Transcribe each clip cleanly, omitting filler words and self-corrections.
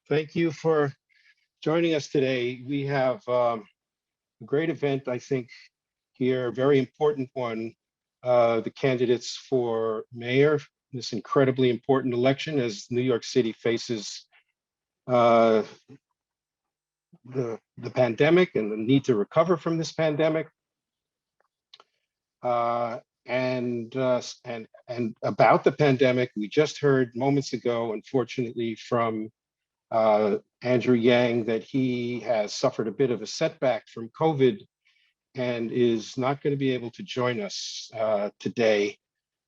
Thank you for joining us today. We have a great event, I think, here, a very important one. The candidates for mayor, this incredibly important election as New York City faces the pandemic and the need to recover from this pandemic. And about the pandemic, we just heard moments ago, unfortunately, from Andrew Yang, that he has suffered a bit of a setback from COVID and is not going to be able to join us today.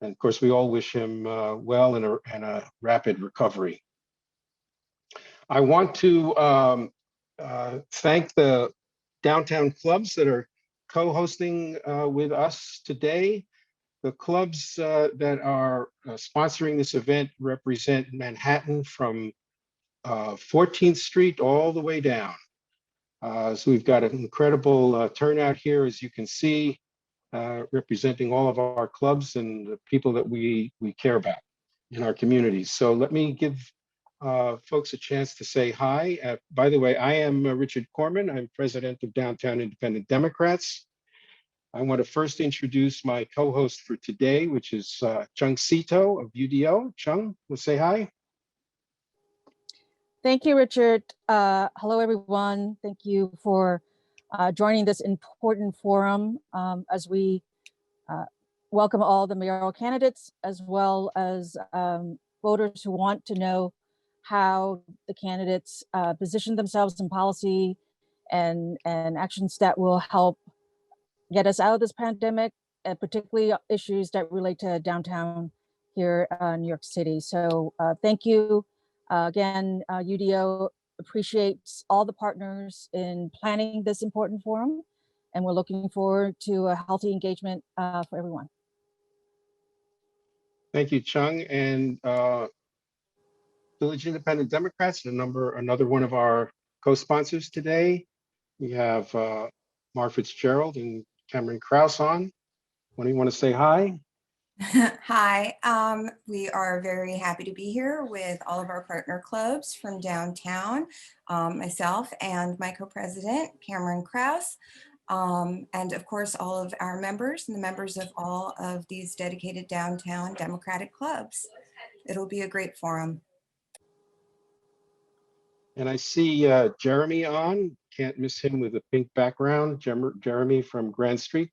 And of course, we all wish him well and a rapid recovery. I want to thank the downtown clubs that are co-hosting with us today. The clubs that are sponsoring this event represent Manhattan from 14th Street all the way down. So we've got an incredible turnout here, as you can see, representing all of our clubs and the people that we care about in our communities. So let me give folks a chance to say hi. By the way, I am Richard Corman. I'm president of Downtown Independent Democrats. I want to first introduce my co-host for today, which is Chung Sito of UDO. Chung, we'll say hi. Thank you, Richard. Hello, everyone. Thank you for joining this important forum as we welcome all the mayoral candidates, as well as voters who want to know how the candidates position themselves in policy and actions that will help get us out of this pandemic, and particularly issues that relate to downtown here in New York City. So thank you. Again, UDO appreciates all the partners in planning this important forum, and we're looking forward to a healthy engagement for everyone. Thank you, Chung. And Village Independent Democrats, another one of our co-sponsors today. We have Mark Fitzgerald and Cameron Krause on. What do you want to say hi? Hi, we are very happy to be here with all of our partner clubs from downtown, myself and my co-president, Cameron Krause, and of course, all of our members and the members of all of these dedicated downtown Democratic clubs. It'll be a great forum. And I see Jeremy on, can't miss him with a pink background, Jeremy from Grand Street.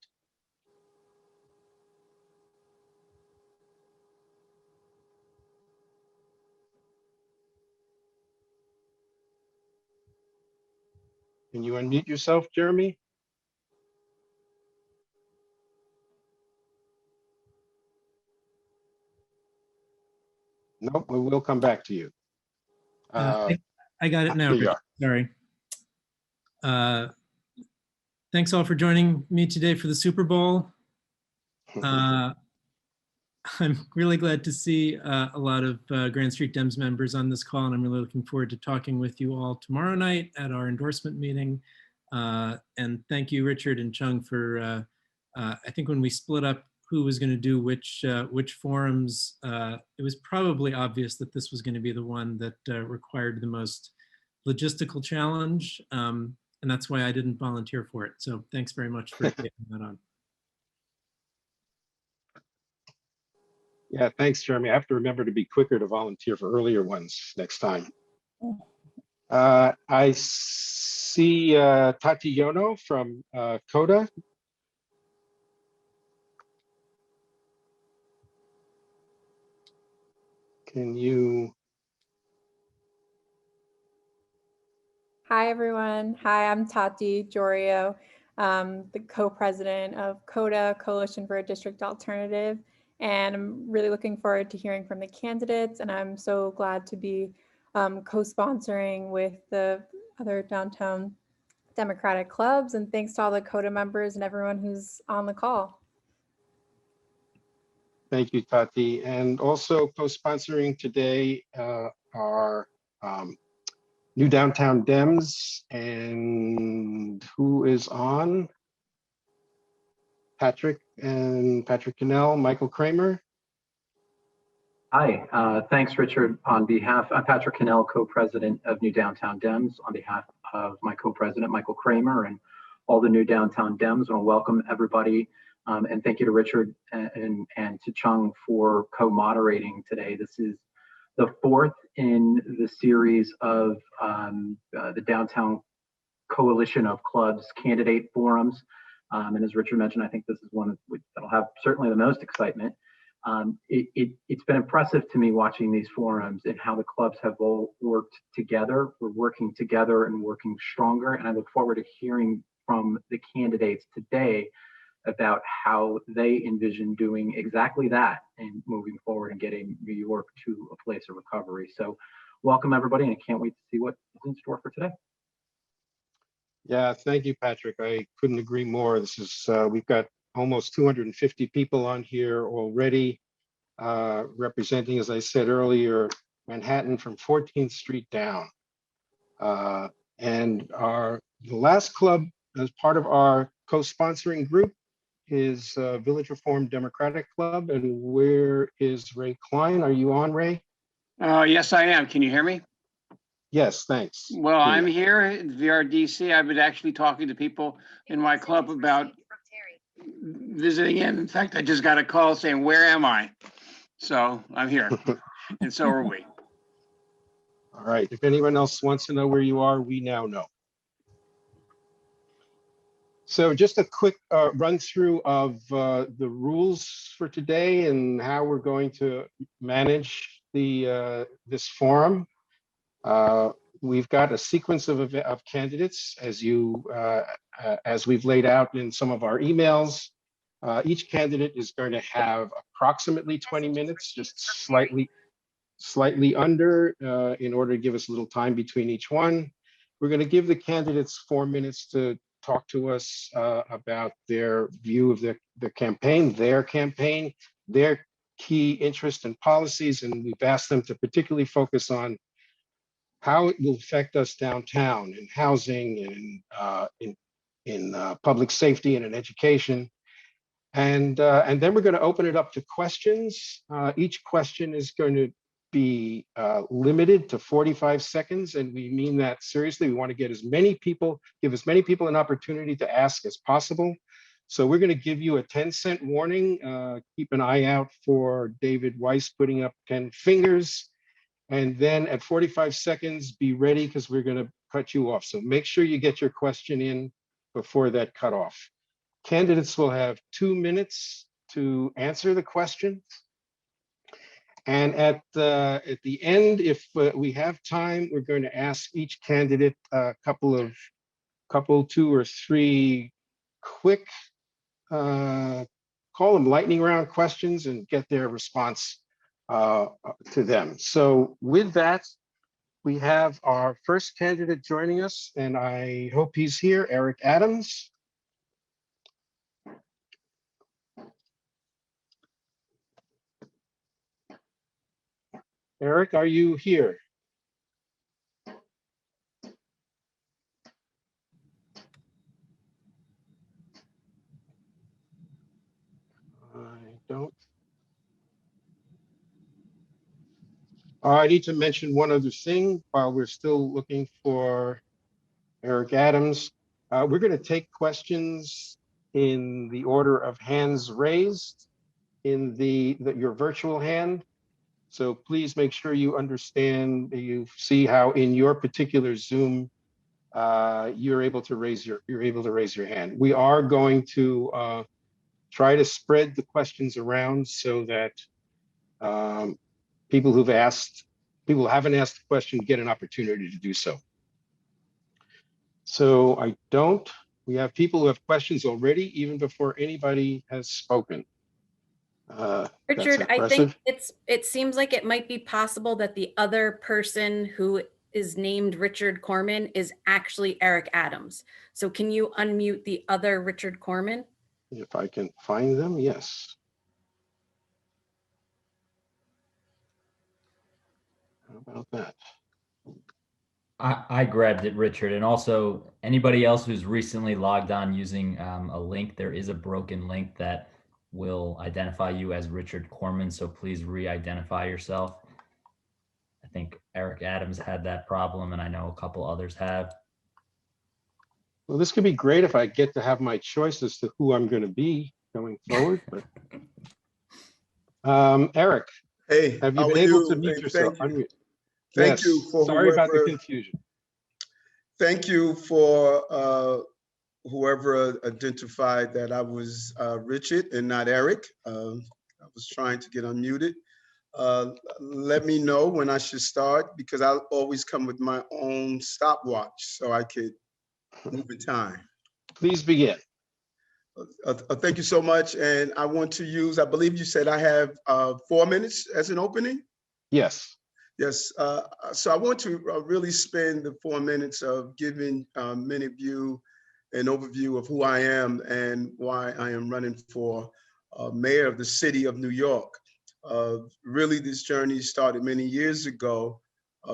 Can you unmute yourself, Jeremy? Nope, we will come back to you. I got it now. Sorry. Thanks all for joining me today for the Super Bowl. I'm really glad to see a lot of Grand Street Dems members on this call, and I'm really looking forward to talking with you all tomorrow night at our endorsement meeting. And thank you, Richard and Chung, for, I think when we split up who was going to do which forums, it was probably obvious that this was going to be the one that required the most logistical challenge, and that's why I didn't volunteer for it. So thanks very much for taking that on. Yeah, thanks, Jeremy. I have to remember to be quicker to volunteer for earlier ones next time. I see Tati Yono from CODA. Can you? Hi, everyone. Hi, I'm Tati Jorio, the co-president of CODA, Coalition for a District Alternative. And I'm really looking forward to hearing from the candidates. And I'm so glad to be co-sponsoring with the other downtown Democratic clubs. And thanks to all the CODA members and everyone who's on the call. Thank you, Tati. And also co-sponsoring today are New Downtown Dems, and who is on? Patrick Cannell, Michael Kramer. Hi, thanks, Richard. I'm Patrick Cannell, co-president of New Downtown Dems. On behalf of my co-president, Michael Kramer, and all the New Downtown Dems, I want to welcome everybody. And thank you to Richard and to Chang for co-moderating today. This is the fourth in the series of the Downtown Coalition of Clubs candidate forums. And as Richard mentioned, I think this is one that'll have certainly the most excitement. It's been impressive to me watching these forums and how the clubs have all worked together. We're working together and working stronger. And I look forward to hearing from the candidates today about how they envision doing exactly that and moving forward and getting New York to a place of recovery. So welcome everybody, and I can't wait to see what is in store for today. Yeah, thank you, Patrick. I couldn't agree more. This is, we've got almost 250 people on here already, representing, as I said earlier, Manhattan from 14th Street down. And the last club as part of our co-sponsoring group is Village Reform Democratic Club. And where is Ray Klein? Are you on, Ray? Yes, I am. Can you hear me? Yes, thanks. Well, I'm here at VRDC. I've been actually talking to people in my club about visiting in. In fact, I just got a call saying, where am I? So I'm here, and so are we. All right, if anyone else wants to know where you are, we now know. So just a quick run through of the rules for today and how we're going to manage the this forum. We've got a sequence of candidates as we've laid out in some of our emails. Each candidate is going to have approximately 20 minutes, just slightly under, in order to give us a little time between each one. We're going to give the candidates 4 minutes to talk to us about their view of the campaign, their key interests and policies, and we've asked them to particularly focus on how it will affect us downtown in housing and in public safety and in education. And then we're going to open it up to questions. Each question is going to be limited to 45 seconds, and we mean that seriously. We want to get as many people, give as many people an opportunity to ask as possible. So we're going to give you a 10-cent warning. Keep an eye out for David Weiss putting up 10 fingers. And then at 45 seconds, be ready because we're going to cut you off. So make sure you get your question in before that cutoff. Candidates will have 2 minutes to answer the question. And at the end, if we have time, we're going to ask each candidate a couple, 2 or 3 quick, call them lightning round questions and get their response to them. So with that, we have our first candidate joining us, and I hope he's here, Eric Adams. Eric, are you here? I don't. I need to mention one other thing while we're still looking for Eric Adams. We're going to take questions in the order of hands raised in your virtual hand. So please make sure you understand, you see how in your particular Zoom, you're able to raise your hand. We are going to try to spread the questions around so that people who haven't asked the question get an opportunity to do so. So we have people who have questions already, even before anybody has spoken. Richard, I think it seems like it might be possible that the other person who is named Richard Corman is actually Eric Adams. So can you unmute the other Richard Corman? If I can find them, yes. How about that? I grabbed it, Richard, and also anybody else who's recently logged on using a link, there is a broken link that will identify you as Richard Corman, so please re-identify yourself. I think Eric Adams had that problem, and I know a couple others have. Well, this could be great if I get to have my choice as to who I'm going to be going forward. But Eric, Hey, have you how been are able you? to mute And yourself? thank you. Unmute. Thank Yes. you for Sorry about the whoever. confusion. Thank you for whoever identified that I was Richard and not Eric. I was trying to get unmuted. Let me know when I should start, because I always come with my own stopwatch so I could move in time. Please begin. Thank you so much. And I want to use, I believe you said I have 4 minutes as an opening. Yes. Yes, so I want to really spend the 4 minutes of giving many of you an overview of who I am and why I am running for mayor of the city of New York. Really, this journey started many years ago,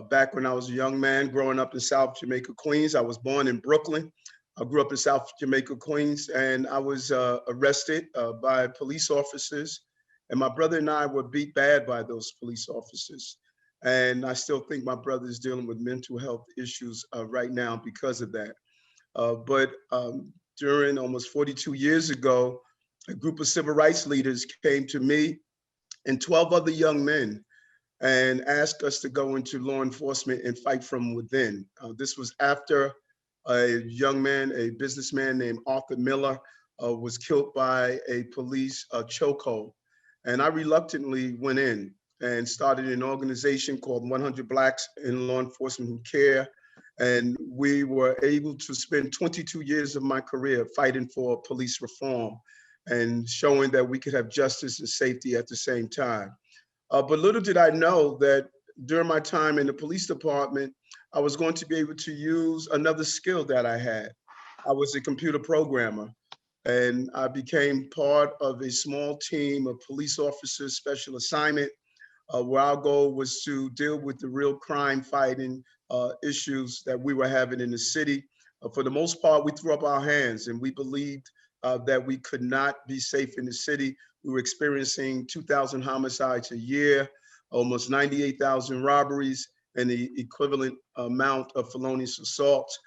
back when I was a young man growing up in South Jamaica, Queens. I was born in Brooklyn. I grew up in South Jamaica, Queens, and I was arrested by police officers. And my brother and I were beat bad by those police officers. And I still think my brother is dealing with mental health issues right now because of that. But during almost 42 years ago, a group of civil rights leaders came to me and 12 other young men and asked us to go into law enforcement and fight from within. This was after a young man, a businessman named Arthur Miller, was killed by a police chokehold. And I reluctantly went in and started an organization called 100 Blacks in Law Enforcement Who Care. And we were able to spend 22 years of my career fighting for police reform and showing that we could have justice and safety at the same time. But little did I know that during my time in the police department, I was going to be able to use another skill that I had. I was a computer programmer, and I became part of a small team of police officers, special assignment, where our goal was to deal with the real crime fighting issues that we were having in the city. For the most part, we threw up our hands and we believed that we could not be safe in the city. We were experiencing 2,000 homicides a year, almost 98,000 robberies, and the equivalent amount of felonious assaults.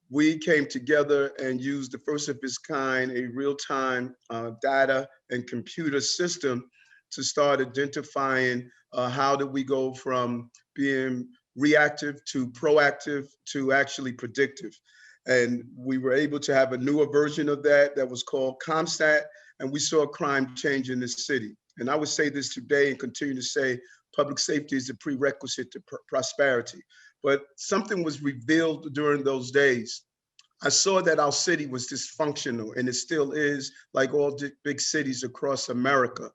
We came together and used the first of its kind, a real-time data and computer system to start identifying how do we go from being reactive to proactive to actually predictive. And we were able to have a newer version of that that was called ComStat, and we saw crime change in this city. And I would say this today and continue to say public safety is a prerequisite to prosperity. But something was revealed during those days. I saw that our city was dysfunctional, and it still is, like all big cities across America.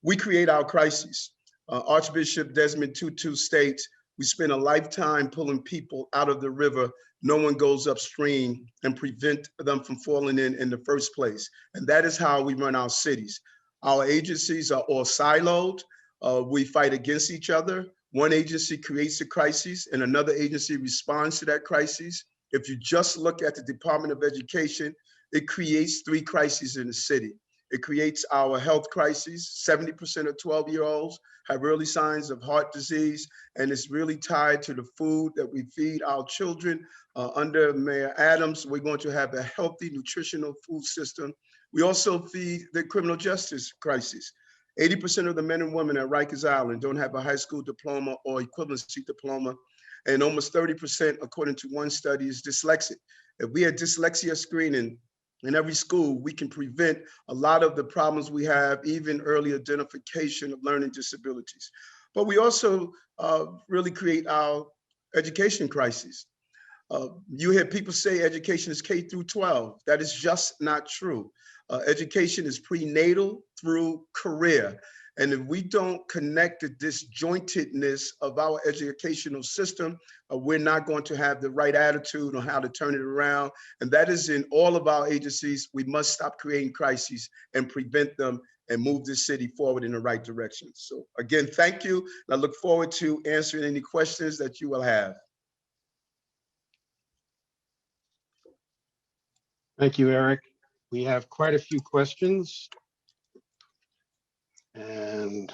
We create our crises. Archbishop Desmond Tutu states, we spend a lifetime pulling people out of the river. No one goes upstream and prevent them from falling in the first place. And that is how we run our cities. Our agencies are all siloed. We fight against each other. One agency creates a crisis and another agency responds to that crisis. If you just look at the Department of Education, it creates 3 crises in the city. It creates our health crisis. 70% of 12-year-olds have early signs of heart disease, and it's really tied to the food that we feed our children. Under Mayor Adams, we're going to have a healthy, nutritional food system. We also feed the criminal justice crisis. 80% of the men and women at Rikers Island don't have a high school diploma or equivalency diploma, and almost 30%, according to one study, is dyslexic. If we had dyslexia screening in every school, we can prevent a lot of the problems we have, even early identification of learning disabilities. But we also really create our education crisis. You hear people say education is K through 12. That is just not true. Education is prenatal through career. And if we don't connect the disjointedness of our educational system, we're not going to have the right attitude on how to turn it around. And that is in all of our agencies. We must stop creating crises and prevent them and move this city forward in the right direction. So again, thank you. And I look forward to answering any questions that you will have. Thank you, Eric. We have quite a few questions. And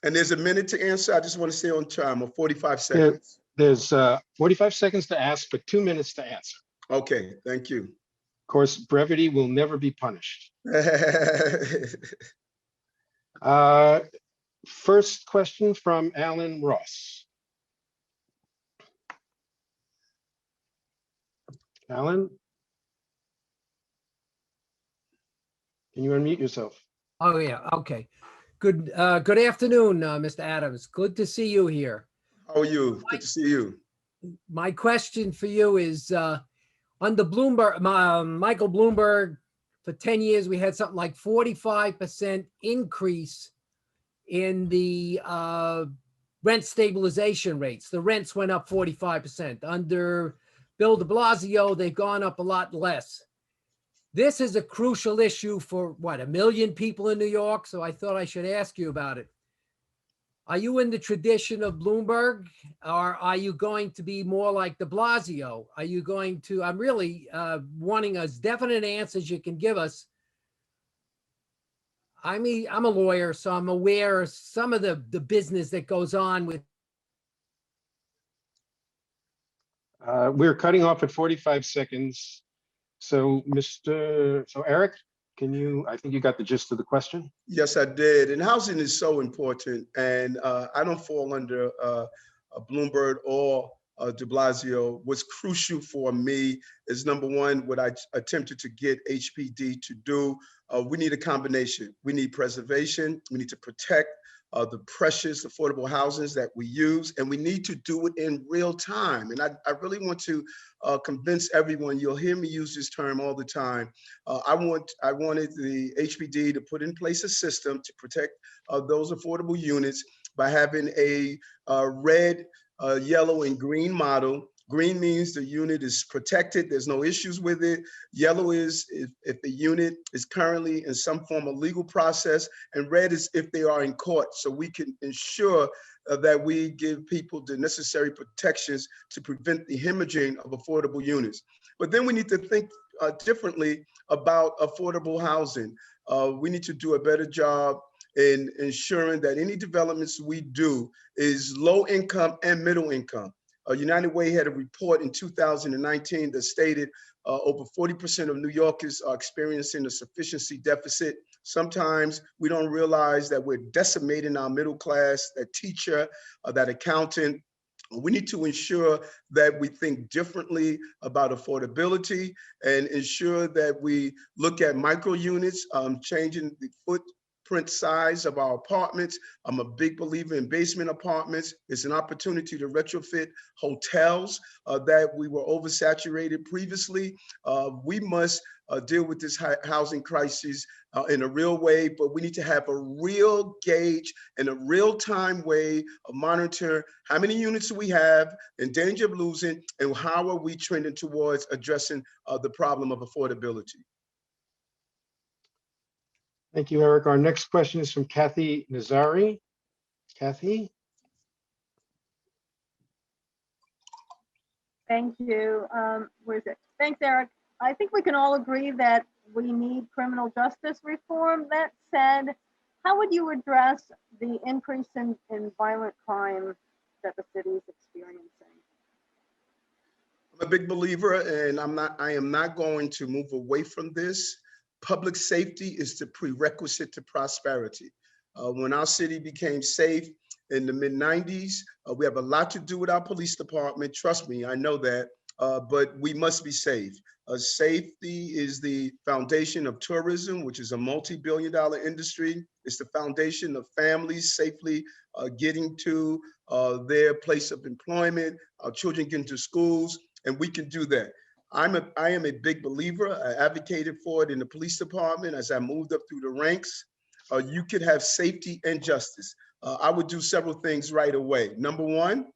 there's a minute to answer. I just want to stay on time, or 45 seconds. there's 45 seconds to ask, but 2 minutes to answer. Okay, thank you. Of course, brevity will never be punished. First question from Alan Ross. Alan? Can you unmute yourself? Oh, yeah. Okay. Good afternoon, Mr. Adams. Good to see you here. How are you? Good to see you. My question for you is, under Bloomberg, Michael Bloomberg, for 10 years, we had something like 45% increase in the rent stabilization rates. The rents went up 45%. Under Bill de Blasio, they've gone up a lot less. This is a crucial issue for, what, 1 million people in New York? So I thought I should ask you about it. Are you in the tradition of Bloomberg, or are you going to be more like de Blasio? Are you going to, I'm really wanting as definite answers you can give us. I'm a lawyer, so I'm aware of some of the business that goes on with. We're cutting off at 45 seconds. So Eric, can you, I think you got the gist of the question. Yes, I did. And housing is so important. And I don't fall under Bloomberg or de Blasio. What's crucial for me is, number one, what I attempted to get HPD to do. We need a combination. We need preservation. We need to protect the precious affordable houses that we use, and we need to do it in real time. And I really want to convince everyone. You'll hear me use this term all the time. I wanted the HPD to put in place a system to protect those affordable units by having a red, yellow, and green model. Green means the unit is protected, there's no issues with it. Yellow is if the unit is currently in some form of legal process, and red is if they are in court. So we can ensure that we give people the necessary protections to prevent the hemorrhaging of affordable units. But then we need to think differently about affordable housing. We need to do a better job in ensuring that any developments we do is low income and middle income. United Way had a report in 2019 that stated over 40% of New Yorkers are experiencing a sufficiency deficit. Sometimes we don't realize that we're decimating our middle class, that teacher, that accountant. We need to ensure that we think differently about affordability and ensure that we look at micro units, changing the footprint size of our apartments. I'm a big believer in basement apartments. It's an opportunity to retrofit hotels that we were oversaturated previously. We must deal with this housing crisis in a real way, but we need to have a real gauge and a real-time way of monitor how many units we have in danger of losing, and how are we trending towards addressing the problem of affordability. Thank you, Eric. Our next question is from Kathy Nazari. Kathy? Thank you. Where is it? Thanks, Eric. I think we can all agree that we need criminal justice reform. That said, how would you address the increase in violent crime that the city is experiencing? I'm a big believer, and I am not going to move away from this. Public safety is the prerequisite to prosperity. When our city became safe in the mid-90s, we have a lot to do with our police department. Trust me, I know that, but we must be safe. Safety is the foundation of tourism, which is a multi-billion-dollar industry. It's the foundation of families safely getting to their place of employment, our children getting to schools, and we can do that. I am a big believer. I advocated for it in the police department as I moved up through the ranks. You could have safety and justice. I would do several things right away. Number one,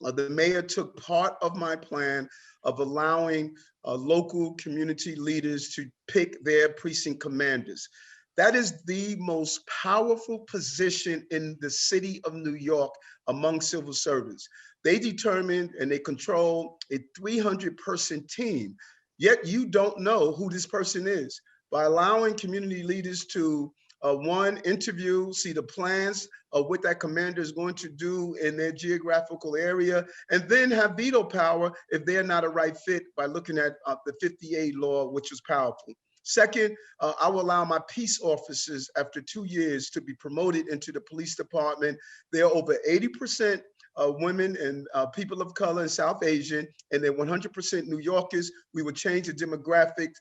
the mayor took part of my plan of allowing local community leaders to pick their precinct commanders. That is the most powerful position in the city of New York among civil servants. They determine and they control a 300-person team, yet you don't know who this person is. By allowing community leaders to One, interview, see the plans of what that commander is going to do in their geographical area, and then have veto power if they're not a right fit by looking at the 58 law, which is powerful. Second, I will allow my peace officers after 2 years to be promoted into the police department. They are over 80% women and people of color and South Asian, and they're 100% New Yorkers. We will change the demographics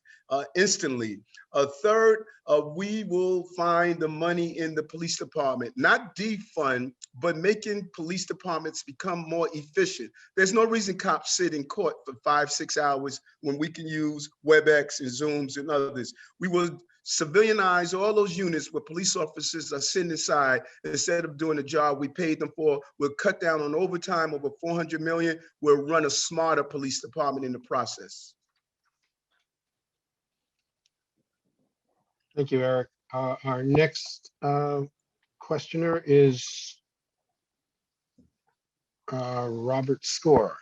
instantly. Third, we will find the money in the police department, not defund, but making police departments become more efficient. There's no reason cops sit in court for 5-6 hours when we can use WebEx and Zooms and others. We will civilianize all those units where police officers are sitting inside instead of doing the job we paid them for. We'll cut down on overtime over 400 million. We'll run a smarter police department in the process. Thank you, Eric. Our next questioner is Robert Score.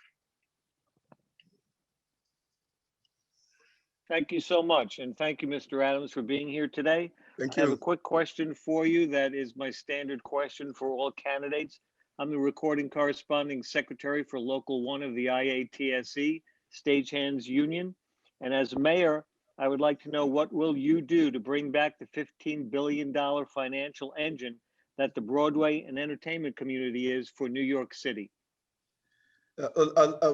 Thank you so much. And thank you, Mr. Adams, for being here today. Thank I have a you. quick question for you that is my standard question for all candidates. I'm the recording corresponding secretary for Local 1 of the IATSE, Stagehands Union. And as mayor, I would like to know, what will you do to bring back the $15 billion financial engine that the Broadway and entertainment community is for New York City?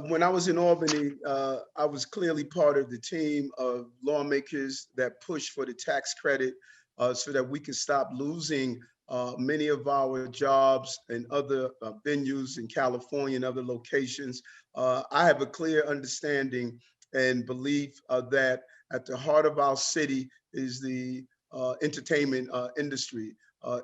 When I was in Albany, I was clearly part of the team of lawmakers that pushed for the tax credit so that we can stop losing many of our jobs and other venues in California and other locations. I have a clear understanding and belief that at the heart of our city is the entertainment industry.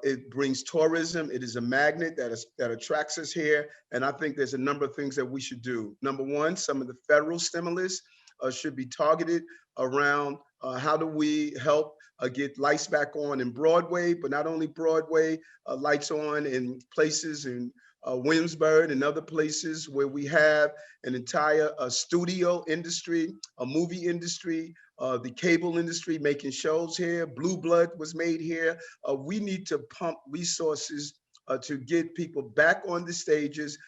It brings tourism. It is a magnet that attracts us here. And I think there's a number of things that we should do. Number one, some of the federal stimulus should be targeted around how do we help get lights back on in Broadway, but not only Broadway, lights on in places in Williamsburg and other places where we have an entire studio industry, a movie industry, the cable industry making shows here. Blue Blood was made here. We need to pump resources to get people back on the stages,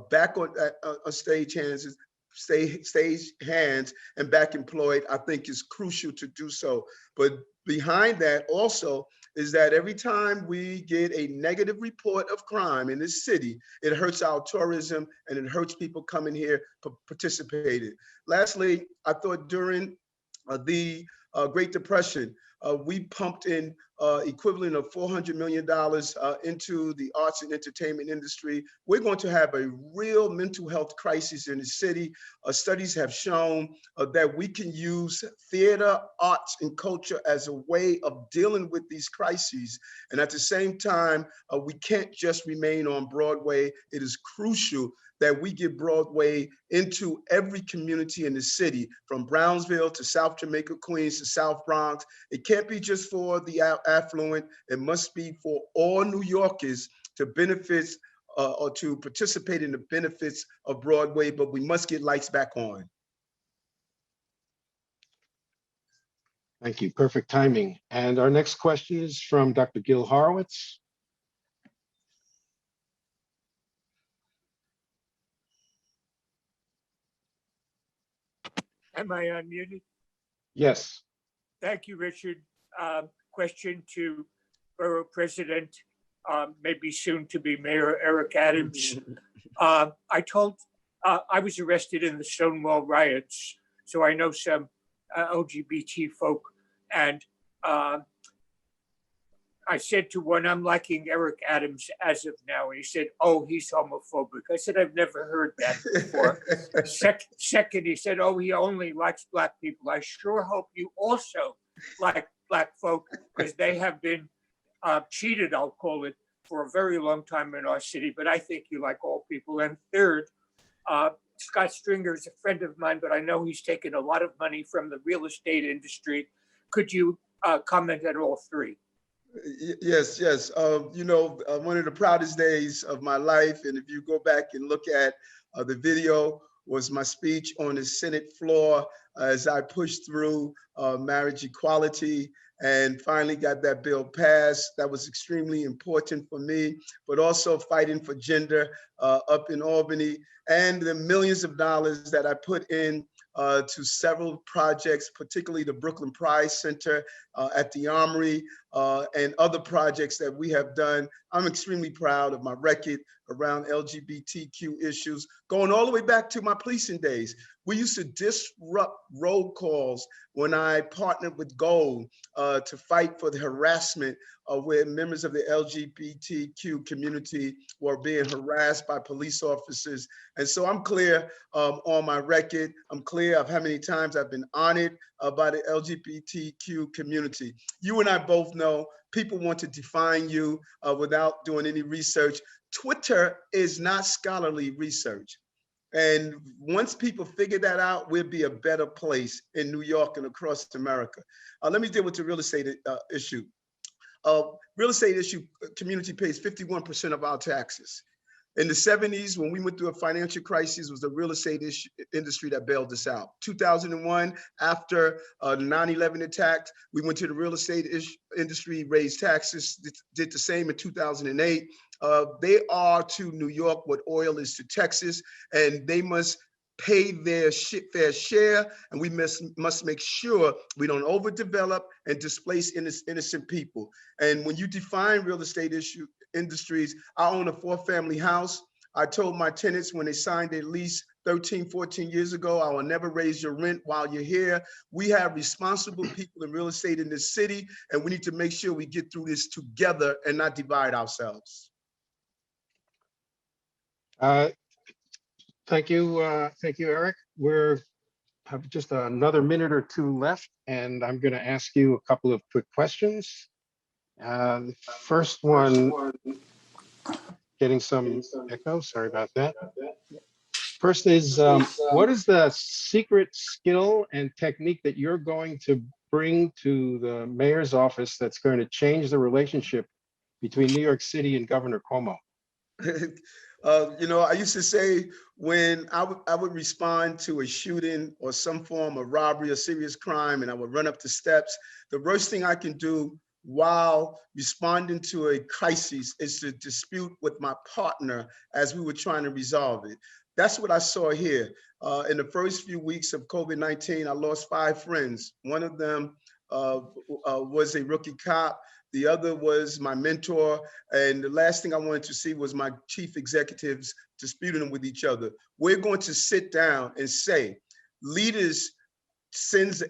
back on stage hands and back employed. I think is crucial to do so. But behind that also is that every time we get a negative report of crime in this city, it hurts our tourism and it hurts people coming here participating. Lastly, I thought during the Great Depression, we pumped in equivalent of $400 million into the arts and entertainment industry. We're going to have a real mental health crisis in the city. Studies have shown that we can use theater, arts, and culture as a way of dealing with these crises. And at the same time, we can't just remain on Broadway. It is crucial that we get Broadway into every community in the city, from Brownsville to South Jamaica, Queens to South Bronx. It can't be just for the affluent. It must be for all New Yorkers to benefit or to participate in the benefits of Broadway, but we must get lights back on. Thank you. Perfect timing. And our next question is from Dr. Gil Horowitz. Am I unmuted? Yes. Thank you, Richard. Question to Borough President, maybe soon to be Mayor Eric Adams. I was arrested in the Stonewall riots, so I know some LGBT folk, and I said to one, I'm liking Eric Adams as of now. And he said, oh, he's homophobic. I said, I've never heard that before. Second, he said, oh, he only likes Black people. I sure hope you also like Black folk, because they have been cheated, I'll call it, for a very long time in our city. But I think you like all people. And third, Scott Stringer is a friend of mine, but I know he's taken a lot of money from the real estate industry. Could you comment on all three? Yes. You know, one of the proudest days of my life, and if you go back and look at the video, was my speech on the Senate floor as I pushed through marriage equality and finally got that bill passed. That was extremely important for me, but also fighting for gender up in Albany, and the millions of dollars that I put in to several projects, particularly the Brooklyn Pride Center at the Armory, and other projects that we have done. I'm extremely proud of my record around LGBTQ issues, going all the way back to my policing days. We used to disrupt roll calls when I partnered with Gold to fight for the harassment where members of the LGBTQ community were being harassed by police officers. And so I'm clear on my record. I'm clear of how many times I've been honored by the LGBTQ community. You and I both know people want to define you without doing any research. Twitter is not scholarly research. And once people figure that out, we'll be a better place in New York and across America. Let me deal with the real estate issue. Real estate issue community pays 51% of our taxes. In the 70s, when we went through a financial crisis, it was the real estate industry that bailed us out. 2001, after the 9/11 attack, we went to the real estate industry, raised taxes, did the same in 2008. They are to New York what oil is to Texas, and they must pay their fair share, and we must make sure we don't overdevelop and displace innocent people. And when you define real estate industries, I own a 4-family house. I told my tenants when they signed their lease 13, 14 years ago, I will never raise your rent while you're here. We have responsible people in real estate in this city, and we need to make sure we get through this together and not divide ourselves. Thank you, Eric. We have just another minute or two left, and I'm going to ask you a couple of quick questions. The first one, getting some echo, sorry about that. First is, what is the secret skill and technique that you're going to bring to the mayor's office that's going to change the relationship between New York City and Governor Cuomo? You know, I used to say when I would respond to a shooting or some form of robbery or serious crime, and I would run up the steps, the worst thing I can do while responding to a crisis is to dispute with my partner as we were trying to resolve it. That's what I saw here. In the first few weeks of COVID-19, I lost 5 friends. One of them was a rookie cop. The other was my mentor. And the last thing I wanted to see was my chief executives disputing with each other. We're going to sit down and say, leaders send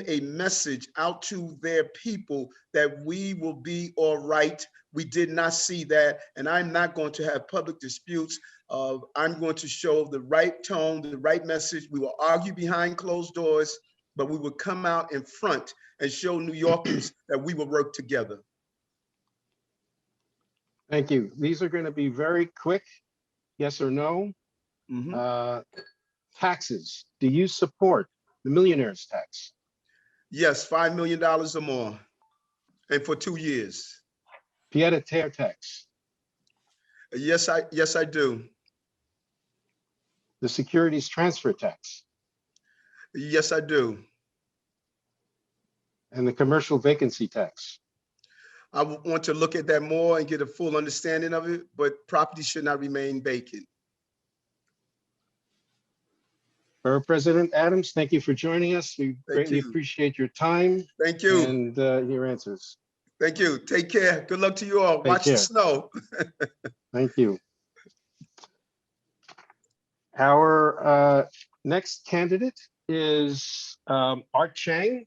a message out to their people that we will be all right. We did not see that. And I'm not going to have public disputes. I'm going to show the right tone, the right message. We will argue behind closed doors, but we will come out in front and show New Yorkers that we will work together. Thank you. These are going to be very quick, yes or no. Taxes. Do you support the millionaire's tax? Yes, $5 million or more, and for 2 years. Pied-à-terre tax. Yes, I do. The securities transfer tax. Yes, I do. And the commercial vacancy tax. I want to look at that more and get a full understanding of it, but property should not remain vacant. Borough President Adams, thank you for joining us. We greatly appreciate your time. Thank you. And your answers. Thank you. Take care. Good luck to you all. Watch the snow. Thank you. Our next candidate is Art Chang.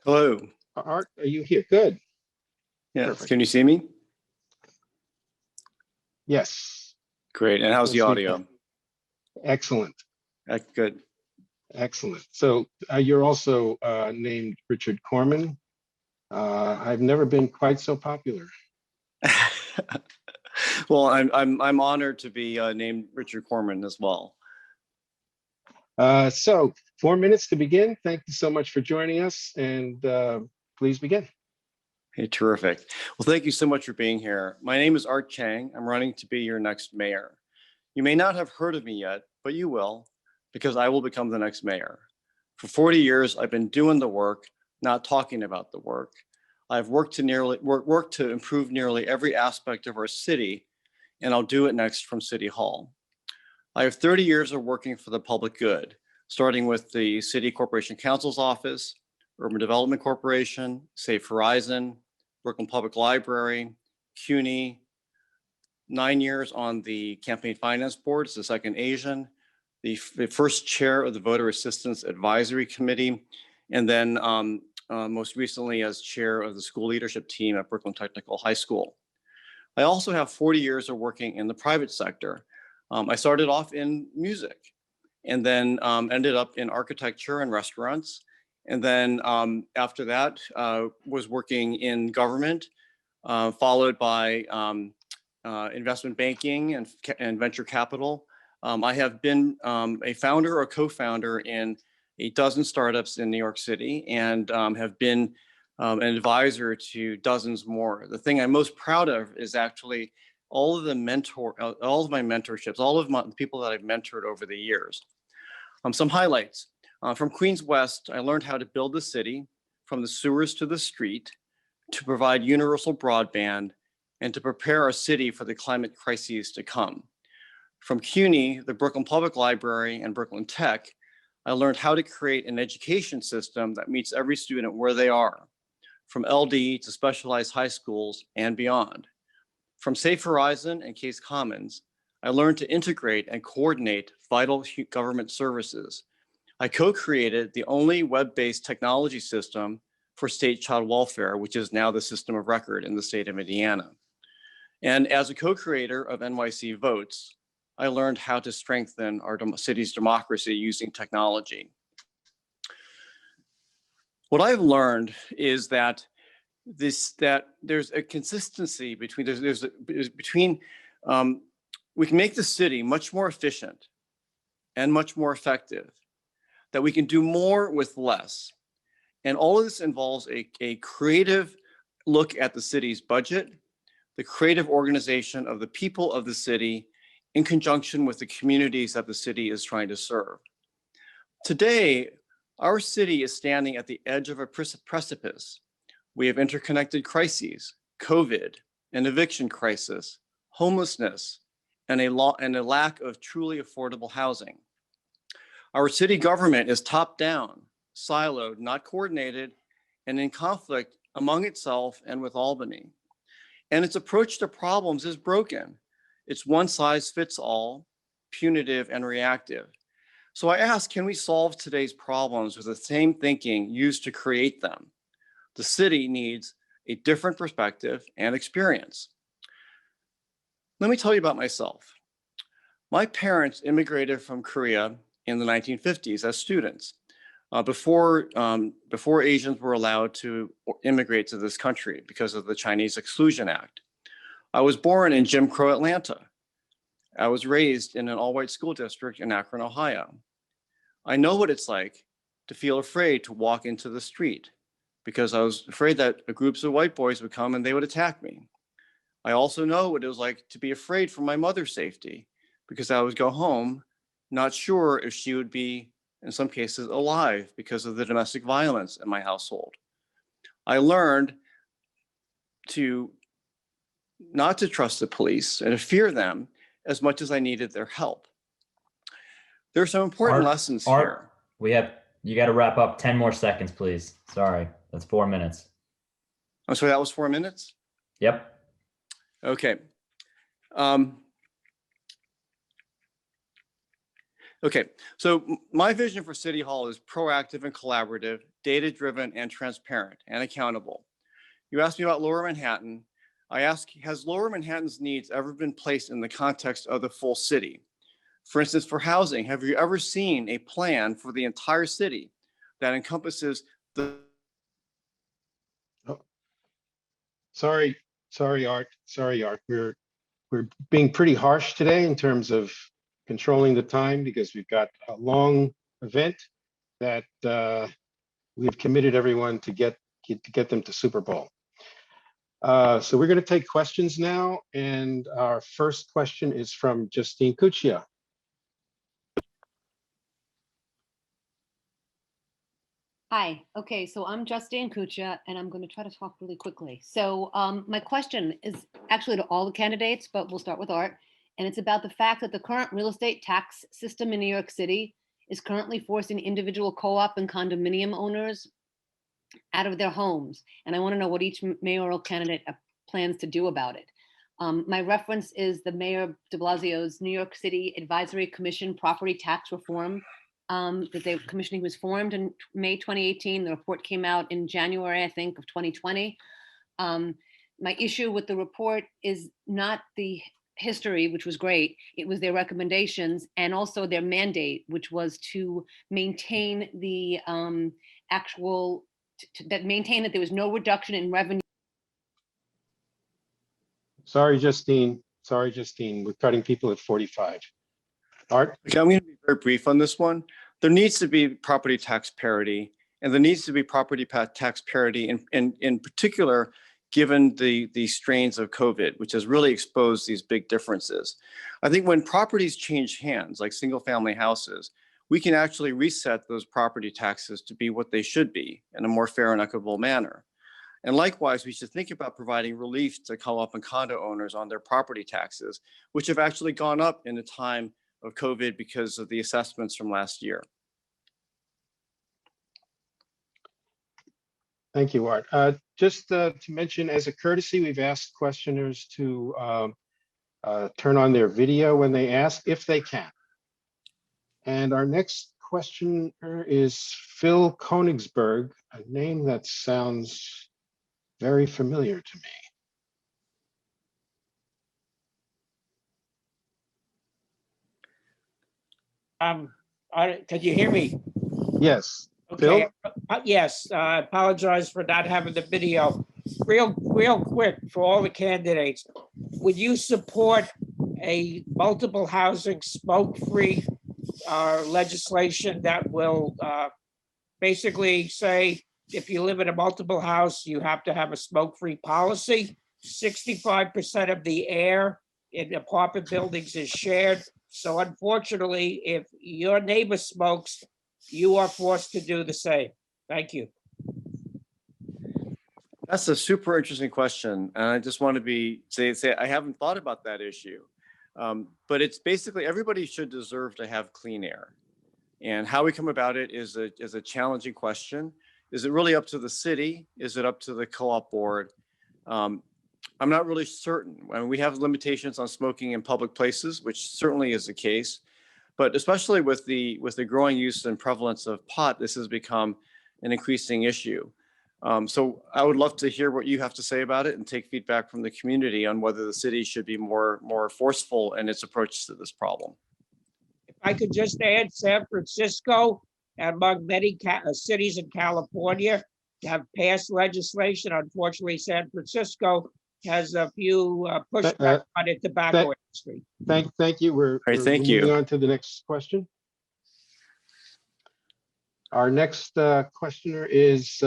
Hello. Art, are you here? Good. Yes. Perfect. Can you see me? Yes. Great. And how's the audio? Excellent. Good. Excellent. So you're also named Richard Corman. I've never been quite so popular. Well, I'm honored to be named Richard Corman as well. So 4 minutes to begin. Thank you so much for joining us, and please begin. Hey, terrific. Well, thank you so much for being here. My name is Art Chang. I'm running to be your next mayor. You may not have heard of me yet, but you will, because I will become the next mayor. For 40 years, I've been doing the work, not talking about the work. I've worked to improve nearly every aspect of our city, and I'll do it next from City Hall. I have 30 years of working for the public good, starting with the City Corporation Counsel's Office, Urban Development Corporation, Safe Horizon, Brooklyn Public Library, CUNY, 9 years on the Campaign Finance Board as the second Asian, the first chair of the Voter Assistance Advisory Committee, and then most recently as chair of the school leadership team at Brooklyn Technical High School. I also have 40 years of working in the private sector. I started off in music and then ended up in architecture and restaurants. And then after that, was working in government, followed by investment banking and venture capital. I have been a founder or co-founder in a dozen startups in New York City and have been an advisor to dozens more. The thing I'm most proud of is actually all of my mentorships, all of the people that I've mentored over the years. Some highlights. From Queens West, I learned how to build the city from the sewers to the street, to provide universal broadband, and to prepare our city for the climate crises to come. From CUNY, the Brooklyn Public Library, and Brooklyn Tech, I learned how to create an education system that meets every student where they are, from LD to specialized high schools and beyond. From Safe Horizon and Case Commons, I learned to integrate and coordinate vital government services. I co-created the only web-based technology system for state child welfare, which is now the system of record in the state of Indiana. And as a co-creator of NYC Votes, I learned how to strengthen our city's democracy using technology. What I've learned is that there's a consistency between, we can make the city much more efficient and much more effective, that we can do more with less. And all of this involves a creative look at the city's budget, the creative organization of the people of the city in conjunction with the communities that the city is trying to serve. Today, our city is standing at the edge of a precipice. We have interconnected crises, COVID, an eviction crisis, homelessness, and a lack of truly affordable housing. Our city government is top-down, siloed, not coordinated, and in conflict among itself and with Albany. And its approach to problems is broken. It's one size fits all, punitive and reactive. So I ask, can we solve today's problems with the same thinking used to create them? The city needs a different perspective and experience. Let me tell you about myself. My parents immigrated from Korea in the 1950s as students, before Asians were allowed to immigrate to this country because of the Chinese Exclusion Act. I was born in Jim Crow Atlanta. I was raised in an all-white school district in Akron, Ohio. I know what it's like to feel afraid to walk into the street because I was afraid that groups of white boys would come and they would attack me. I also know what it was like to be afraid for my mother's safety because I would go home not sure if she would be, in some cases, alive because of the domestic violence in my household. I learned not to trust the police and to fear them as much as I needed their help. There are some important lessons here. You got to wrap up 10 more seconds, please. Sorry, that's 4 minutes. Oh, so that was 4 minutes? Yep. Okay. Okay, so my vision for City Hall is proactive and collaborative, data-driven and transparent and accountable. You asked me about Lower Manhattan. I ask, has Lower Manhattan's needs ever been placed in the context of the full city? For instance, for housing, have you ever seen a plan for the entire city that encompasses the... Oh. Sorry, Art. We're being pretty harsh today in terms of controlling the time because we've got a long event that we've committed everyone to get them to Super Bowl. So we're going to take questions now, and our first question is from Justine Cuccia. Hi. Okay, so I'm Justine Kucha, and I'm going to try to talk really quickly. So my question is actually to all the candidates, but we'll start with Art. And it's about the fact that the current real estate tax system in New York City is currently forcing individual co-op and condominium owners out of their homes. And I want to know what each mayoral candidate plans to do about it. My reference is the Mayor de Blasio's New York City Advisory Commission Property Tax Reform that the commissioning was formed in May 2018. The report came out in January, I think, of 2020. My issue with the report is not the history, which was great. It was their recommendations and also their mandate, which was to maintain the maintain that there was no reduction in revenue. Sorry, Justine. Sorry, Justine. We're cutting people at 45. Art? Okay, I'm going to be very brief on this one. There needs to be property tax parity, and there needs to be property tax parity in particular, given the strains of COVID, which has really exposed these big differences. I think when properties change hands, like single family houses, we can actually reset those property taxes to be what they should be in a more fair and equitable manner. And likewise, we should think about providing relief to co-op and condo owners on their property taxes, which have actually gone up in the time of COVID because of the assessments from last year. Thank you, Art. Just to mention, as a courtesy, we've asked questioners to turn on their video when they ask, if they can. And our next questioner is Phil Konigsberg, a name that sounds very familiar to me. Can you hear me? Yes. Okay. Phil? Yes, I apologize for not having the video. Real quick for all the candidates, would you support a multiple housing smoke-free legislation that will basically say if you live in a multiple house, you have to have a smoke-free policy? 65% of the air in apartment buildings is shared. So unfortunately, if your neighbor smokes, you are forced to do the same. Thank you. That's a super interesting question. And I just want to say I haven't thought about that issue. But it's basically everybody should deserve to have clean air. And how we come about it is a challenging question. Is it really up to the city? Is it up to the co-op board? I'm not really certain. I mean, we have limitations on smoking in public places, which certainly is the case. But especially with the growing use and prevalence of pot, this has become an increasing issue. So I would love to hear what you have to say about it and take feedback from the community on whether the city should be more forceful in its approach to this problem. If I could just add, San Francisco, among many cities in California, have passed legislation. Unfortunately, San Francisco has a few pushback on the tobacco industry. Thank you. We're moving on to the next question. Our next questioner is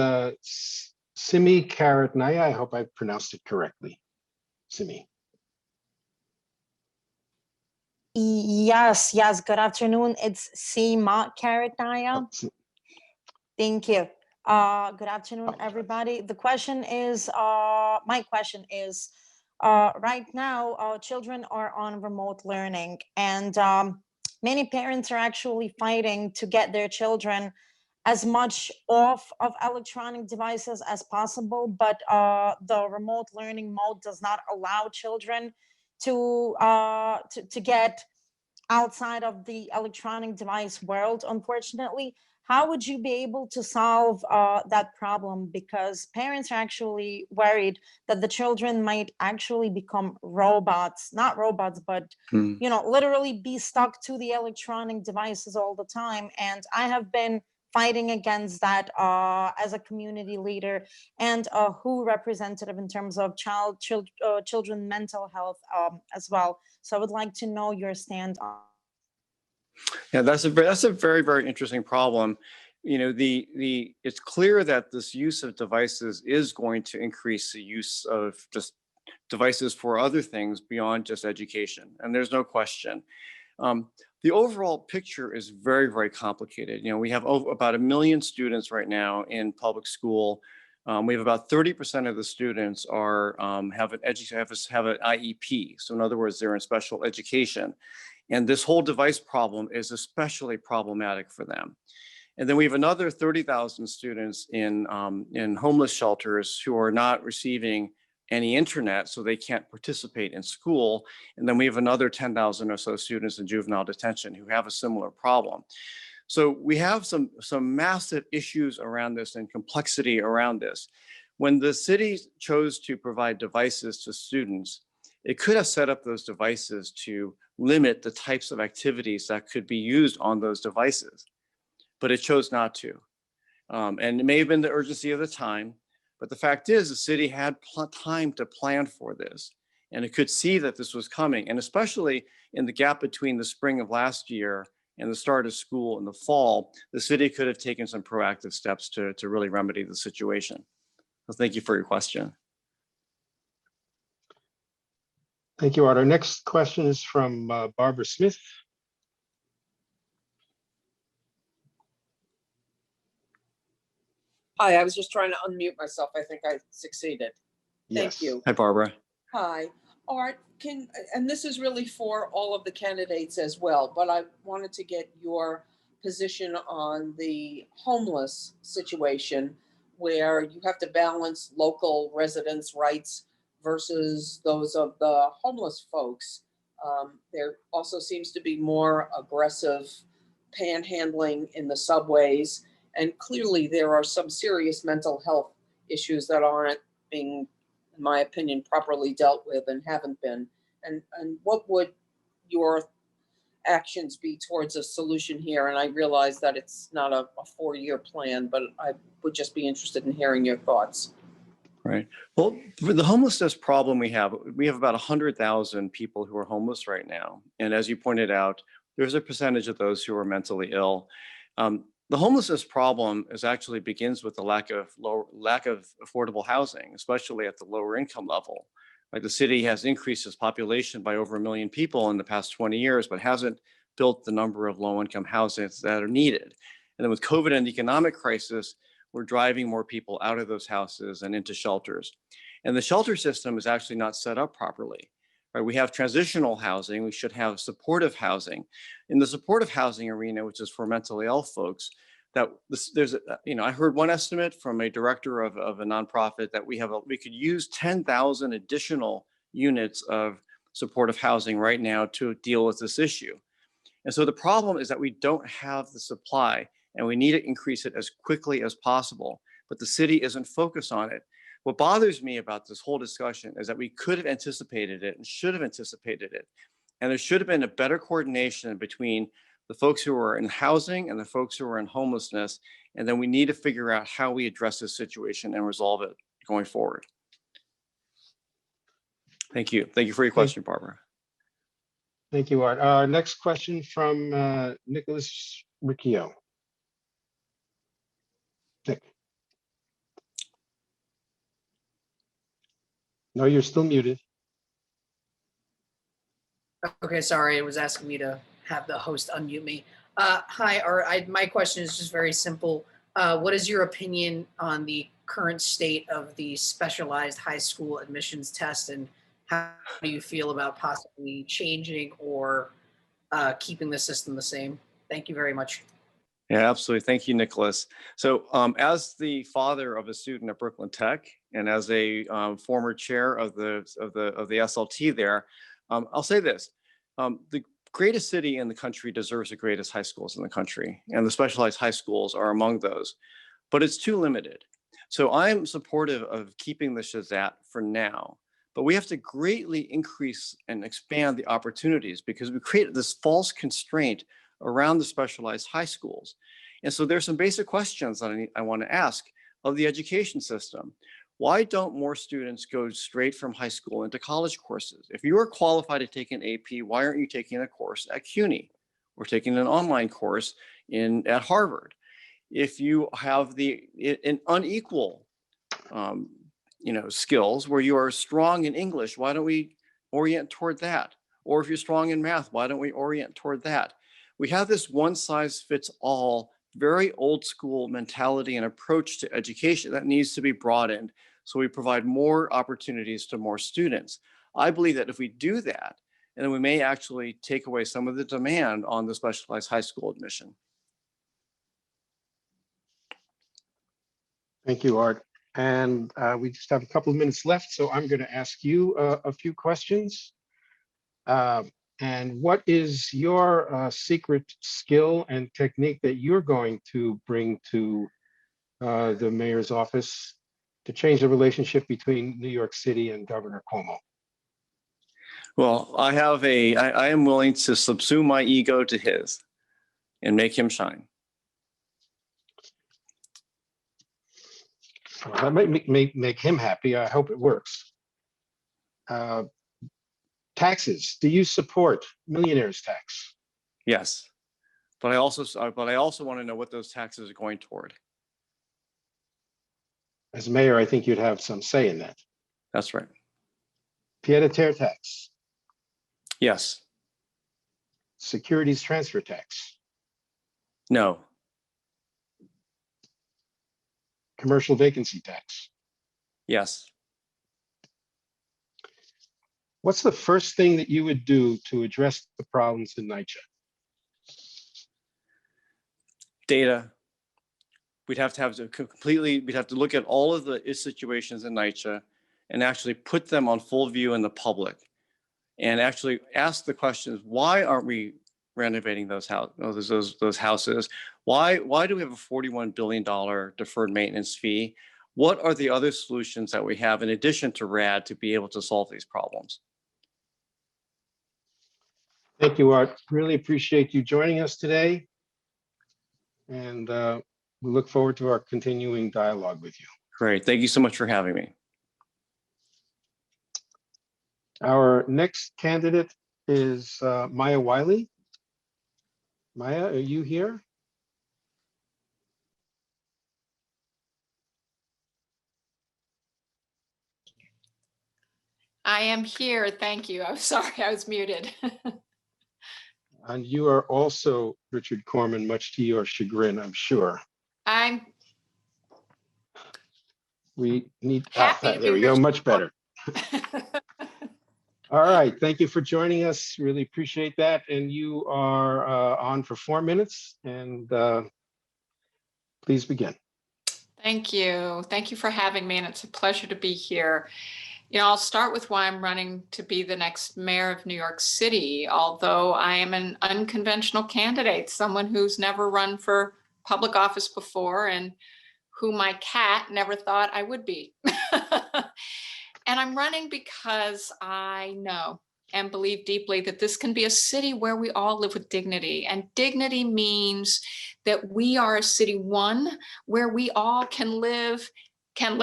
Simi Karatnaya. I hope I pronounced it correctly. Simi. Yes. Good afternoon. It's Seema Karatnaya. Thank you. Good afternoon, everybody. The question is, my question is, right now, children are on remote learning, and many parents are actually fighting to get their children as much off of electronic devices as possible, but the remote learning mode does not allow children to get outside of the electronic device world, unfortunately. How would you be able to solve that problem? Because parents are actually worried that the children might actually become robots, not robots, but you know, literally be stuck to the electronic devices all the time. And I have been fighting against that as a community leader and a WHO representative in terms of children mental health as well. So I would like to know your stand on. Yeah, that's a very, very interesting problem. You know, it's clear that this use of devices is going to increase the use of just devices for other things beyond just education, and there's no question. The overall picture is very, very complicated. You know, we have about 1 million students right now in public school. We have about 30% of the students are have an IEP. So in other words, they're in special education. And this whole device problem is especially problematic for them. And then we have another 30,000 students in homeless shelters who are not receiving any internet, so they can't participate in school. And then we have another 10,000 or so students in juvenile detention who have a similar problem. So we have some massive issues around this and complexity around this. When the city chose to provide devices to students, it could have set up those devices to limit the types of activities that could be used on those devices, but it chose not to. And it may have been the urgency of the time, but the fact is the city had time to plan for this, and it could see that this was coming. And especially in the gap between the spring of last year and the start of school in the fall, the city could have taken some proactive steps to really remedy the situation. So thank you for your question. Thank you, Art. Our next question is from Barbara Smith. Hi, I was just trying to unmute myself. I think I succeeded. Yes. Thank you. Hi, Barbara. Hi. Art, and this is really for all of the candidates as well, but I wanted to get your position on the homeless situation where you have to balance local residents' rights versus those of the homeless folks. There also seems to be more aggressive panhandling in the subways. And clearly there are some serious mental health issues that aren't being, in my opinion, properly dealt with and haven't been. And what would your actions be towards a solution here? And I realize that it's not a 4-year plan, but I would just be interested in hearing your thoughts. Right. Well, for the homelessness problem we have about 100,000 people who are homeless right now. And as you pointed out, there's a percentage of those who are mentally ill. The homelessness problem actually begins with the lack of affordable housing, especially at the lower income level. Like the city has increased its population by over 1 million people in the past 20 years, but hasn't built the number of low income houses that are needed. And then with COVID and the economic crisis, we're driving more people out of those houses and into shelters. And the shelter system is actually not set up properly. Right? We have transitional housing, we should have supportive housing. In the supportive housing arena, which is for mentally ill folks, I heard one estimate from a director of a nonprofit that we could use 10,000 additional units of supportive housing right now to deal with this issue. And so the problem is that we don't have the supply, and we need to increase it as quickly as possible, but the city isn't focused on it. What bothers me about this whole discussion is that we could have anticipated it and should have anticipated it. And there should have been a better coordination between the folks who are in housing and the folks who are in homelessness. And then we need to figure out how we address this situation and resolve it going forward. Thank you. Thank you for your question, Barbara. Thank you, Art. Next question from Nicholas Riccio. Nick. No, you're still muted. Okay, sorry, it was asking me to have the host unmute me. Hi, Art. My question is just very simple. What is your opinion on the current state of the specialized high school admissions test, and how do you feel about possibly changing or keeping the system the same? Thank you very much. Yeah, absolutely. Thank you, Nicholas. So as the father of a student at Brooklyn Tech and as a former chair of the SLT there, I'll say this. The greatest city in the country deserves the greatest high schools in the country, and the specialized high schools are among those, but it's too limited. So I'm supportive of keeping the Shazat for now, but we have to greatly increase and expand the opportunities because we created this false constraint around the specialized high schools. And so there's some basic questions that I want to ask of the education system. Why don't more students go straight from high school into college courses? If you are qualified to take an AP, why aren't you taking a course at CUNY or taking an online course at Harvard? If you have an unequal skills where you are strong in English, why don't we orient toward that? Or if you're strong in math, why don't we orient toward that? We have this one size fits all, very old school mentality and approach to education that needs to be broadened so we provide more opportunities to more students. I believe that if we do that, and then we may actually take away some of the demand on the specialized high school admission. Thank you, Art. And we just have a couple of minutes left, so I'm going to ask you a few questions. And what is your secret skill and technique that you're going to bring to the mayor's office to change the relationship between New York City and Governor Cuomo? Well, I am willing to subsume my ego to his and make him shine. Well, that might make him happy. I hope it works. Taxes. Do you support millionaire's tax? Yes, but I also want to know what those taxes are going toward. As mayor, I think you'd have some say in that. That's right. Pied-à-terre tax. Yes. Securities transfer tax. No. Commercial vacancy tax. Yes. What's the first thing that you would do to address the problems in NYCHA? Data. We'd have to look at all of the situations in NYCHA and actually put them on full view in the public and actually ask the questions, why aren't we renovating those houses? Why do we have a $41 billion deferred maintenance fee? What are the other solutions that we have in addition to RAD to be able to solve these problems? Thank you, Art. Really appreciate you joining us today. And we look forward to our continuing dialogue with you. Great. Thank you so much for having me. Our next candidate is Maya Wiley. Maya, are you here? I am here. Thank you. I'm sorry, I was muted. And you are also Richard Corman, much to your chagrin, I'm sure. We need, there we go, much better. All right, thank you for joining us. Really appreciate that. And you are on for 4 minutes, and please begin. Thank you. Thank you for having me, and it's a pleasure to be here. You know, I'll start with why I'm running to be the next mayor of New York City, although I am an unconventional candidate, someone who's never run for public office before and who my cat never thought I would be. And I'm running because I know and believe deeply that this can be a city where we all live with dignity. And dignity means that we are a city, one, where we all can live. And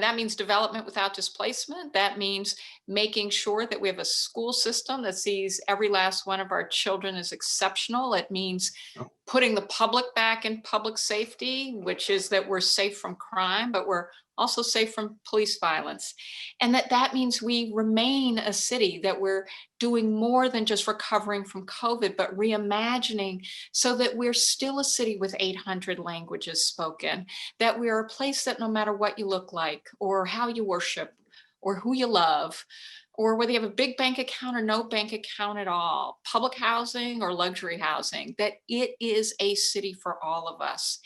that means development without displacement. That means making sure that we have a school system that sees every last one of our children as exceptional. It means putting the public back in public safety, which is that we're safe from crime, but we're also safe from police violence. And that means we remain a city that we're doing more than just recovering from COVID, but reimagining so that we're still a city with 800 languages spoken, that we are a place that no matter what you look like or how you worship or who you love, or whether you have a big bank account or no bank account at all, public housing or luxury housing, that it is a city for all of us.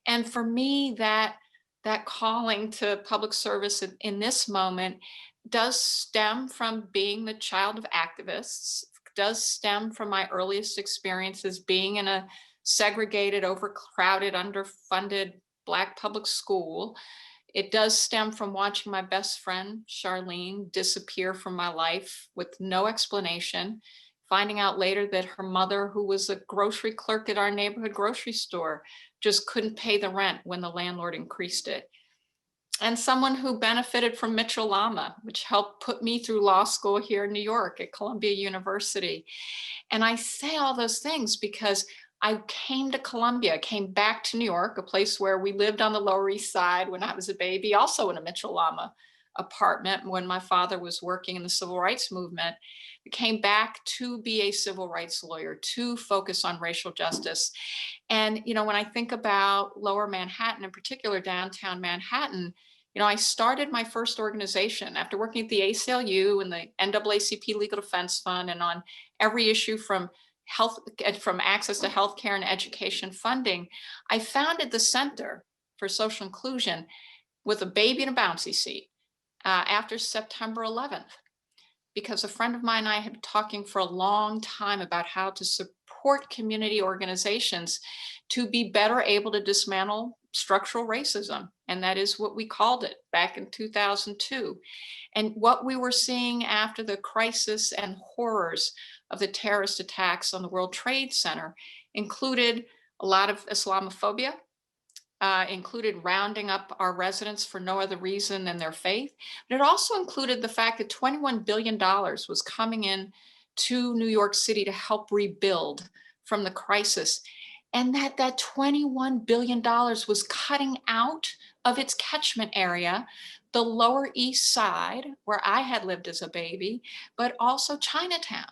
And for me, that calling to public service in this moment does stem from being the child of activists, does stem from my earliest experiences being in a segregated, overcrowded, underfunded Black public school. It does stem from watching my best friend, Charlene, disappear from my life with no explanation, finding out later that her mother, who was a grocery clerk at our neighborhood grocery store, just couldn't pay the rent when the landlord increased it. And someone who benefited from Mitchell Lama, which helped put me through law school here in New York at Columbia University. And I say all those things because I came to Columbia, came back to New York, a place where we lived on the Lower East Side when I was a baby, also in a Mitchell Lama apartment when my father was working in the civil rights movement. came back to be a civil rights lawyer, to focus on racial justice. And, you know, when I think about Lower Manhattan, in particular downtown Manhattan, you know, I started my first organization after working at the ACLU and the NAACP Legal Defense Fund, and on every issue from access to healthcare and education funding. I founded the Center for Social Inclusion with a baby in a bouncy seat after September 11th, because a friend of mine and I had been talking for a long time about how to support community organizations to be better able to dismantle structural racism. And that is what we called it back in 2002. And what we were seeing after the crisis and horrors of the terrorist attacks on the World Trade Center included a lot of Islamophobia, included rounding up our residents for no other reason than their faith. But it also included the fact that $21 billion was coming in to New York City to help rebuild from the crisis. And that $21 billion was cutting out of its catchment area the Lower East Side, where I had lived as a baby, but also Chinatown.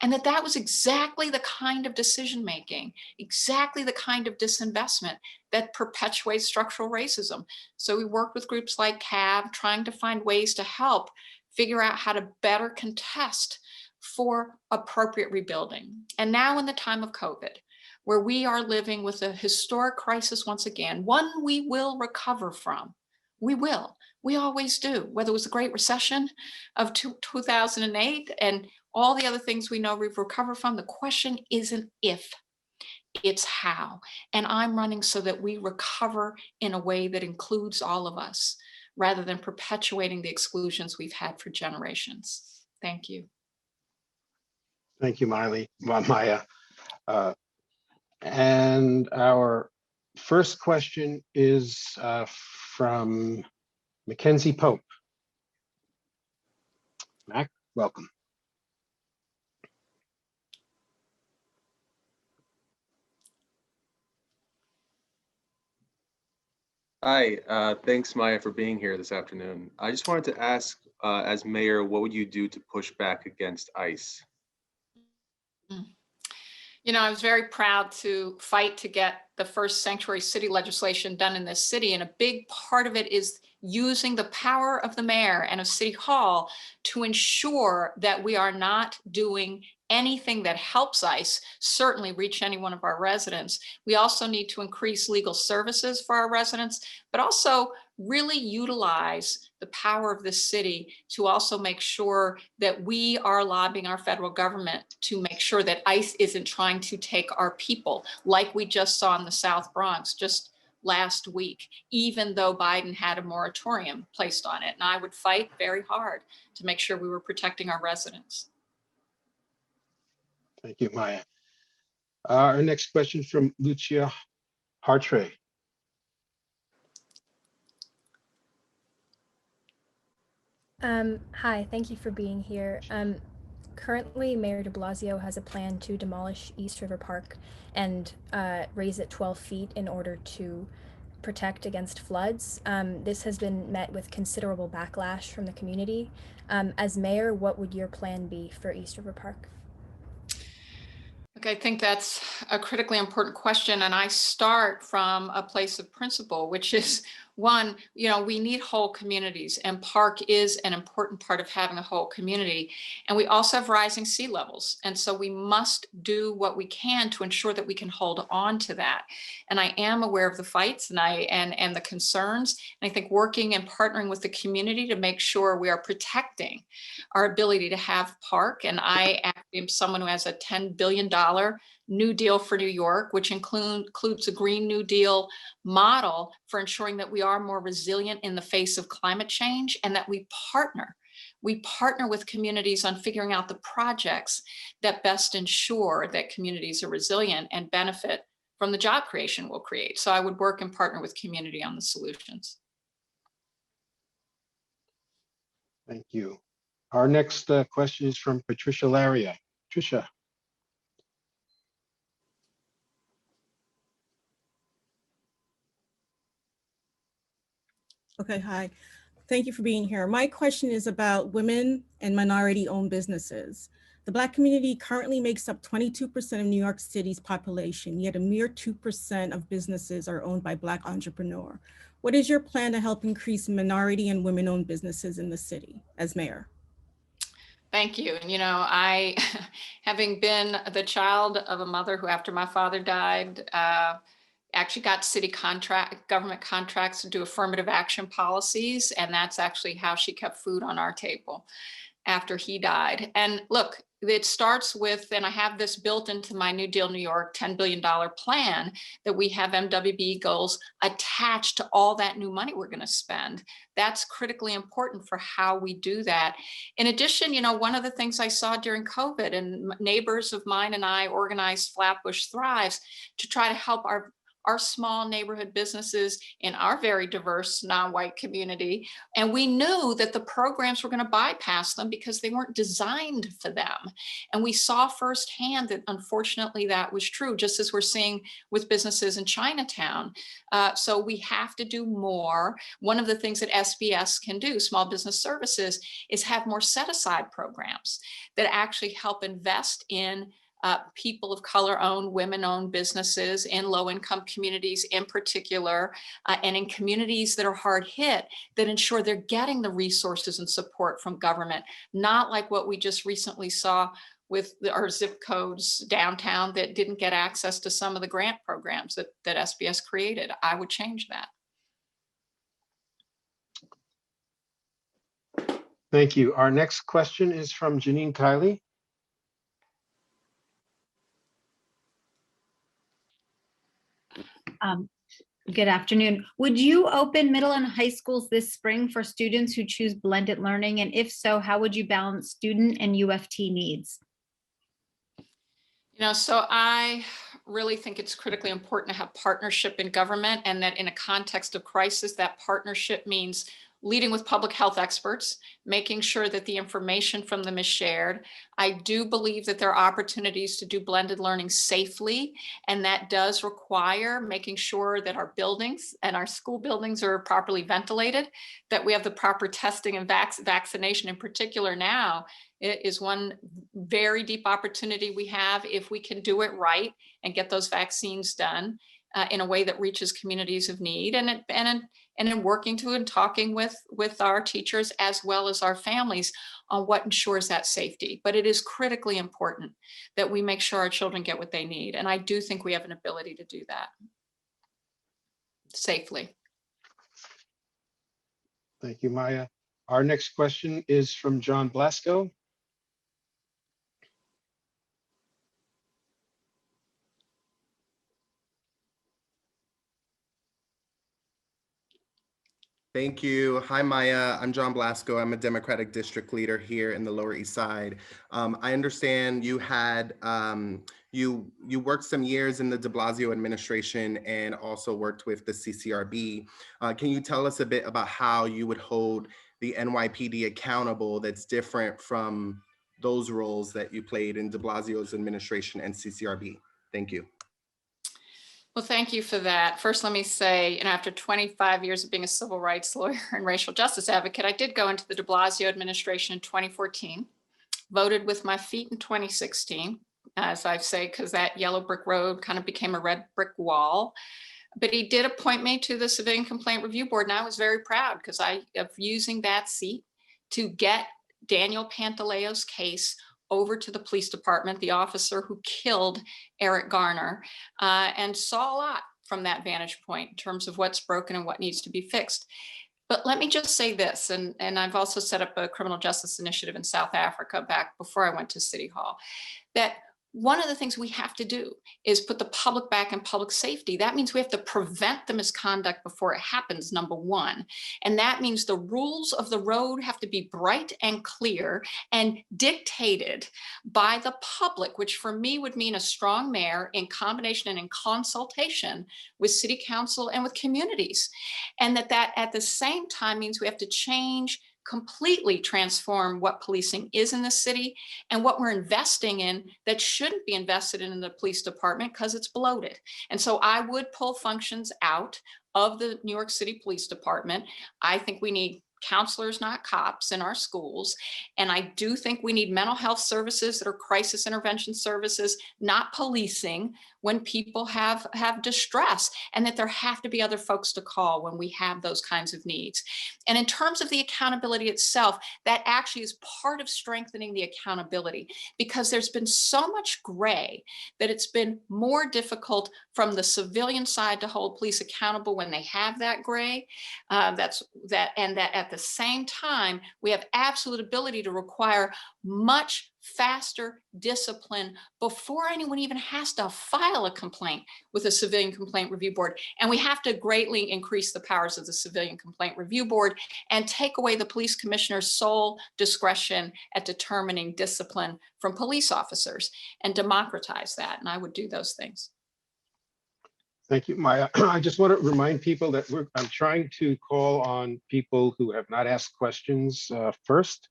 And that was exactly the kind of decision-making, exactly the kind of disinvestment that perpetuates structural racism. So we worked with groups like CAB, trying to find ways to help figure out how to better contest for appropriate rebuilding. And now in the time of COVID, where we are living with a historic crisis once again, one we will recover from. We will. We always do, whether it was the Great Recession of 2008 and all the other things we know we've recovered from. The question isn't if, it's how. And I'm running so that we recover in a way that includes all of us, rather than perpetuating the exclusions we've had for generations. Thank you. Thank you, Maya. And our first question is from Mackenzie Pope. Mac, welcome. Hi, thanks Maya for being here this afternoon. I just wanted to ask, as mayor, what would you do to push back against ICE? You know, I was very proud to fight to get the first sanctuary city legislation done in this city. And a big part of it is using the power of the mayor and of City Hall to ensure that we are not doing anything that helps ICE certainly reach any one of our residents. We also need to increase legal services for our residents, but also really utilize the power of the city to also make sure that we are lobbying our federal government to make sure that ICE isn't trying to take our people, like we just saw in the South Bronx just last week, even though Biden had a moratorium placed on it. And I would fight very hard to make sure we were protecting our residents. Thank you, Maya. Our next question from Lucia Hartre. Hi, thank you for being here. Currently, Mayor de Blasio has a plan to demolish East River Park and raise it 12 feet in order to protect against floods. This has been met with considerable backlash from the community. As mayor, what would your plan be for East River Park? Okay, I think that's a critically important question. And I start from a place of principle, which is one, you know, we need whole communities, and park is an important part of having a whole community. And we also have rising sea levels. And so we must do what we can to ensure that we can hold on to that. And I am aware of the fights and the concerns. And I think working and partnering with the community to make sure we are protecting our ability to have park. And I actually am someone who has a $10 billion New Deal for New York, which includes a Green New Deal model for ensuring that we are more resilient in the face of climate change, and that we partner with communities on figuring out the projects that best ensure that communities are resilient and benefit from the job creation we'll create. So I would work and partner with community on the solutions. Thank you. Our next question is from Patricia Laria. Patricia. Okay, hi. Thank you for being here. My question is about women and minority-owned businesses. The Black community currently makes up 22% of New York City's population, yet a mere 2% of businesses are owned by Black entrepreneurs. What is your plan to help increase minority and women-owned businesses in the city as mayor? Thank you. And, you know, I, having been the child of a mother who, after my father died, actually got city government contracts to do affirmative action policies. And that's actually how she kept food on our table after he died. And look, it starts with, and I have this built into my New Deal New York $10 billion plan, that we have MWB goals attached to all that new money we're going to spend. That's critically important for how we do that. In addition, you know, one of the things I saw during COVID, and neighbors of mine and I organized Flatbush Thrives to try to help our small neighborhood businesses in our very diverse non-white community. And we knew that the programs were going to bypass them because they weren't designed for them. And we saw firsthand that unfortunately that was true, just as we're seeing with businesses in Chinatown. So we have to do more. One of the things that SBS can do, Small Business Services, is have more set-aside programs that actually help invest in people of color-owned, women-owned businesses in low-income communities in particular, and in communities that are hard hit, that ensure they're getting the resources and support from government, not like what we just recently saw with our zip codes downtown that didn't get access to some of the grant programs that SBS created. I would change that. Thank you. Our next question is from Janine Kiley. Good afternoon. Would you open middle and high schools this spring for students who choose blended learning? And if so, how would you balance student and UFT needs? You know, so I really think it's critically important to have partnership in government, and that in a context of crisis, that partnership means leading with public health experts, making sure that the information from them is shared. I do believe that there are opportunities to do blended learning safely, and that does require making sure that our buildings and our school buildings are properly ventilated, that we have the proper testing and vaccination in particular now. It is one very deep opportunity we have if we can do it right and get those vaccines done in a way that reaches communities of need, and in working to and talking with our teachers as well as our families on what ensures that safety. But it is critically important that we make sure our children get what they need. And I do think we have an ability to do that safely. Thank you, Maya. Our next question is from John Blasio. Thank you. Hi, Maya. I'm John Blasio. I'm a Democratic district leader here in the Lower East Side. I understand you had, you worked some years in the de Blasio administration and also worked with the CCRB. Can you tell us a bit about how you would hold the NYPD accountable that's different from those roles that you played in de Blasio's administration and CCRB? Thank you. Well, thank you for that. First, let me say, after 25 years of being a civil rights lawyer and racial justice advocate, I did go into the de Blasio administration in 2014, voted with my feet in 2016, as I say, because that yellow brick road kind of became a red brick wall. But he did appoint me to the Civilian Complaint Review Board, and I was very proud because of using that seat to get Daniel Pantaleo's case over to the police department, the officer who killed Eric Garner, and saw a lot from that vantage point in terms of what's broken and what needs to be fixed. But let me just say this, and I've also set up a criminal justice initiative in South Africa back before I went to City Hall, that one of the things we have to do is put the public back in public safety. That means we have to prevent the misconduct before it happens, number one. And that means the rules of the road have to be bright and clear and dictated by the public, which for me would mean a strong mayor in combination and in consultation with city council and with communities. And that at the same time means we have to completely transform what policing is in the city and what we're investing in that shouldn't be invested in the police department because it's bloated. And so I would pull functions out of the New York City Police Department. I think we need counselors, not cops, in our schools. And I do think we need mental health services that are crisis intervention services, not policing when people have distress, and that there have to be other folks to call when we have those kinds of needs. And in terms of the accountability itself, that actually is part of strengthening the accountability, because there's been so much gray that it's been more difficult from the civilian side to hold police accountable when they have that gray. And that at the same time, we have absolute ability to require much faster discipline before anyone even has to file a complaint with a civilian complaint review board. And we have to greatly increase the powers of the civilian complaint review board and take away the police commissioner's sole discretion at determining discipline from police officers and democratize that. And I would do those things. Thank you, Maya. I just want to remind people that I'm trying to call on people who have not asked questions first.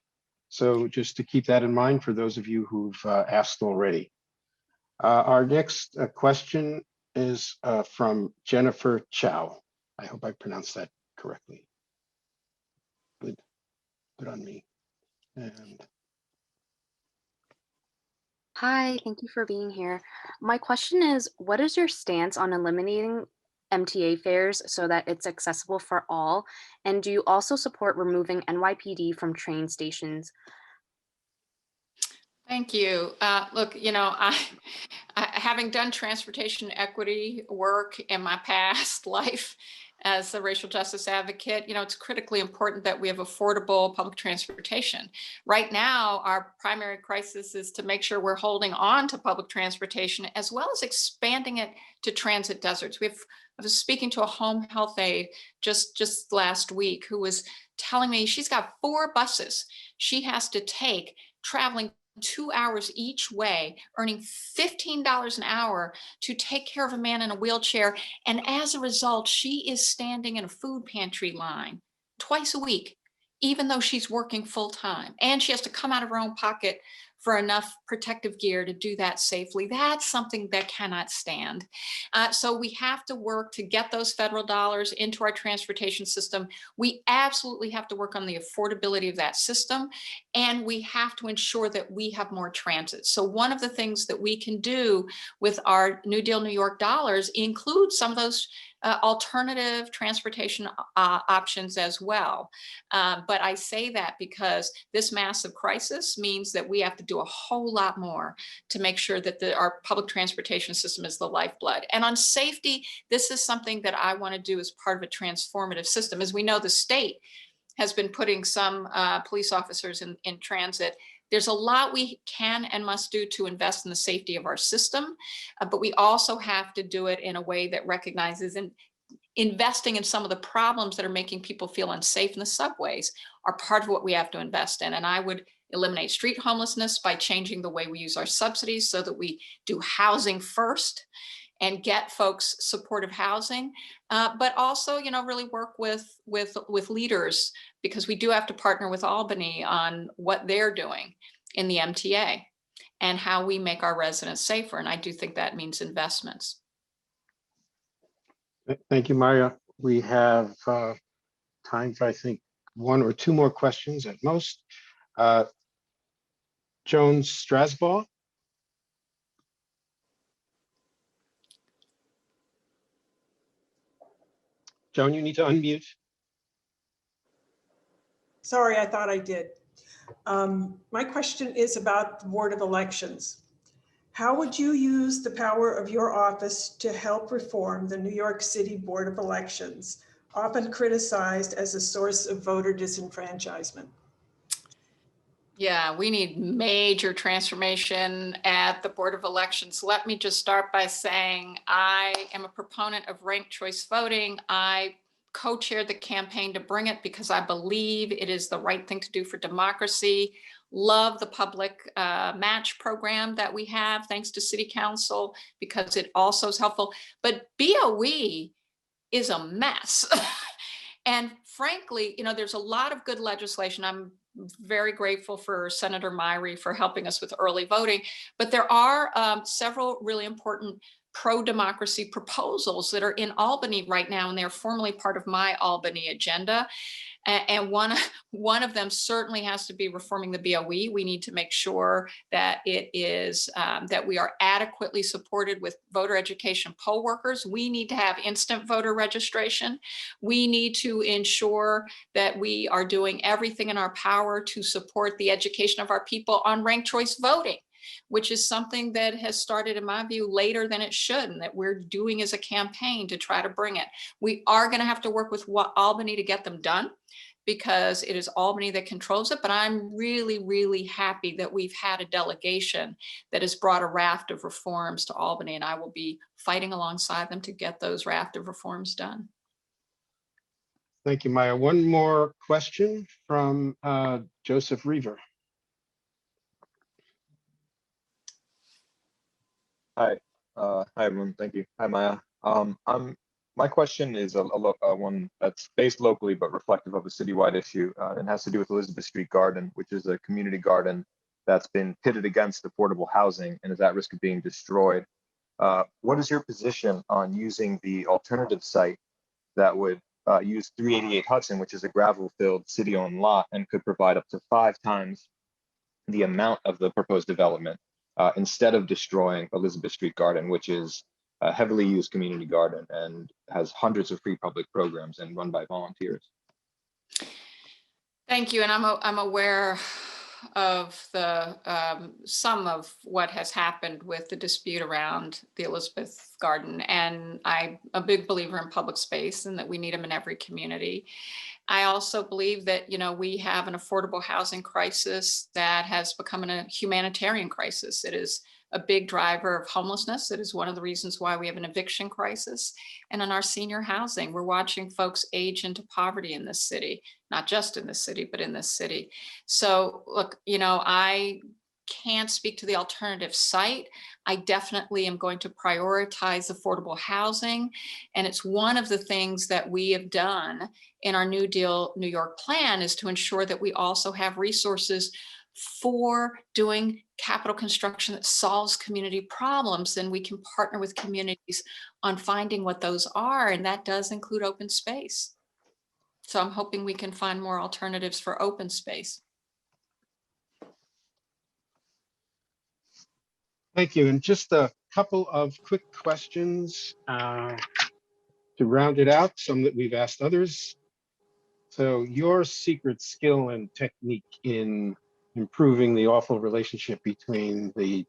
So just to keep that in mind for those of you who've asked already. Our next question is from Jennifer Chow. I hope I pronounced that correctly. Good on me. And Hi, thank you for being here. My question is, what is your stance on eliminating MTA fares so that it's accessible for all? And do you also support removing NYPD from train stations? Thank you. Look, I having done transportation equity work in my past life as a racial justice advocate, it's critically important that we have affordable public transportation. Right now, our primary crisis is to make sure we're holding on to public transportation as well as expanding it to transit deserts. I was speaking to a home health aide just last week who was telling me she's got 4 buses she has to take, traveling 2 hours each way, earning $15 an hour to take care of a man in a wheelchair. And as a result, she is standing in a food pantry line twice a week, even though she's working full time. And she has to come out of her own pocket for enough protective gear to do that safely. That's something that cannot stand. So we have to work to get those federal dollars into our transportation system. We absolutely have to work on the affordability of that system, and we have to ensure that we have more transit. So one of the things that we can do with our New Deal New York dollars includes some of those alternative transportation options as well. But I say that because this massive crisis means that we have to do a whole lot more to make sure that our public transportation system is the lifeblood. And on safety, this is something that I want to do as part of a transformative system. As we know, the state has been putting some police officers in transit. There's a lot we can and must do to invest in the safety of our system, but we also have to do it in a way that recognizes and investing in some of the problems that are making people feel unsafe in the subways are part of what we have to invest in. And I would eliminate street homelessness by changing the way we use our subsidies so that we do housing first and get folks supportive housing, but also, really work with leaders, because we do have to partner with Albany on what they're doing in the MTA and how we make our residents safer. And I do think that means investments. Thank you, Maya. We have time for, I think, 1 or 2 more questions at most. Joan Strasbaugh. Joan, you need to unmute. Sorry, I thought I did. My question is about the Board of Elections. How would you use the power of your office to help reform the New York City Board of Elections, often criticized as a source of voter disenfranchisement? Yeah, we need major transformation at the Board of Elections. Let me just start by saying I am a proponent of ranked choice voting. I co-chaired the campaign to bring it because I believe it is the right thing to do for democracy. Love the public match program that we have, thanks to City Council, because it also is helpful. But BOE is a mess. And frankly, there's a lot of good legislation. I'm very grateful for Senator Myrie for helping us with early voting, but there are several really important pro-democracy proposals that are in Albany right now, and they're formally part of my Albany agenda. And one of them certainly has to be reforming the BOE. We need to make sure that it is that we are adequately supported with voter education poll workers. We need to have instant voter registration. We need to ensure that we are doing everything in our power to support the education of our people on ranked choice voting, which is something that has started, in my view, later than it should, and that we're doing as a campaign to try to bring it. We are going to have to work with Albany to get them done, because it is Albany that controls it. But I'm really, really happy that we've had a delegation that has brought a raft of reforms to Albany, and I will be fighting alongside them to get those raft of reforms done. Thank you, Maya. One more question from Joseph Reaver. Hi, hi everyone. Thank you. Hi Maya. My question is one that's based locally but reflective of a citywide issue. It has to do with Elizabeth Street Garden, which is a community garden that's been pitted against affordable housing and is at risk of being destroyed. What is your position on using the alternative site that would use 388 Hudson, which is a gravel-filled city-owned lot and could provide up to 5 times the amount of the proposed development? Instead of destroying Elizabeth Street Garden, which is a heavily used community garden and has hundreds of free public programs and run by volunteers. Thank you, and I'm aware of the some of what has happened with the dispute around the Elizabeth Garden, and I'm a big believer in public space and that we need them in every community. I also believe that, you know, we have an affordable housing crisis that has become a humanitarian crisis. It is a big driver of homelessness. It is one of the reasons why we have an eviction crisis. And in our senior housing, we're watching folks age into poverty in this city, not just in this city, but in this city. So look, you know, I can't speak to the alternative site. I definitely am going to prioritize affordable housing. And it's one of the things that we have done in our New Deal New York plan, is to ensure that we also have resources for doing capital construction that solves community problems. And we can partner with communities on finding what those are. And that does include open space. So I'm hoping we can find more alternatives for open space. Thank you. And just a couple of quick questions to round it out, some that we've asked others. So your secret skill and technique in improving the awful relationship between the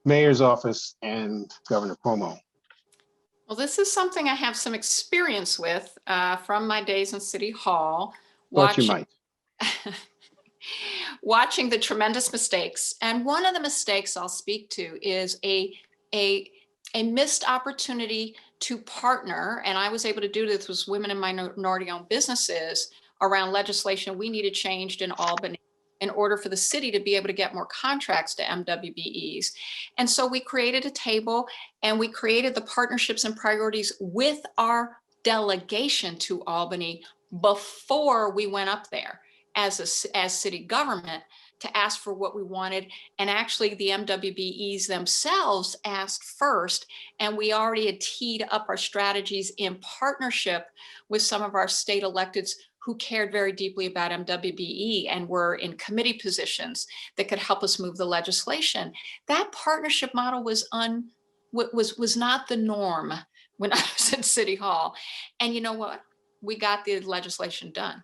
mayor's office and Governor Cuomo? Well, this is something I have some experience with from my days in City Hall. Thought you might. Watching the tremendous mistakes. And one of the mistakes I'll speak to is a missed opportunity to partner, and I was able to do this with women and minority-owned businesses around legislation we needed changed in Albany in order for the city to be able to get more contracts to MWBEs. And so we created a table and we created the partnerships and priorities with our delegation to Albany before we went up there as city government to ask for what we wanted. And actually the MWBEs themselves asked first, and we already had teed up our strategies in partnership with some of our state electeds who cared very deeply about MWBE and were in committee positions that could help us move the legislation. That partnership model was not the norm when I was at City Hall. And you know what? We got the legislation done.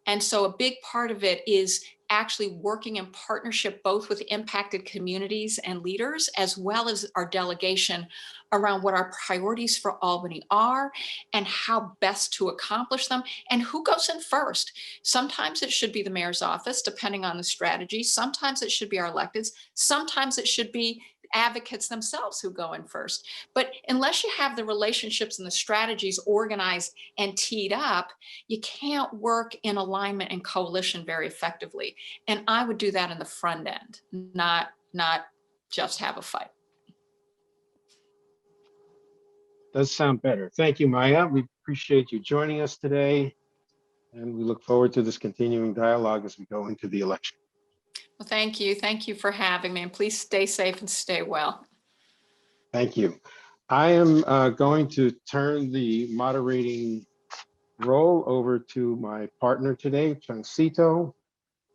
And so a big part of it is actually working in partnership both with impacted communities and leaders, as well as our delegation, around what our priorities for Albany are and how best to accomplish them and who goes in first. Sometimes it should be the mayor's office, depending on the strategy. Sometimes it should be our electeds. Sometimes it should be advocates themselves who go in first. But unless you have the relationships and the strategies organized and teed up, you can't work in alignment and coalition very effectively. And I would do that in the front end, not just have a fight. Does sound better. Thank you, Maya. We appreciate you joining us today. And we look forward to this continuing dialogue as we go into the election. Well, thank you. Thank you for having me. And please stay safe and stay well. Thank you. I am going to turn the moderating roll over to my partner today, Chang.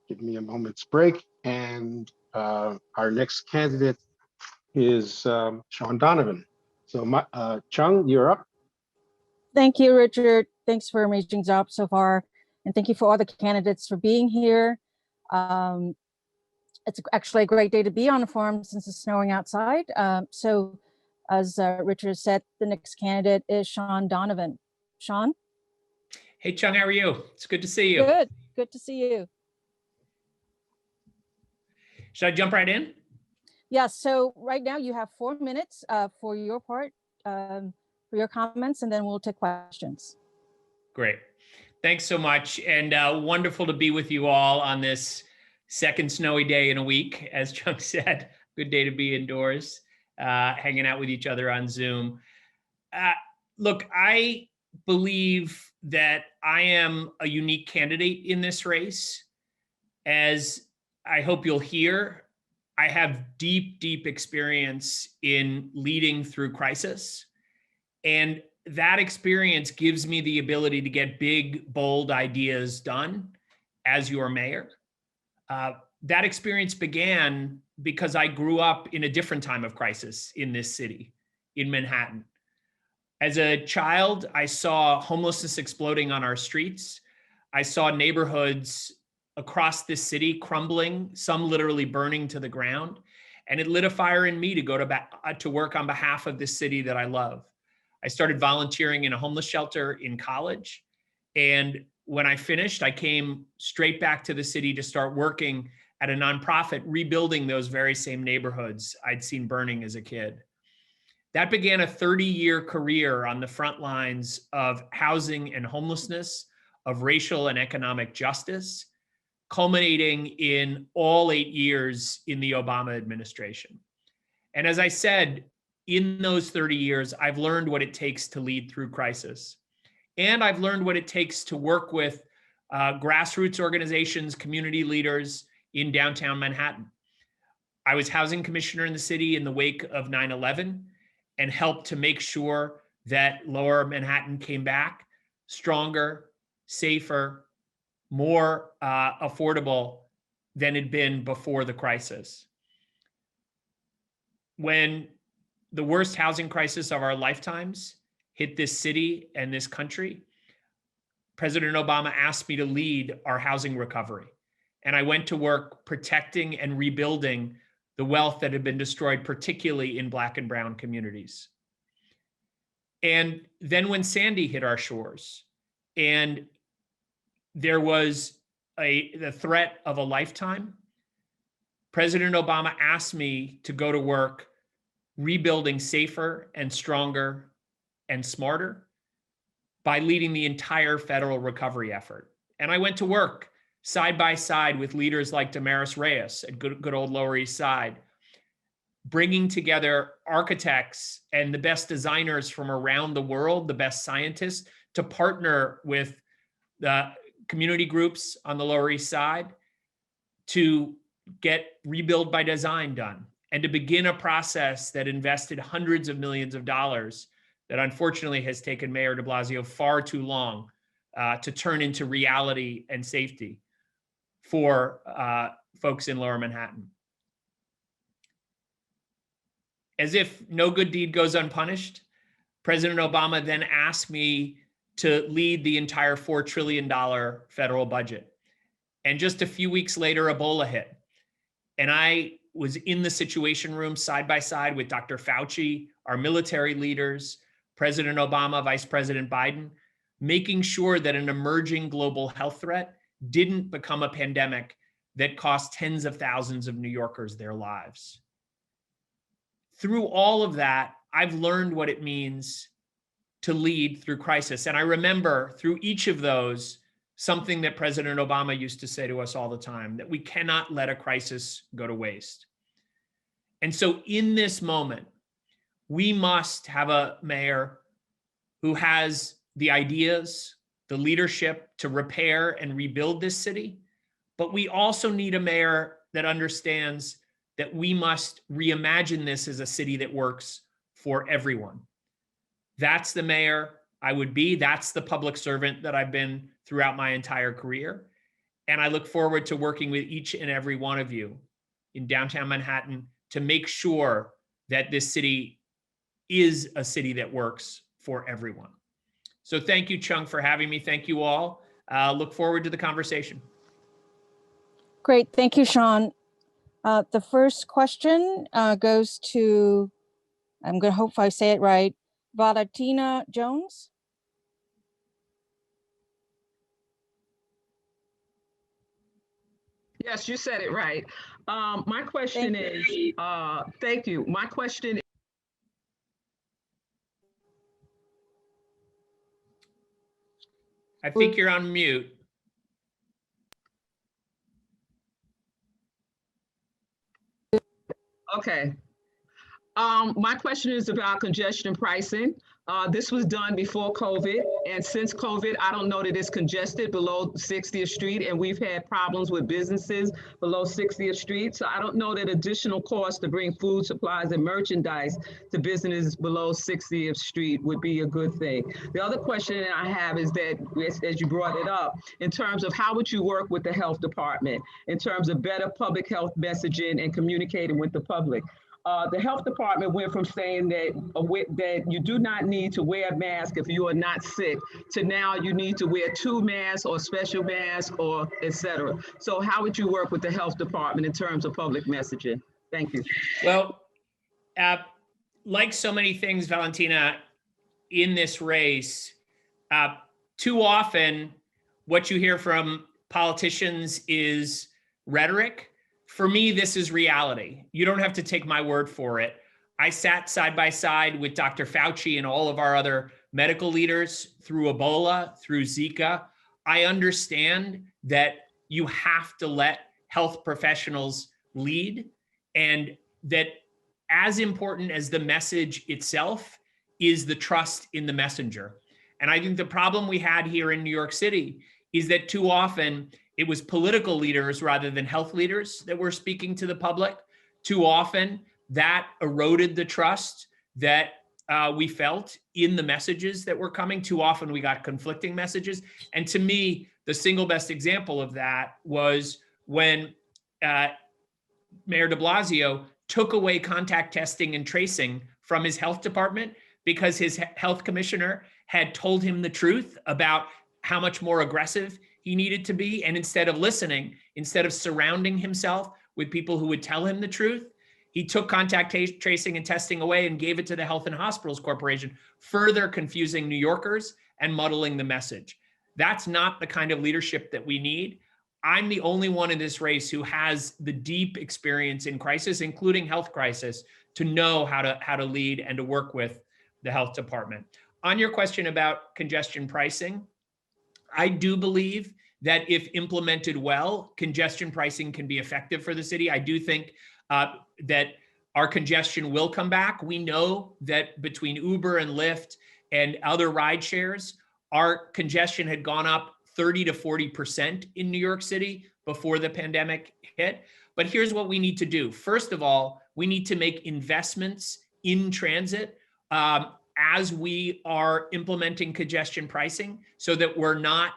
Give me a moment's break. And our next candidate is Sean Donovan. So Chung, you're up. Thank you, Richard. Thanks for an amazing job so far. And thank you for all the candidates for being here. It's actually a great day to be on the forum since it's snowing outside. So as Richard said, the next candidate is Sean Donovan. Sean? Hey, Chung, how are you? It's good to see you. Good to see you. Should I jump right in? Yeah, so right now you have 4 minutes for your part, for your comments, and then we'll take questions. Great. Thanks so much. And wonderful to be with you all on this second snowy day in a week. As Chung said, good day to be indoors, hanging out with each other on Zoom. Look, I believe that I am a unique candidate in this race. As I hope you'll hear, I have deep, deep experience in leading through crisis. And that experience gives me the ability to get big, bold ideas done as your mayor. That experience began because I grew up in a different time of crisis in this city, in Manhattan. As a child, I saw homelessness exploding on our streets. I saw neighborhoods across this city crumbling, some literally burning to the ground. And it lit a fire in me to go to work on behalf of this city that I love. I started volunteering in a homeless shelter in college. And when I finished, I came straight back to the city to start working at a nonprofit, rebuilding those very same neighborhoods I'd seen burning as a kid. That began a 30-year career on the front lines of housing and homelessness, of racial and economic justice, culminating in all 8 years in the Obama administration. And as I said, in those 30 years, I've learned what it takes to lead through crisis. And I've learned what it takes to work with grassroots organizations, community leaders in downtown Manhattan. I was housing commissioner in the city in the wake of 9/11 and helped to make sure that Lower Manhattan came back stronger, safer, more affordable than it had been before the crisis. When the worst housing crisis of our lifetimes hit this city and this country, President Obama asked me to lead our housing recovery. And I went to work protecting and rebuilding the wealth that had been destroyed, particularly in Black and brown communities. And then when Sandy hit our shores and there was the threat of a lifetime, President Obama asked me to go to work rebuilding safer and stronger and smarter by leading the entire federal recovery effort. And I went to work side by side with leaders like Damaris Reyes at good old Lower East Side, bringing together architects and the best designers from around the world, the best scientists, to partner with the community groups on the Lower East Side to get Rebuild by Design done and to begin a process that invested hundreds of millions of dollars that unfortunately has taken Mayor de Blasio far too long to turn into reality and safety for folks in Lower Manhattan. As if no good deed goes unpunished, President Obama then asked me to lead the entire $4 trillion federal budget. And just a few weeks later, Ebola hit. And I was in the Situation Room side by side with Dr. Fauci, our military leaders, President Obama, Vice President Biden, making sure that an emerging global health threat didn't become a pandemic that cost tens of thousands of New Yorkers their lives. Through all of that, I've learned what it means to lead through crisis. And I remember through each of those, something that President Obama used to say to us all the time, that we cannot let a crisis go to waste. And so in this moment, we must have a mayor who has the ideas, the leadership to repair and rebuild this city. But we also need a mayor that understands that we must reimagine this as a city that works for everyone. That's the mayor I would be. That's the public servant that I've been throughout my entire career. And I look forward to working with each and every one of you in downtown Manhattan to make sure that this city is a city that works for everyone. So thank you, Chang, for having me. Thank you all. Look forward to the conversation. Great, thank you, Sean. The first question goes to, I'm gonna hope I say it right, Valentina Jones. Yes, you said it right. My question is, thank you. My question. I think you're on mute. Okay. My question is about congestion pricing. This was done before COVID, and since COVID, I don't know that it's congested below 60th Street, and we've had problems with businesses below 60th Street. So I don't know that additional cost to bring food supplies and merchandise to businesses below 60th Street would be a good thing. The other question that I have is that, as you brought it up, in terms of how would you work with the health department in terms of better public health messaging and communicating with the public? The health department went from saying that you do not need to wear a mask if you are not sick to now you need to wear 2 masks or special masks or et cetera. So how would you work with the health department in terms of public messaging? Thank you. Well, like so many things, Valentina, in this race, too often what you hear from politicians is rhetoric. For me, this is reality. You don't have to take my word for it. I sat side by side with Dr. Fauci and all of our other medical leaders through Ebola, through Zika. I understand that you have to let health professionals lead, and that as important as the message itself is the trust in the messenger. And I think the problem we had here in New York City is that too often it was political leaders rather than health leaders that were speaking to the public. Too often that eroded the trust that we felt in the messages that were coming. Too often we got conflicting messages. And to me, the single best example of that was when Mayor de Blasio took away contact testing and tracing from his health department because his health commissioner had told him the truth about how much more aggressive he needed to be. And instead of listening, instead of surrounding himself with people who would tell him the truth, he took contact tracing and testing away and gave it to the Health and Hospitals Corporation, further confusing New Yorkers and muddling the message. That's not the kind of leadership that we need. I'm the only one in this race who has the deep experience in crisis, including health crisis, to know how to lead and to work with the health department. On your question about congestion pricing, I do believe that if implemented well, congestion pricing can be effective for the city. I do think that our congestion will come back. We know that between Uber and Lyft and other ride shares, our congestion had gone up 30 to 40% in New York City before the pandemic hit. But here's what we need to do. First of all, we need to make investments in transit as we are implementing congestion pricing so that we're not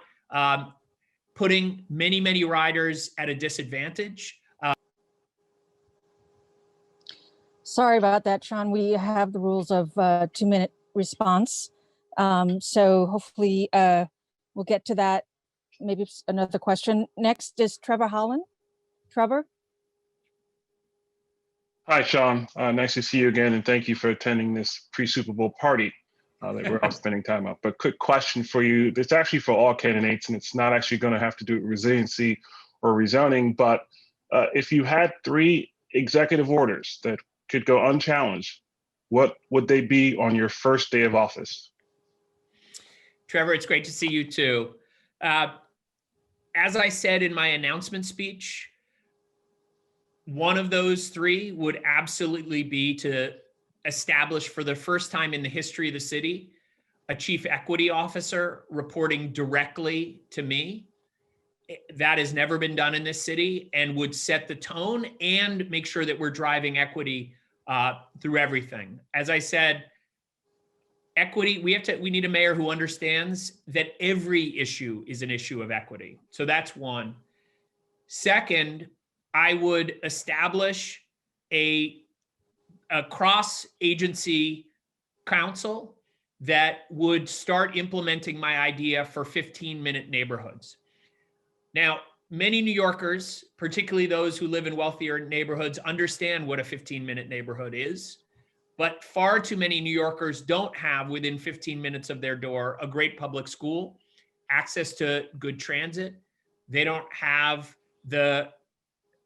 putting many, many riders at a disadvantage. Sorry about that, Sean. We have the rules of 2-minute response. So hopefully we'll get to that. Maybe another question. Next is Trevor Holland. Trevor? Hi, Sean. Nice to see you again, and thank you for attending this pre-Super Bowl party that we're all spending time up. But quick question for you. It's actually for all candidates, and it's not actually going to have to do with resiliency or rezoning, but if you had 3 executive orders that could go unchallenged, what would they be on your first day of office? Trevor, it's great to see you too. As I said in my announcement speech, one of those 3 would absolutely be to establish for the first time in the history of the city, a chief equity officer reporting directly to me. That has never been done in this city and would set the tone and make sure that we're driving equity through everything. As I said, equity, we need a mayor who understands that every issue is an issue of equity. So that's one. Second, I would establish a cross-agency council that would start implementing my idea for 15-minute neighborhoods. Now, many New Yorkers, particularly those who live in wealthier neighborhoods, understand what a 15-minute neighborhood is, but far too many New Yorkers don't have within 15 minutes of their door a great public school, access to good transit. They don't have the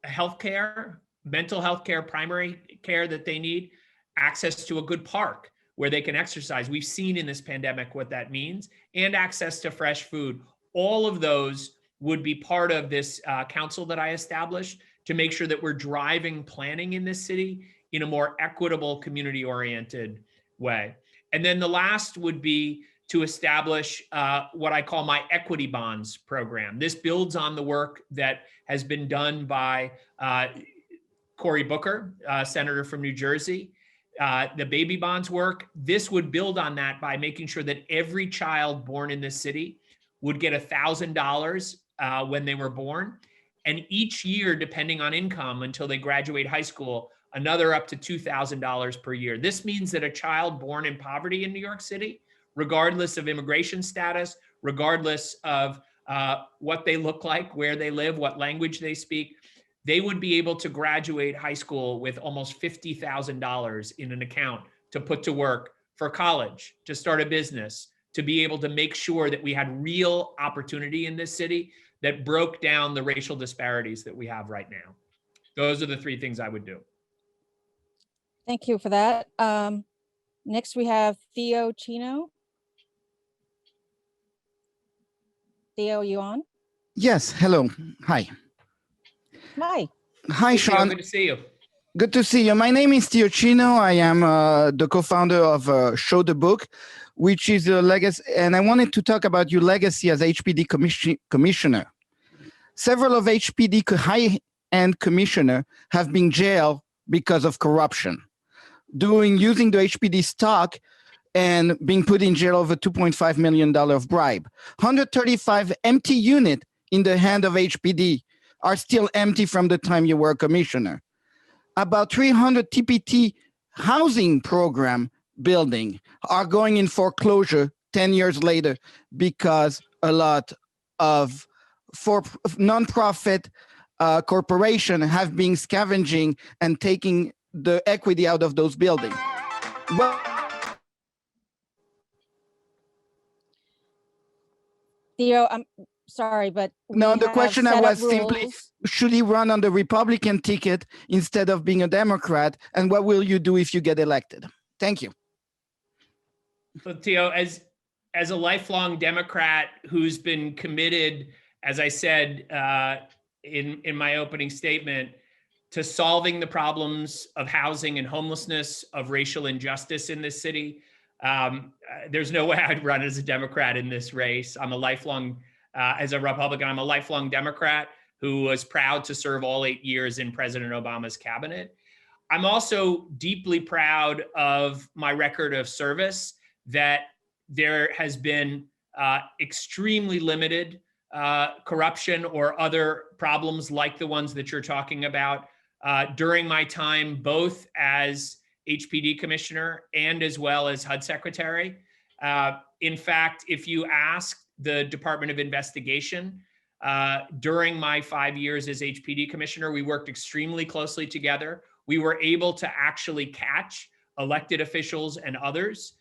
healthcare, mental health care, primary care that they need, access to a good park where they can exercise. We've seen in this pandemic what that means, and access to fresh food. All of those would be part of this council that I established to make sure that we're driving planning in this city in a more equitable, community-oriented way. And then the last would be to establish what I call my equity bonds program. This builds on the work that has been done by Cory Booker, Senator from New Jersey, the baby bonds work. This would build on that by making sure that every child born in this city would get $1,000 when they were born. And each year, depending on income until they graduate high school, another up to $2,000 per year. This means that a child born in poverty in New York City, regardless of immigration status, regardless of what they look like, where they live, what language they speak, they would be able to graduate high school with almost $50,000 in an account to put to work for college, to start a business, to be able to make sure that we had real opportunity in this city that broke down the racial disparities that we have right now. Those are the three things I would do. Thank you for that. Next, we have Theo Chino. Theo, you on? Yes, hello. Hi. Hi. Hi, Hey, Theo, Sean. good to see you. Good to see you. My name is Theo Chino. I am the co-founder of Show the Book, which is a legacy, and I wanted to talk about your legacy as HPD commissioner. Several of HPD high-end commissioner have been jailed because of corruption, using the HPD stock and being put in jail over $2.5 million of bribe. 135 empty units in the hand of HPD are still empty from the time you were a commissioner. About 300 TPT housing program building are going in foreclosure 10 years later because a lot of nonprofit corporation have been scavenging and taking the equity out of those buildings. Well, Theo, I'm sorry, but no, we the have question I set up was simply, rules. should he run on the Republican ticket instead of being a Democrat? And what will you do if you get elected? Thank you. Well, Theo, as a lifelong Democrat who's been committed, as I said in my opening statement, to solving the problems of housing and homelessness, of racial injustice in this city, there's no way I'd run as a Democrat in this race. I'm a lifelong, as a Republican, I'm a lifelong Democrat who was proud to serve all 8 years in President Obama's cabinet. I'm also deeply proud of my record of service, that there has been extremely limited corruption or other problems like the ones that you're talking about during my time, both as HPD commissioner and as well as HUD secretary. In fact, if you ask the Department of Investigation, during my 5 years as HPD commissioner, we worked extremely closely together. We were able to actually catch elected officials and others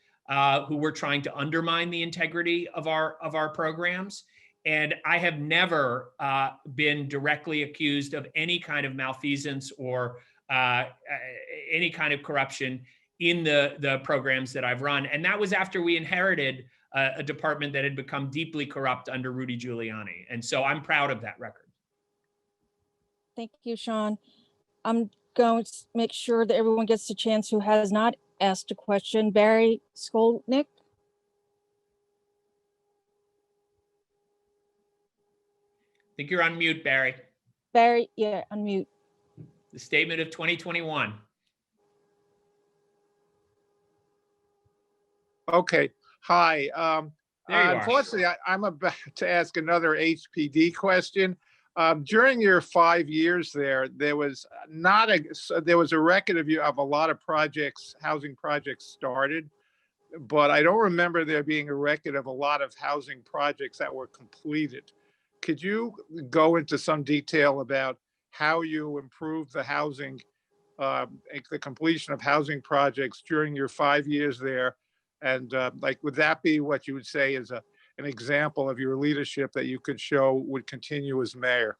who were trying to undermine the integrity of our programs. And I have never been directly accused of any kind of malfeasance or any kind of corruption in the programs that I've run. And that was after we inherited a department that had become deeply corrupt under Rudy Giuliani. And so I'm proud of that record. Thank you, Sean. I'm going to make sure that everyone gets a chance who has not asked a question. Barry Skolnick. I think you're on mute, Barry. Barry, yeah, unmute. The statement of 2021. Okay. Hi. There you are. Unfortunately, I'm about to ask another HPD question. During your 5 years there was a record of a lot of projects, housing projects started, but I don't remember there being a record of a lot of housing projects that were completed. Could you go into some detail about how you improved the housing, the completion of housing projects during your 5 years there? And would that be what you would say is an example of your leadership that you could show would continue as mayor?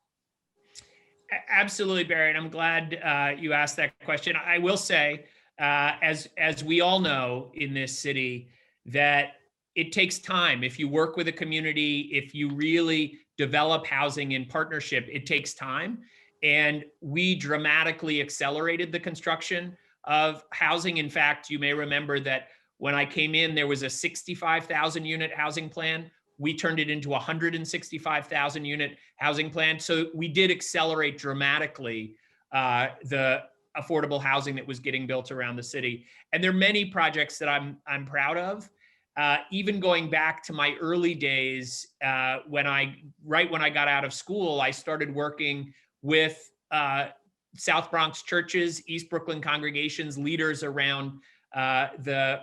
Absolutely, Barry, and I'm glad you asked that question. I will say, as we all know in this city, that it takes time. If you work with a community, if you really develop housing in partnership, it takes time. And we dramatically accelerated the construction of housing. In fact, you may remember that when I came in, there was a 65,000 unit housing plan. We turned it into a 165,000 unit housing plan. So we did accelerate dramatically the affordable housing that was getting built around the city. And there are many projects that I'm proud of. Even going back to my early days, right when I got out of school, I started working with South Bronx churches, East Brooklyn congregations, leaders around the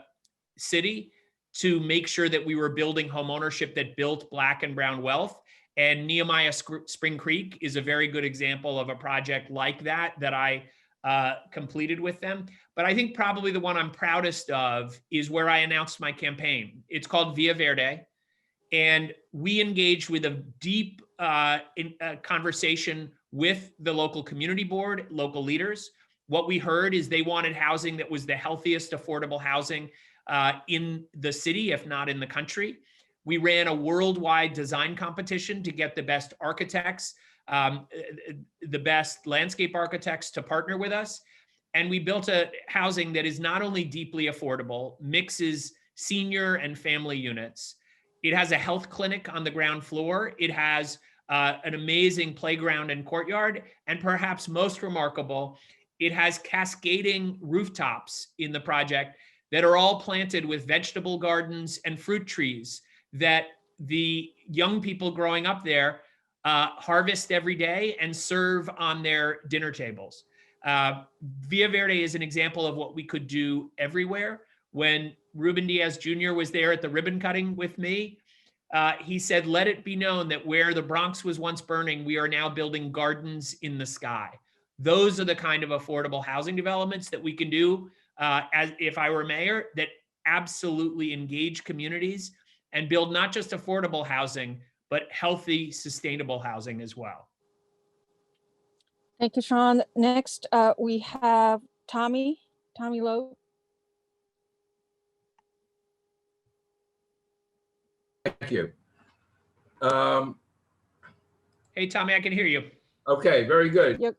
city to make sure that we were building home ownership that built Black and brown wealth. And Nehemiah Spring Creek is a very good example of a project like that I completed with them. But I think probably the one I'm proudest of is where I announced my campaign. It's called Via Verde. And we engaged with a deep conversation with the local community board, local leaders. What we heard is they wanted housing that was the healthiest affordable housing in the city, if not in the country. We ran a worldwide design competition to get the best architects, the best landscape architects to partner with us. And we built a housing that is not only deeply affordable, mixes senior and family units. It has a health clinic on the ground floor. It has an amazing playground and courtyard. And perhaps most remarkable, it has cascading rooftops in the project that are all planted with vegetable gardens and fruit trees that the young people growing up there harvest every day and serve on their dinner tables. Via Verde is an example of what we could do everywhere. When Ruben Diaz Jr. was there at the ribbon cutting with me, he said, let it be known that where the Bronx was once burning, we are now building gardens in the sky. Those are the kind of affordable housing developments that we can do as if I were mayor, that absolutely engage communities and build not just affordable housing, but healthy, sustainable housing as well. Thank you, Sean. Next, we have Tommy Lowe. Thank you. Hey, Tommy, I can hear you. Okay, very good. Yep.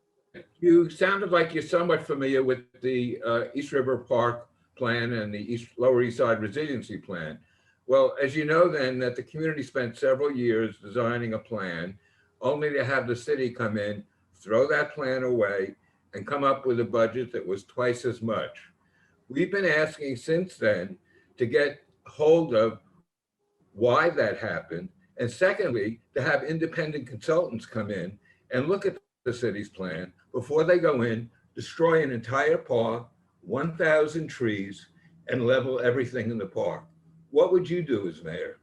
You sounded like you're somewhat familiar with the East River Park plan and the Lower East Side Resiliency Plan. Well, as you know then, that the community spent several years designing a plan, only to have the city come in, throw that plan away, and come up with a budget that was twice as much. We've been asking since then to get hold of why that happened, and secondly, to have independent consultants come in and look at the city's plan before they go in, destroy an entire park, 1,000 trees, and level everything in the park. What would you do as mayor?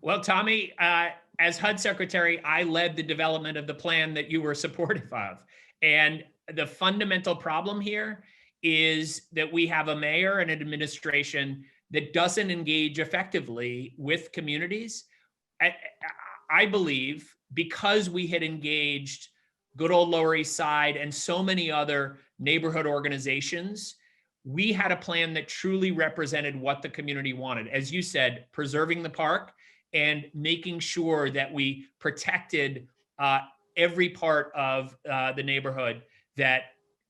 Well, Tommy, as HUD secretary, I led the development of the plan that you were supportive of. And the fundamental problem here is that we have a mayor and an administration that doesn't engage effectively with communities. I believe because we had engaged good old Lower East Side and so many other neighborhood organizations, we had a plan that truly represented what the community wanted. As you said, preserving the park and making sure that we protected every part of the neighborhood that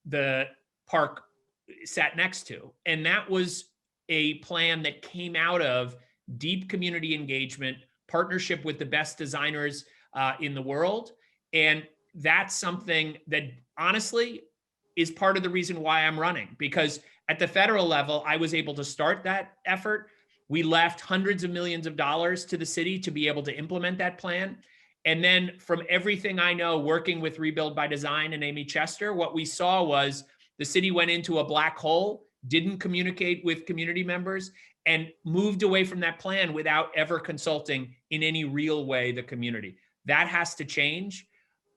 the park sat next to. And that was a plan that came out of deep community engagement, partnership with the best designers in the world. And that's something that honestly is part of the reason why I'm running, because At the federal level, I was able to start that effort. We left hundreds of millions of dollars to the city to be able to implement that plan. And then from everything I know, working with Rebuild by Design and Amy Chester, what we saw was the city went into a black hole, didn't communicate with community members, and moved away from that plan without ever consulting in any real way the community. That has to change.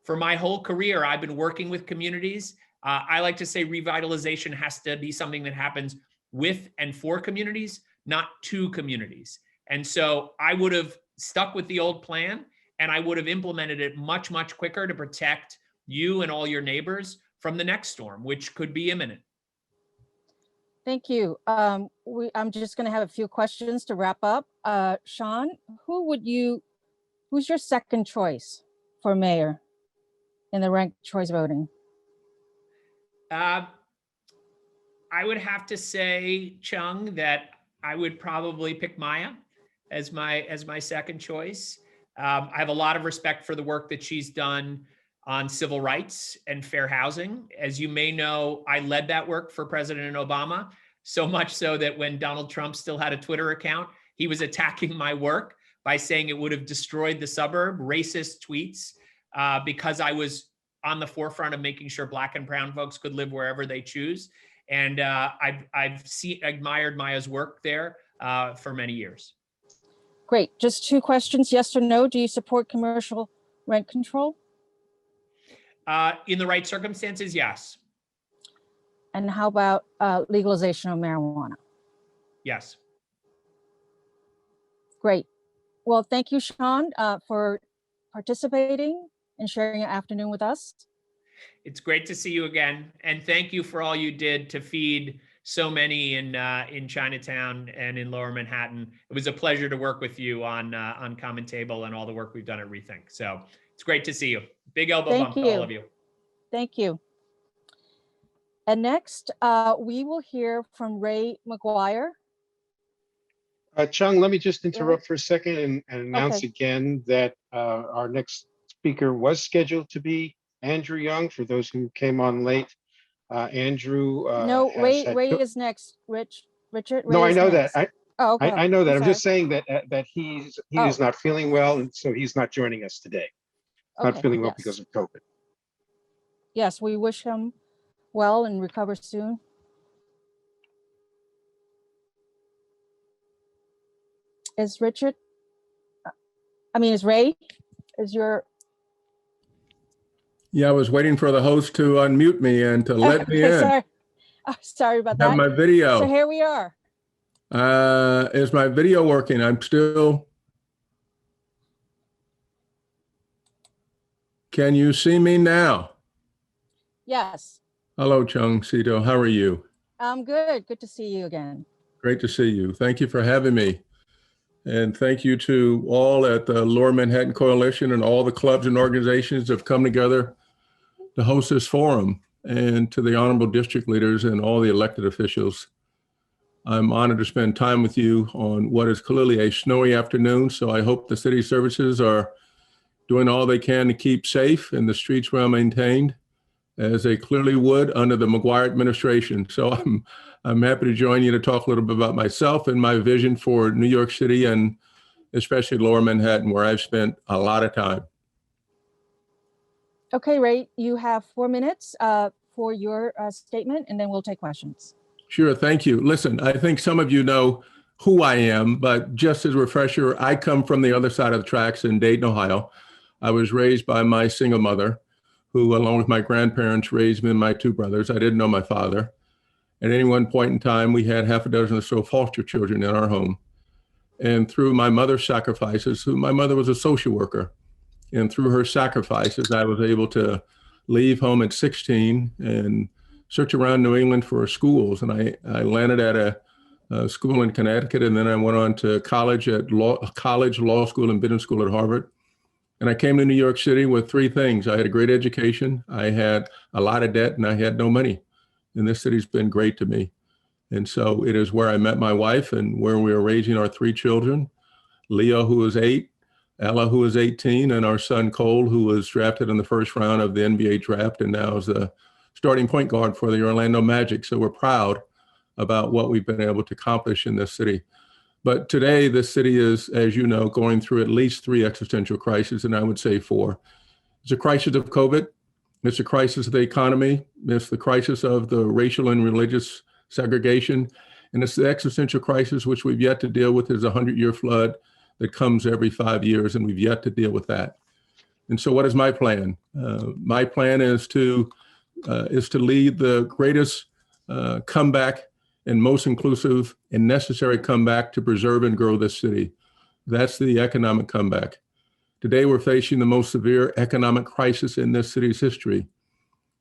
For my whole career, I've been working with communities. I like to say revitalization has to be something that happens with and for communities, not to communities. And so I would have stuck with the old plan, and I would have implemented it much, much quicker to protect you and all your neighbors from the next storm, which could be imminent. Thank you. I'm just going to have a few questions to wrap up. Sean, who's your second choice for mayor in the ranked choice voting? I would have to say, Chang, that I would probably pick Maya as my second choice. I have a lot of respect for the work that she's done on civil rights and fair housing. As you may know, I led that work for President Obama, so much so that when Donald Trump still had a Twitter account, he was attacking my work by saying it would have destroyed the suburb, racist tweets, because I was on the forefront of making sure Black and brown folks could live wherever they choose. And I've admired Maya's work there for many years. Great. Just two questions, yes or no. Do you support commercial rent control? In the right circumstances, yes. And how about legalization of marijuana? Yes. Great. Well, thank you, Sean, for participating and sharing your afternoon with us. It's great to see you again. And thank you for all you did to feed so many in Chinatown and in Lower Manhattan. It was a pleasure to work with you on Common Table and all the work we've done at Rethink. So it's great to see you. Big elbow bump to all of you. Thank you. And next, we will hear from Ray McGuire. Chung, let me just interrupt for a second and announce again that our next speaker was scheduled to be Andrew Young. For those who came on late, Andrew. No, Ray is next. Richard. No, I know next. that. Okay. I know that. I'm sorry. just saying that he is not feeling well, and so he's not joining us today. Not feeling well because of COVID. Yes, we wish him well and recover soon. Is Richard? Is Ray? Yeah, I was waiting for the host to unmute me and to let me in. Sorry. Oh, sorry about that. Have my video. So here we are. Is my video working? I'm still. Can you see me now? Yes. Hello, Chung Sito. How are you? I'm good. Good to see you again. Great to see you. Thank you for having me. And thank you to all at the Lower Manhattan Coalition and all the clubs and organizations that have come together to host this forum, and to the honorable district leaders and all the elected officials. I'm honored to spend time with you on what is clearly a snowy afternoon. So I hope the city services are doing all they can to keep safe and the streets well maintained, as they clearly would under the McGuire administration. So I'm happy to join you to talk a little bit about myself and my vision for New York City, and especially Lower Manhattan, where I've spent a lot of time. Okay, Ray, you have 4 minutes for your statement, and then we'll take questions. Sure, thank you. Listen, I think some of you know who I am, but just as a refresher, I come from the other side of the tracks in Dayton, Ohio. I was raised by my single mother, who, along with my grandparents, raised me and my two brothers. I didn't know my father. At any one point in time, we had half a dozen or so foster children in our home. And through my mother's sacrifices, my mother was a social worker, and through her sacrifices, I was able to leave home at 16 and search around New England for schools. And I landed at a school in Connecticut, and then I went on to college, law school, and business school at Harvard. And I came to New York City with three things. I had a great education, I had a lot of debt, and I had no money. And this city's been great to me. And so it is where I met my wife and where we are raising our three children, Leo, who is 8, Ella, who is 18, and our son, Cole, who was drafted in the first round of the NBA draft and now is the starting point guard for the Orlando Magic. So we're proud about what we've been able to accomplish in this city. But today, the city is, as you know, going through at least 3 existential crises, and I would say 4. It's a crisis of COVID. It's a crisis of the economy. It's the crisis of the racial and religious segregation. And it's the existential crisis, which we've yet to deal with, is a 100-year flood that comes every 5 years, and we've yet to deal with that. And so what is my plan? My plan is to lead the greatest comeback and most inclusive and necessary comeback to preserve and grow this city. That's the economic comeback. Today, we're facing the most severe economic crisis in this city's history.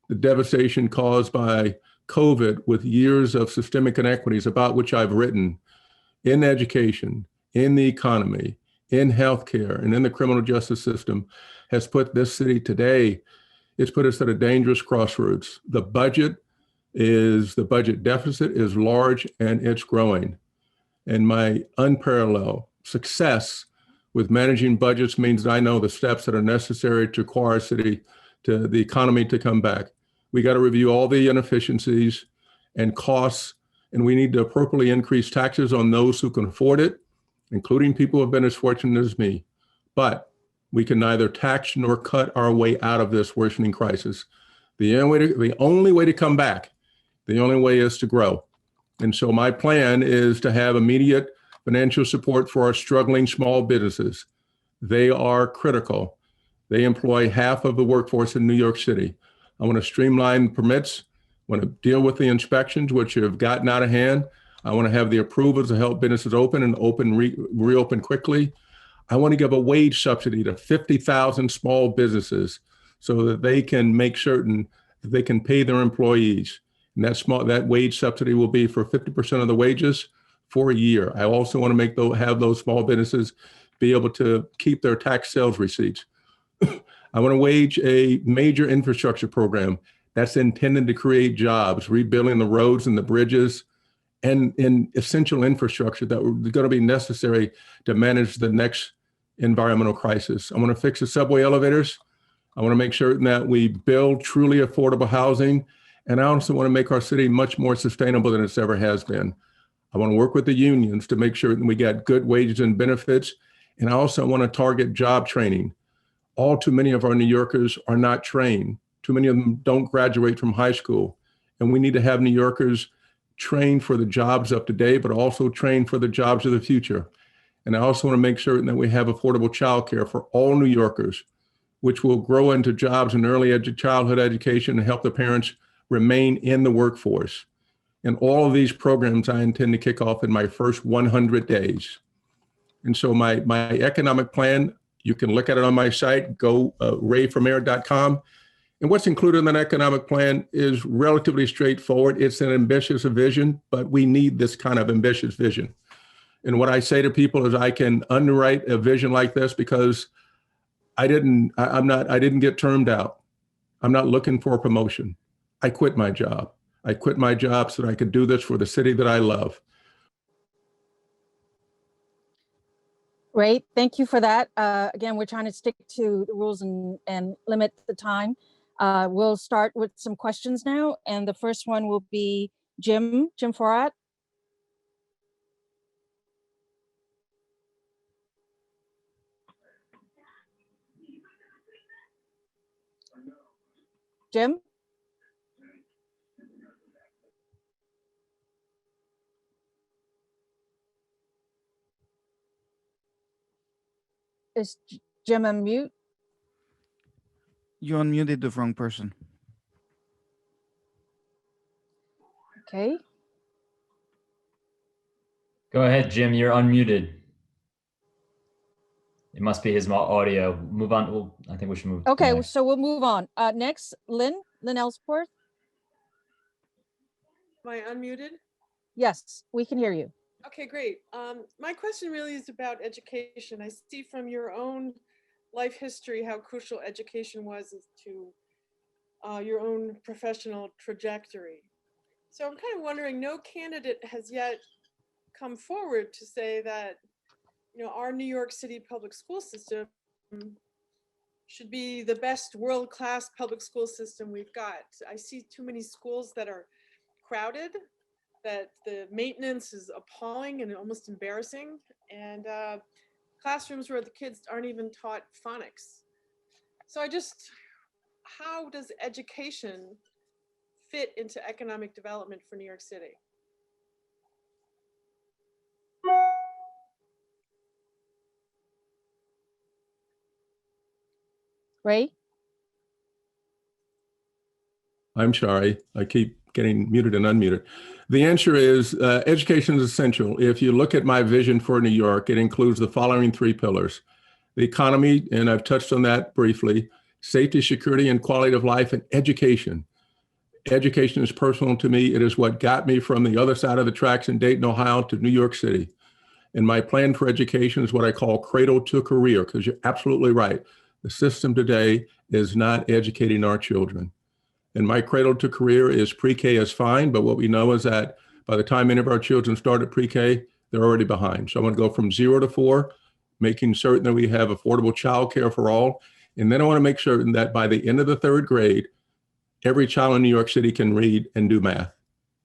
The devastation caused by COVID, with years of systemic inequities about which I've written, in education, in the economy, in healthcare, and in the criminal justice system, has put this city today, it's put us at a dangerous crossroads. The budget deficit is large and it's growing. And my unparalleled success with managing budgets means that I know the steps that are necessary to require our city, to the economy to come back. We got to review all the inefficiencies and costs, and we need to appropriately increase taxes on those who can afford it, including people who have been as fortunate as me. But we can neither tax nor cut our way out of this worsening crisis. The only way to come back, the only way is to grow. And so my plan is to have immediate financial support for our struggling small businesses. They are critical. They employ half of the workforce in New York City. I want to streamline permits. I want to deal with the inspections, which have gotten out of hand. I want to have the approvals to help businesses open and reopen quickly. I want to give a wage subsidy to 50,000 small businesses so that they can make certain that they can pay their employees. And that wage subsidy will be for 50% of the wages for a year. I also want to have those small businesses be able to keep their tax sales receipts. I want to wage a major infrastructure program that's intended to create jobs, rebuilding the roads and the bridges and essential infrastructure that are going to be necessary to manage the next environmental crisis. I want to fix the subway elevators. I want to make sure that we build truly affordable housing. And I also want to make our city much more sustainable than it's ever has been. I want to work with the unions to make sure that we get good wages and benefits. And I also want to target job training. All too many of our New Yorkers are not trained. Too many of them don't graduate from high school. And we need to have New Yorkers trained for the jobs of today, but also trained for the jobs of the future. And I also want to make certain that we have affordable childcare for all New Yorkers, which will grow into jobs in early childhood education and help the parents remain in the workforce. And all of these programs I intend to kick off in my first 100 days. And so my economic plan, you can look at it on my site, go rayformayor.com. And what's included in that economic plan is relatively straightforward. It's an ambitious vision, but we need this kind of ambitious vision. And what I say to people is I can underwrite a vision like this because I didn't get termed out. I'm not looking for a promotion. I quit my job. I quit my job so that I could do this for the city that I love. Great, thank you for that. Again, we're trying to stick to the rules and limit the time. We'll start with some questions now. And the first one will be Jim Forat. Jim? Is Jim on mute? You unmuted the wrong person. Okay. Go ahead, Jim, you're unmuted. It must be his audio. Move on. I think we should move. Okay, so we'll move on. Next, Lynn Ellsworth. Am I unmuted? Yes, we can hear you. Okay, great. My question really is about education. I see from your own life history how crucial education was to your own professional trajectory. So I'm kind of wondering, no candidate has yet come forward to say that, you know, our New York City public school system should be the best world-class public school system we've got. I see too many schools that are crowded, that the maintenance is appalling and almost embarrassing, and classrooms where the kids aren't even taught phonics. So how does education fit into economic development for New York City? Ray? I'm sorry, I keep getting muted and unmuted. The answer is education is essential. If you look at my vision for New York, it includes the following 3 pillars. The economy, and I've touched on that briefly, safety, security, and quality of life, and education. Education is personal to me. It is what got me from the other side of the tracks in Dayton, Ohio to New York City. And my plan for education is what I call cradle to career, because you're absolutely right. The system today is not educating our children. And my cradle to career is pre-K is fine, but what we know is that by the time any of our children start at pre-K, they're already behind. So I want to go from 0 to 4, making certain that we have affordable childcare for all. And then I want to make certain that by the end of the 3rd grade, every child in New York City can read and do math.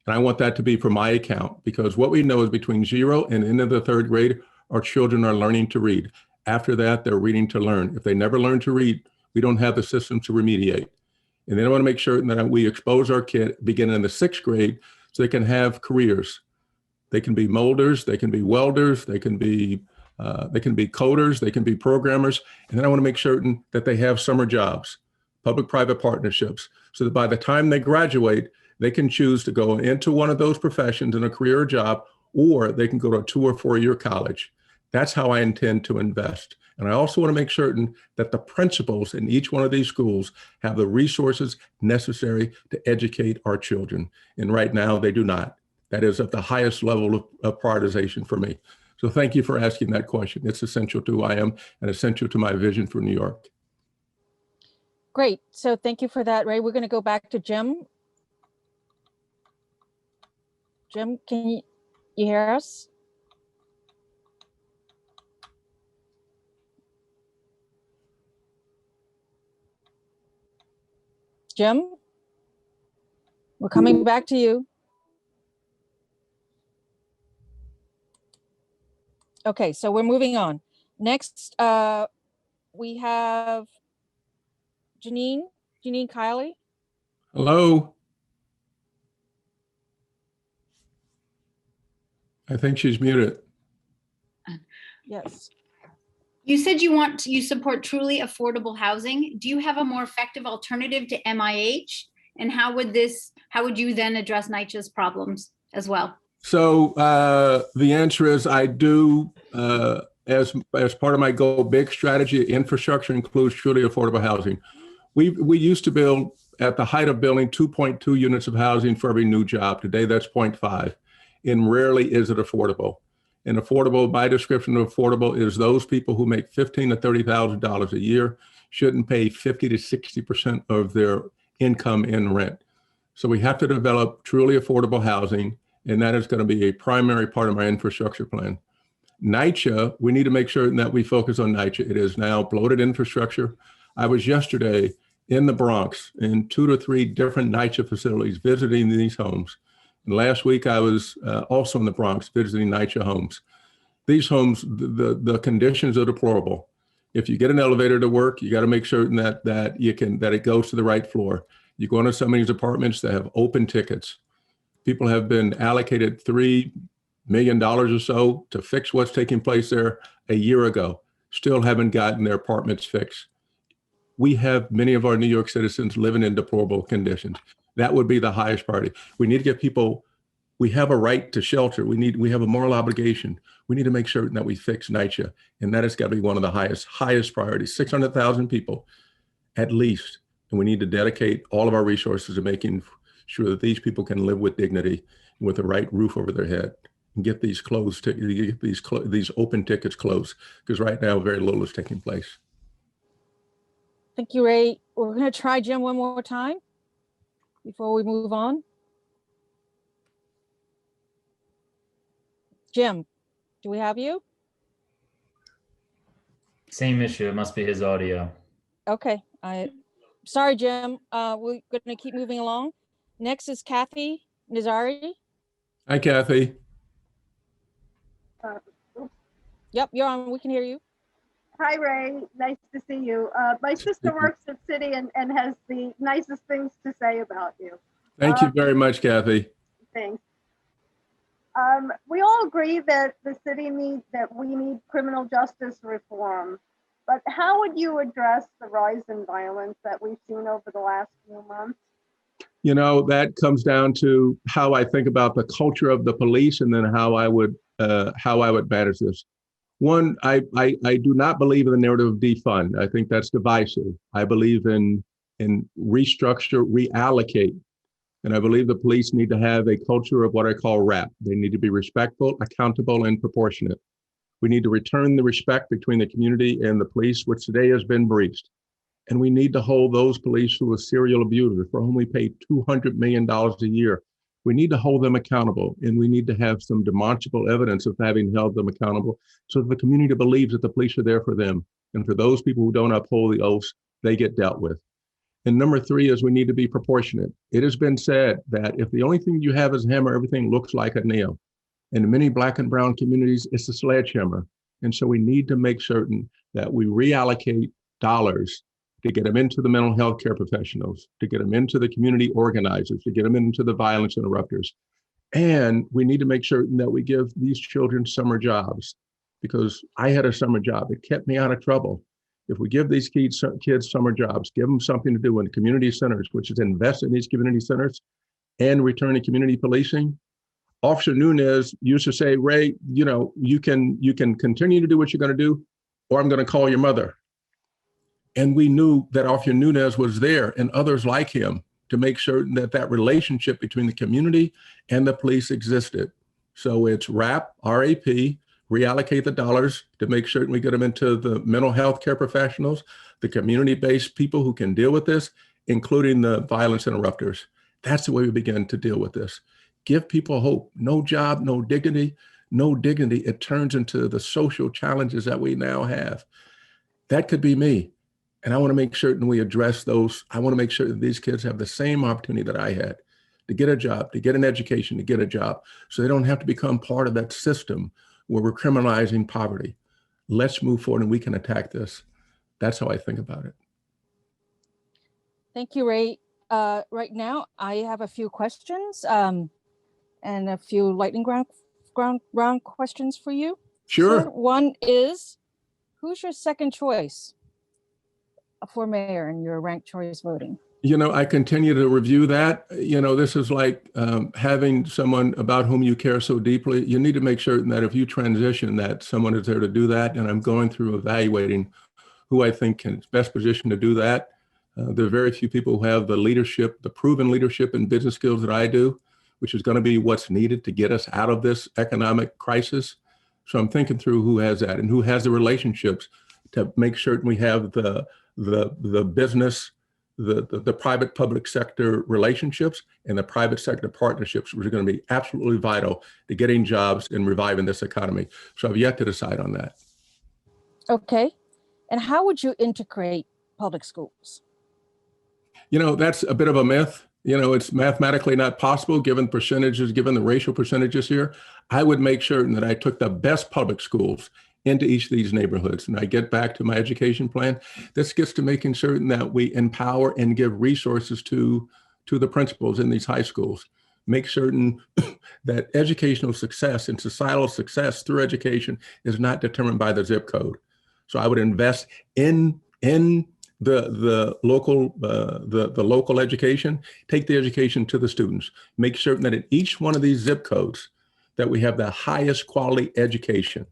And I want that to be for my account, because what we know is between 0 and end of the 3rd grade, our children are learning to read. After that, they're reading to learn. If they never learn to read, we don't have the system to remediate. And then I want to make sure that we expose our kid beginning in the 6th grade so they can have careers. They can be molders, they can be welders, they can be coders, they can be programmers. And then I want to make certain that they have summer jobs, public-private partnerships, so that by the time they graduate, they can choose to go into one of those professions in a career or job, or they can go to a 2 or 4 year college. That's how I intend to invest. And I also want to make certain that the principals in each one of these schools have the resources necessary to educate our children. And right now they do not. That is at the highest level of prioritization for me. So thank you for asking that question. It's essential to who I am and essential to my vision for New York. Great. So thank you for that, Ray. We're going to go back to Jim. Jim, can you hear us? Jim, we're coming back to you. Okay, so we're moving on. Next, we have Janine Kiley. Hello. I think she's muted. Yes. You said you support truly affordable housing. Do you have a more effective alternative to MIH? And how would you then address NYCHA's problems as well? So the answer is I do, as part of my Go Big strategy, infrastructure includes truly affordable housing. We used to build, at the height of building, 2.2 units of housing for every new job. Today, that's 0.5. And rarely is it affordable. And affordable, by description of affordable, is those people who make $15,000 to $30,000 a year shouldn't pay 50 to 60% of their income in rent. So we have to develop truly affordable housing, and that is going to be a primary part of my infrastructure plan. NYCHA, we need to make sure that we focus on NYCHA. It is now bloated infrastructure. I was yesterday in the Bronx in 2 to 3 different NYCHA facilities visiting these homes. And last week, I was also in the Bronx visiting NYCHA homes. These homes, the conditions are deplorable. If you get an elevator to work, you got to make certain that it goes to the right floor. You go into some of these apartments that have open tickets. People have been allocated $3 million or so to fix what's taking place there a year ago. Still haven't gotten their apartments fixed. We have many of our New York citizens living in deplorable conditions. That would be the highest priority. We need to get people, we have a right to shelter. We have a moral obligation. We need to make certain that we fix NYCHA, and that has got to be one of the highest priorities. 600,000 people at least, and we need to dedicate all of our resources to making sure that these people can live with dignity and with the right roof over their head, and get these these open tickets closed, because right now very little is taking place. Thank you, Ray. We're going to try Jim one more time before we move on. Jim, do we have you? Same issue. It must be his audio. Okay. Sorry, Jim. We're going to keep moving along. Next is Kathy Nizari. Hi, Kathy. Yep, you're on. We can hear you. Hi, Ray. Nice to see you. My sister works at City and has the nicest things to say about you. Thank you very much, Kathy. Thanks. We all agree that we need criminal justice reform, but how would you address the rise in violence that we've seen over the last few months? You know, that comes down to how I think about the culture of the police and then how I would manage this. One, I do not believe in the narrative of defund. I think that's divisive. I believe in restructure, reallocate. And I believe the police need to have a culture of what I call RAP. They need to be respectful, accountable, and proportionate. We need to return the respect between the community and the police, which today has been breached. And we need to hold those police who are serial abusers, for whom we pay $200 million a year. We need to hold them accountable, and we need to have some demonstrable evidence of having held them accountable so that the community believes that the police are there for them. And for those people who don't uphold the oaths, they get dealt with. And number three is we need to be proportionate. It has been said that if the only thing you have is a hammer, everything looks like a nail. In many Black and brown communities, it's a sledgehammer. And so we need to make certain that we reallocate dollars to get them into the mental health care professionals, to get them into the community organizers, to get them into the violence interrupters. And we need to make certain that we give these children summer jobs, because I had a summer job. It kept me out of trouble. If we give these kids summer jobs, give them something to do in the community centers, which is invest in these community centers and return to community policing. Officer Nunez used to say, Ray, you know, you can continue to do what you're going to do, or I'm going to call your mother. And we knew that Officer Nunez was there and others like him to make certain that that relationship between the community and the police existed. So it's RAP, R-A-P, reallocate the dollars to make certain we get them into the mental health care professionals, the community-based people who can deal with this, including the violence interrupters. That's the way we begin to deal with this. Give people hope. No job, no dignity, no dignity. It turns into the social challenges that we now have. That could be me. And I want to make certain we address those. I want to make sure that these kids have the same opportunity that I had to get a job, to get an education, to get a job, so they don't have to become part of that system where we're criminalizing poverty. Let's move forward and we can attack this. That's how I think about it. Thank you, Ray. Right now, I have a few questions and a few lightning round questions for you. Sure. So one is, who's your second choice for mayor in your ranked choice voting? You know, I continue to review that. You know, this is like having someone about whom you care so deeply. You need to make certain that if you transition, that someone is there to do that. And I'm going through evaluating who I think is best positioned to do that. There are very few people who have the leadership, the proven leadership and business skills that I do, which is going to be what's needed to get us out of this economic crisis. So I'm thinking through who has that and who has the relationships to make certain we have the business, the private public sector relationships and the private sector partnerships, which are going to be absolutely vital to getting jobs and reviving this economy. So I've yet to decide on that. Okay. And how would you integrate public schools? You know, that's a bit of a myth. You know, it's mathematically not possible given percentages, given the racial percentages here. I would make certain that I took the best public schools into each of these neighborhoods. And I get back to my education plan. This gets to making certain that we empower and give resources to the principals in these high schools. Make certain that educational success and societal success through education is not determined by the zip code. So I would invest in the local education, take the education to the students, make certain that in each one of these zip codes that we have the highest quality education.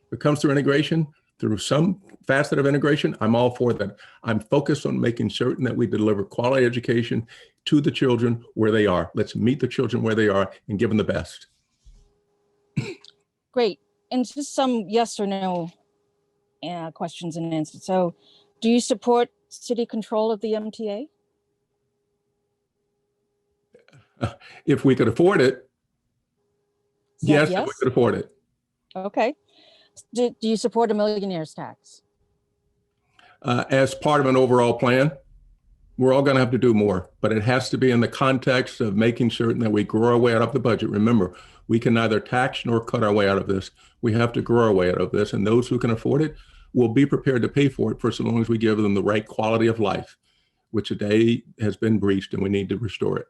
If it comes through integration, through some facet of integration, I'm all for that. I'm focused on making certain that we deliver quality education to the children where they are. Let's meet the children where they are and give them the best. Great. And just some yes or no questions and answers. So do you support city control of the MTA? If we could afford it, yes, if we could afford it. Okay. Do you support a millionaire's tax? As part of an overall plan? We're all going to have to do more, but it has to be in the context of making certain that we grow our way out of the budget. Remember, we can neither tax nor cut our way out of this. We have to grow our way out of this, and those who can afford it will be prepared to pay for it for so long as we give them the right quality of life, which today has been breached, and we need to restore it.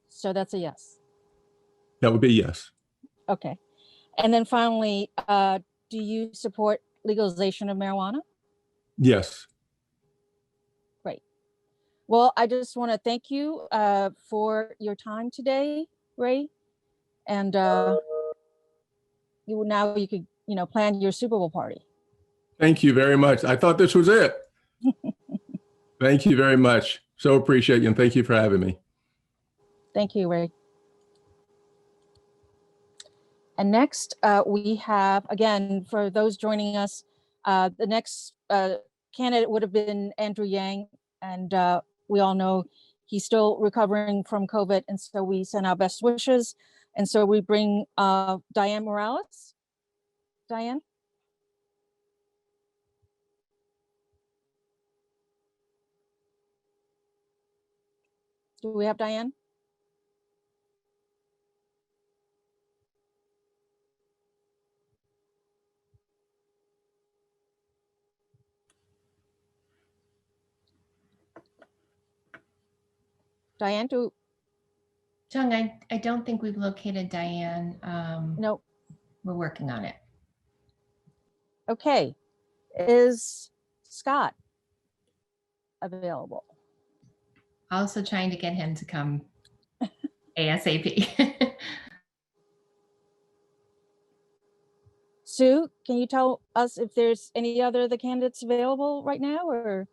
So that's a yes. That would be yes. Okay. And then finally, do you support legalization of marijuana? Yes. Great. Well, I just want to thank you for your time today, Ray. And you could, plan your Super Bowl party. Thank you very much. I thought this was it. Thank you very much. So appreciate you, and thank you for having me. Thank you, Ray. And next, we have, again, for those joining us, the next candidate would have been Andrew Yang, and we all know he's still recovering from COVID, and so we send our best wishes. And so we bring Diane Morales. Diane? Do we have Diane? Diane, Chang, I don't think we've located Diane. Nope. We're working on it. Okay. Is Scott available? Also trying to get him to come ASAP. Sue, can you tell us if there's any other of the candidates available right now, or?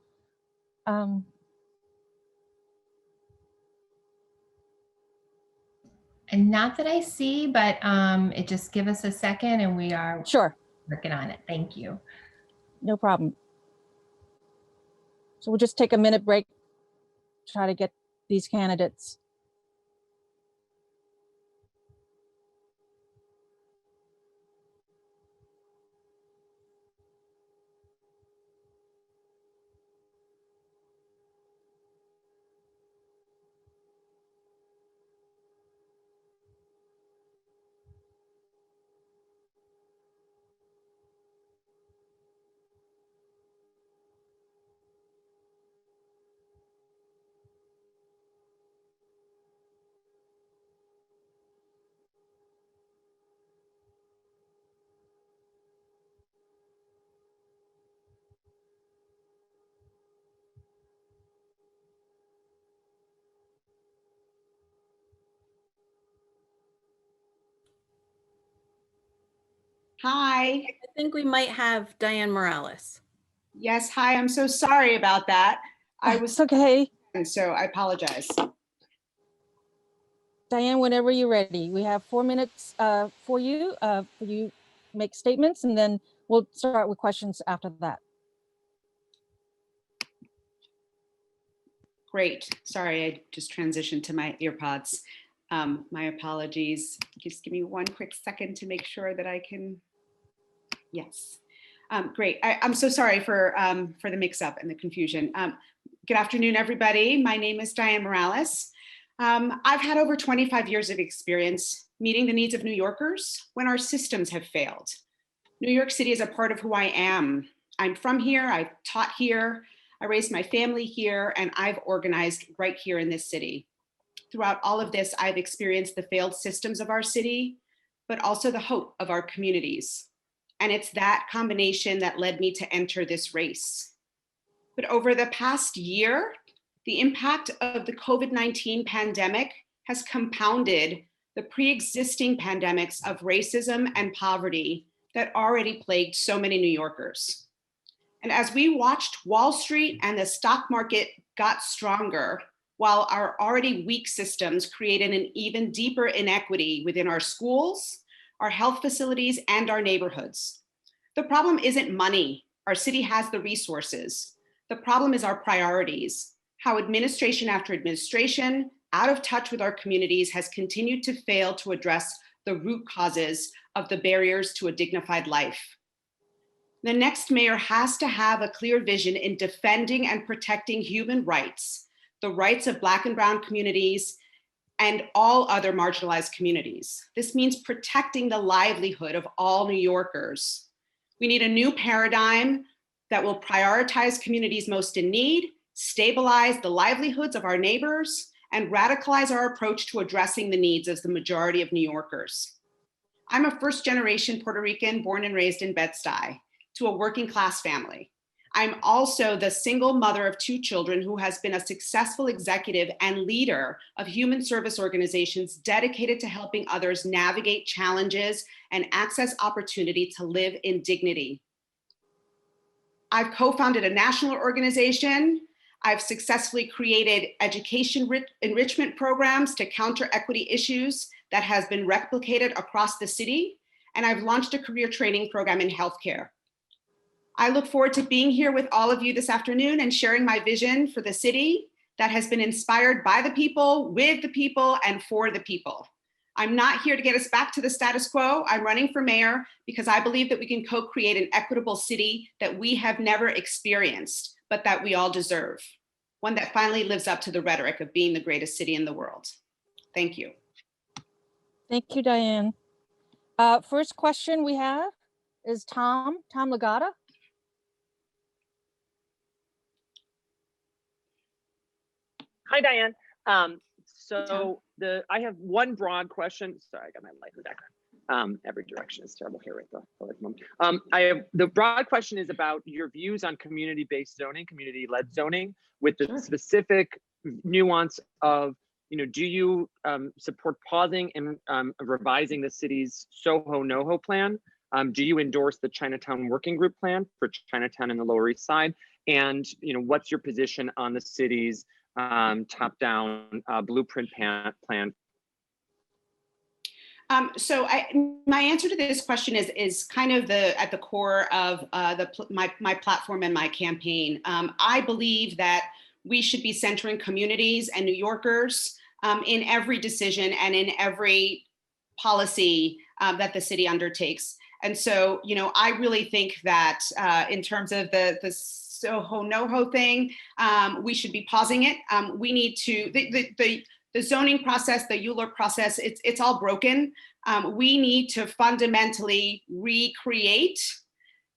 And not that I see, but it just give us a second and we are working on it. Thank you. No problem. So we'll just take a minute break, try to get these candidates. Hi. I think we might have Diane Morales. Yes, hi. I'm so sorry about that. I was okay. And so I apologize. Diane, whenever you're ready, we have 4 minutes for you make statements, and then we'll start with questions after that. Great. Sorry, I just transitioned to my earpods. My apologies. Just give me one quick second to make sure that I can. Yes. Great. I'm so sorry for the mix-up and the confusion. Good afternoon, everybody. My name is Diane Morales. I've had over 25 years of experience meeting the needs of New Yorkers when our systems have failed. New York City is a part of who I am. I'm from here, I've taught here, I raised my family here, and I've organized right here in this city. Throughout all of this, I've experienced the failed systems of our city, but also the hope of our communities. And it's that combination that led me to enter this race. But over the past year, the impact of the COVID-19 pandemic has compounded the pre-existing pandemics of racism and poverty that already plagued so many New Yorkers. And as we watched Wall Street and the stock market got stronger, while our already weak systems created an even deeper inequity within our schools, our health facilities, and our neighborhoods. The problem isn't money. Our city has the resources. The problem is our priorities, how administration after administration, out of touch with our communities, has continued to fail to address the root causes of the barriers to a dignified life. The next mayor has to have a clear vision in defending and protecting human rights, the rights of Black and Brown communities, and all other marginalized communities. This means protecting the livelihood of all New Yorkers. We need a new paradigm that will prioritize communities most in need, stabilize the livelihoods of our neighbors, and radicalize our approach to addressing the needs of the majority of New Yorkers. I'm a first-generation Puerto Rican born and raised in Bed-Stuy to a working class family. I'm also the single mother of 2 children who has been a successful executive and leader of human service organizations dedicated to helping others navigate challenges and access opportunity to live in dignity. I've co-founded a national organization. I've successfully created education enrichment programs to counter equity issues that has been replicated across the city. And I've launched a career training program in healthcare. I look forward to being here with all of you this afternoon and sharing my vision for the city that has been inspired by the people, with the people, and for the people. I'm not here to get us back to the status quo. I'm running for mayor because I believe that we can co-create an equitable city that we have never experienced, but that we all deserve. One that finally lives up to the rhetoric of being the greatest city in the world. Thank you. Thank you, Diane. First question we have is Tom Legata. Hi, Diane. I have one broad question. Sorry, I got my light in the background. Every direction is terrible here at the moment. The broad question is about your views on community-based zoning, community-led zoning, with the specific nuance of, do you support pausing and revising the city's Soho NoHo plan? Do you endorse the Chinatown Working Group plan for Chinatown and the Lower East Side? And what's your position on the city's top-down blueprint plan? My answer to this question is kind of at the core of my platform and my campaign. I believe that we should be centering communities and New Yorkers in every decision and in every policy that the city undertakes. And so, I really think that in terms of the Soho NoHo thing, we should be pausing it. We need to, the zoning process, the ULURP process, it's all broken. We need to fundamentally recreate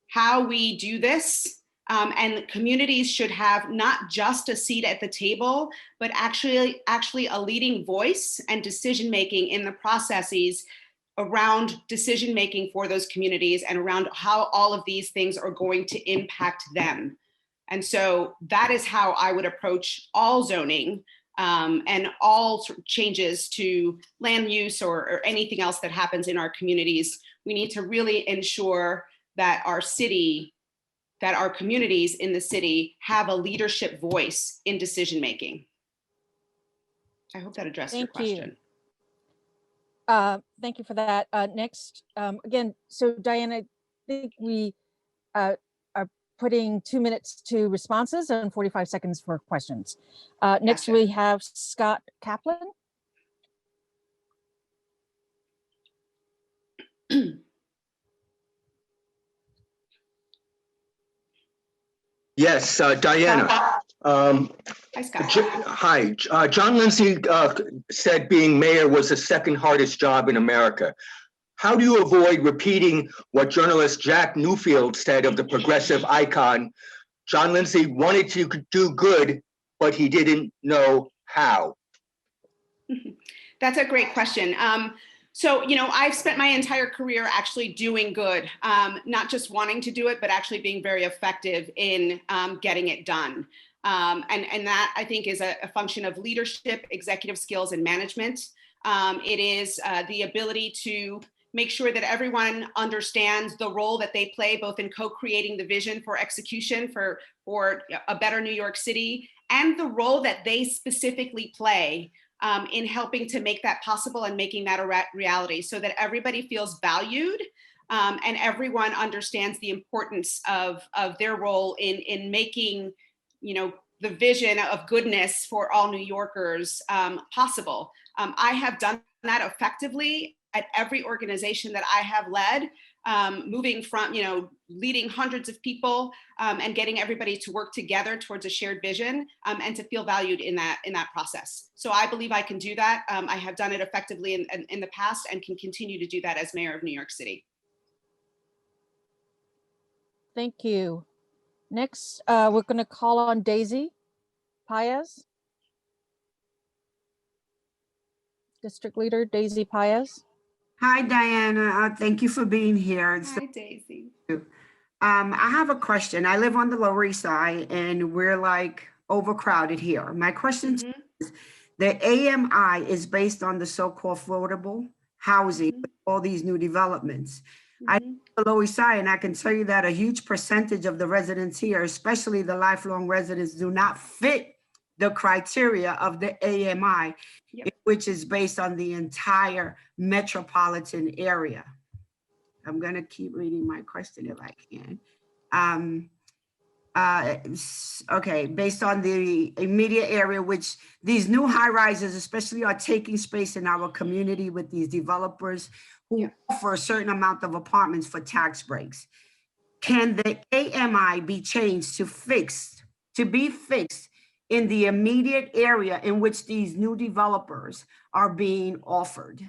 how we do this. And communities should have not just a seat at the table, but actually a leading voice and decision-making in the processes around decision-making for those communities and around how all of these things are going to impact them. And so that is how I would approach all zoning and all changes to land use or anything else that happens in our communities. We need to really ensure that our communities in the city have a leadership voice in decision-making. I hope that addressed your question. Thank you for that. Next, again, so Diane, I think we are putting 2 minutes to responses and 45 seconds for questions. Next, we have Scott Kaplan. Yes, Diana. Hi, Scott. Hi. John Lindsay said being mayor was the second hardest job in America. How do you avoid repeating what journalist Jack Newfield said of the progressive icon? John Lindsay wanted to do good, but he didn't know how. That's a great question. So, I've spent my entire career actually doing good, not just wanting to do it, but actually being very effective in getting it done. And that, I think, is a function of leadership, executive skills, and management. It is the ability to make sure that everyone understands the role that they play, both in co-creating the vision for execution for a better New York City, and the role that they specifically play in helping to make that possible and making that a reality, so that everybody feels valued and everyone understands the importance of their role in making, the vision of goodness for all New Yorkers possible. I have done that effectively at every organization that I have led, moving from, leading hundreds of people and getting everybody to work together towards a shared vision and to feel valued in that process. So I believe I can do that. I have done it effectively in the past and can continue to do that as mayor of New York City. Thank you. Next, we're going to call on Daisy Paez. District Leader Daisy Paez. Hi, Diana. Thank you for being here. Hi, Daisy. I have a question. I live on the Lower East Side and we're like overcrowded here. My question is, the AMI is based on the so-called affordable housing, with all these new developments. I live on the Lower East Side, and I can tell you that a huge percentage of the residents here, especially the lifelong residents, do not fit the criteria of the AMI, which is based on the entire metropolitan area. I'm gonna keep reading my question if I can. Okay, based on the immediate area, which these new high rises especially are taking space in our community with these developers who offer a certain amount of apartments for tax breaks. Can the AMI be changed to be fixed in the immediate area in which these new developers are being offered?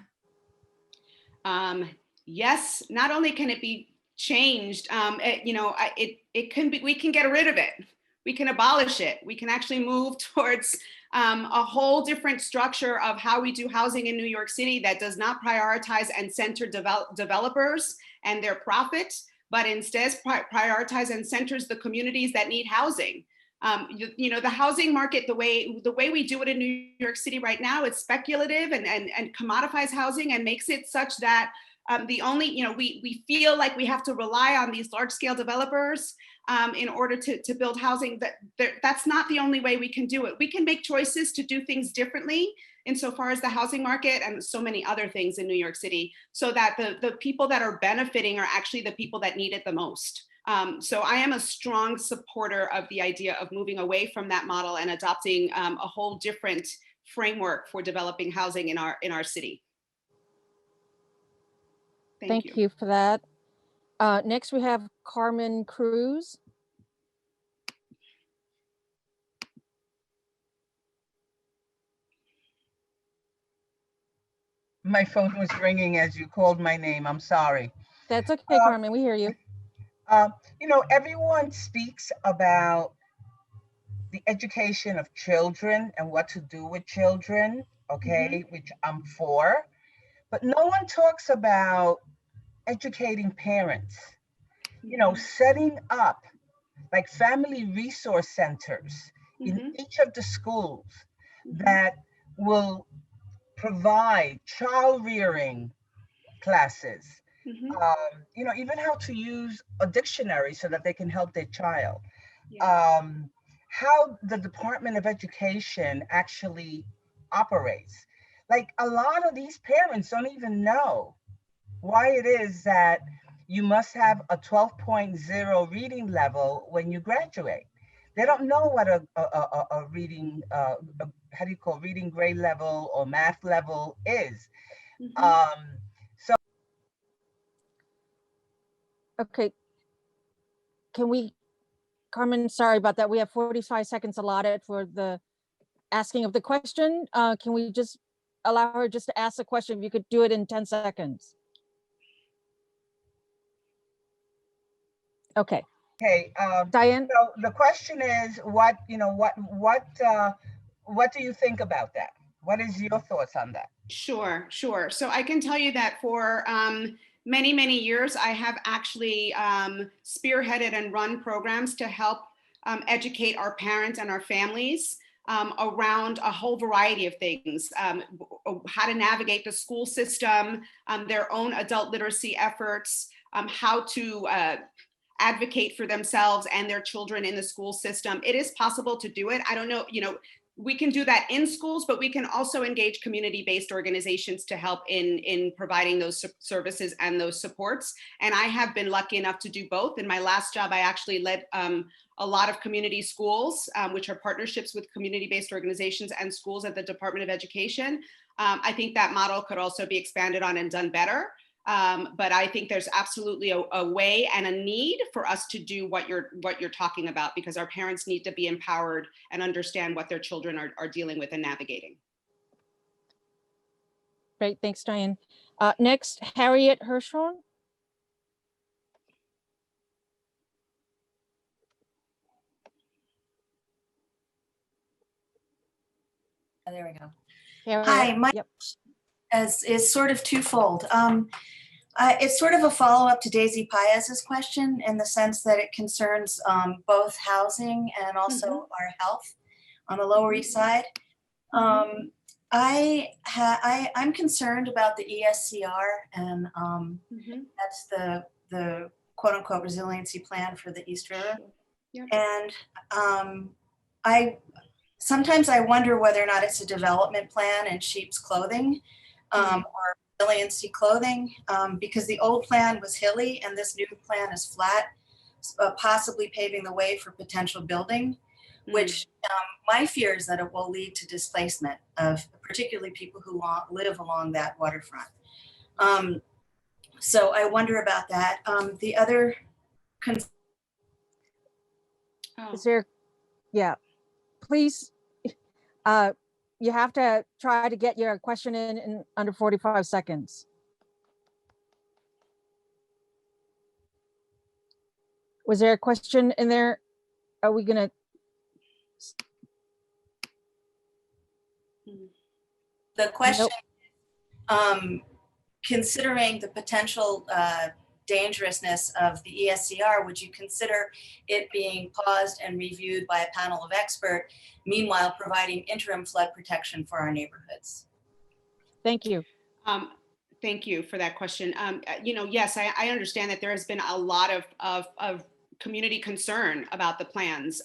Yes, not only can it be changed, it can be, we can get rid of it. We can abolish it. We can actually move towards a whole different structure of how we do housing in New York City that does not prioritize and center developers and their profit, but instead prioritize and centers the communities that need housing. The housing market, the way we do it in New York City right now, it's speculative and commodifies housing and makes it such that we feel like we have to rely on these large scale developers in order to build housing. That's not the only way we can do it. We can make choices to do things differently insofar as the housing market and so many other things in New York City, so that the people that are benefiting are actually the people that need it the most. So I am a strong supporter of the idea of moving away from that model and adopting a whole different framework for developing housing in our city. Thank you for that. Next, we have Carmen Cruz. My phone was ringing as you called my name. I'm sorry. That's okay, Carmen. We hear you. Everyone speaks about the education of children and what to do with children, okay, which I'm for. But no one talks about educating parents, setting up like family resource centers in each of the schools that will provide child rearing classes, even how to use a dictionary so that they can help their child. How the Department of Education actually operates. Like a lot of these parents don't even know why it is that you must have a 12.0 reading level when you graduate. They don't know what a reading, reading grade level or math level is. Okay. Carmen, sorry about that. We have 45 seconds allotted for the asking of the question. Can we just allow her just to ask the question? If you could do it in 10 seconds. Okay. Okay, Diane. So the question is, what do you think about that? What is your thoughts on that? Sure. So I can tell you that for many, many years, I have actually spearheaded and run programs to help educate our parents and our families around a whole variety of things, how to navigate the school system, their own adult literacy efforts, how to advocate for themselves and their children in the school system. It is possible to do it. I don't know, we can do that in schools, but we can also engage community-based organizations to help in providing those services and those supports. And I have been lucky enough to do both. In my last job, I actually led a lot of community schools, which are partnerships with community-based organizations and schools at the Department of Education. I think that model could also be expanded on and done better. But I think there's absolutely a way and a need for us to do what you're talking about, because our parents need to be empowered and understand what their children are dealing with and navigating. Great, thanks, Diane. Next, Harriet Hirschhorn. Oh, there we go. Harriet, Hi, my yep. is sort of twofold. It's sort of a follow-up to Daisy Paez's question in the sense that it concerns both housing and also our health on the Lower East Side. I'm concerned about the ESCR, and that's the quote unquote resiliency plan for the East River. Yep. And sometimes I wonder whether or not it's a development plan in sheep's clothing, or resiliency clothing, because the old plan was hilly and this new plan is flat, possibly paving the way for potential building, which my fear is that it will lead to displacement of particularly people who live along that waterfront. So I wonder about that. The other Is there, yeah, please, you have to try to get your question in under 45 seconds. Was there a question in there? Are we gonna? The question, considering the potential dangerousness of the ESCR, would you consider it being paused and reviewed by a panel of experts, meanwhile providing interim flood protection for our neighborhoods? Thank you. Thank you for that question. Yes, I understand that there has been a lot of community concern about the plans.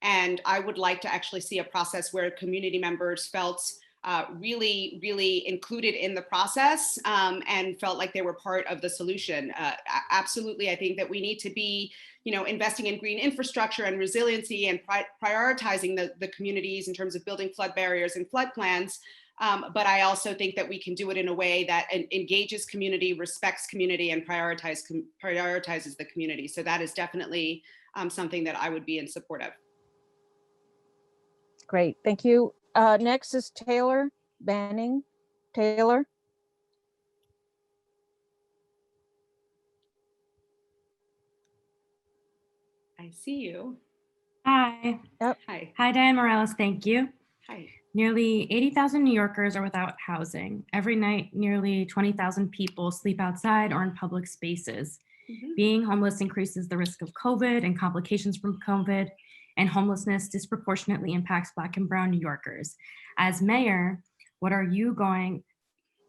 And I would like to actually see a process where community members felt really, really included in the process, and felt like they were part of the solution. Absolutely, I think that we need to be, investing in green infrastructure and resiliency and prioritizing the communities in terms of building flood barriers and flood plans. But I also think that we can do it in a way that engages community, respects community, and prioritizes the community. So that is definitely something that I would be in support of. Great, thank you. Next is Taylor Banning. Taylor. I see you. Hi. Yep. Hi. Hi, Diane Morales. Thank you. Hi. Nearly 80,000 New Yorkers are without housing. Every night, nearly 20,000 people sleep outside or in public spaces. Being homeless increases the risk of COVID and complications from COVID, and homelessness disproportionately impacts Black and Brown New Yorkers. As mayor, what are you going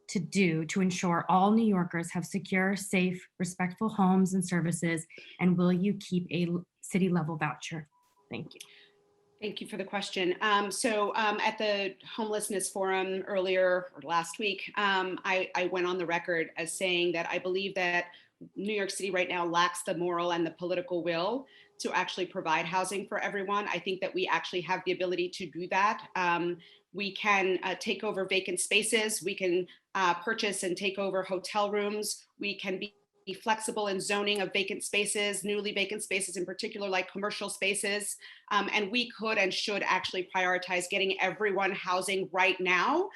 to do to ensure all New Yorkers have secure, safe, respectful homes and services? And will you keep a city level voucher? Thank you. Thank you for the question. At the Homelessness Forum earlier or last week, I went on the record as saying that I believe that New York City right now lacks the moral and the political will to actually provide housing for everyone. I think that we actually have the ability to do that. We can take over vacant spaces. We can purchase and take over hotel rooms. We can be flexible in zoning of vacant spaces, newly vacant spaces in particular, like commercial spaces. And we could and should actually prioritize getting everyone housing right now.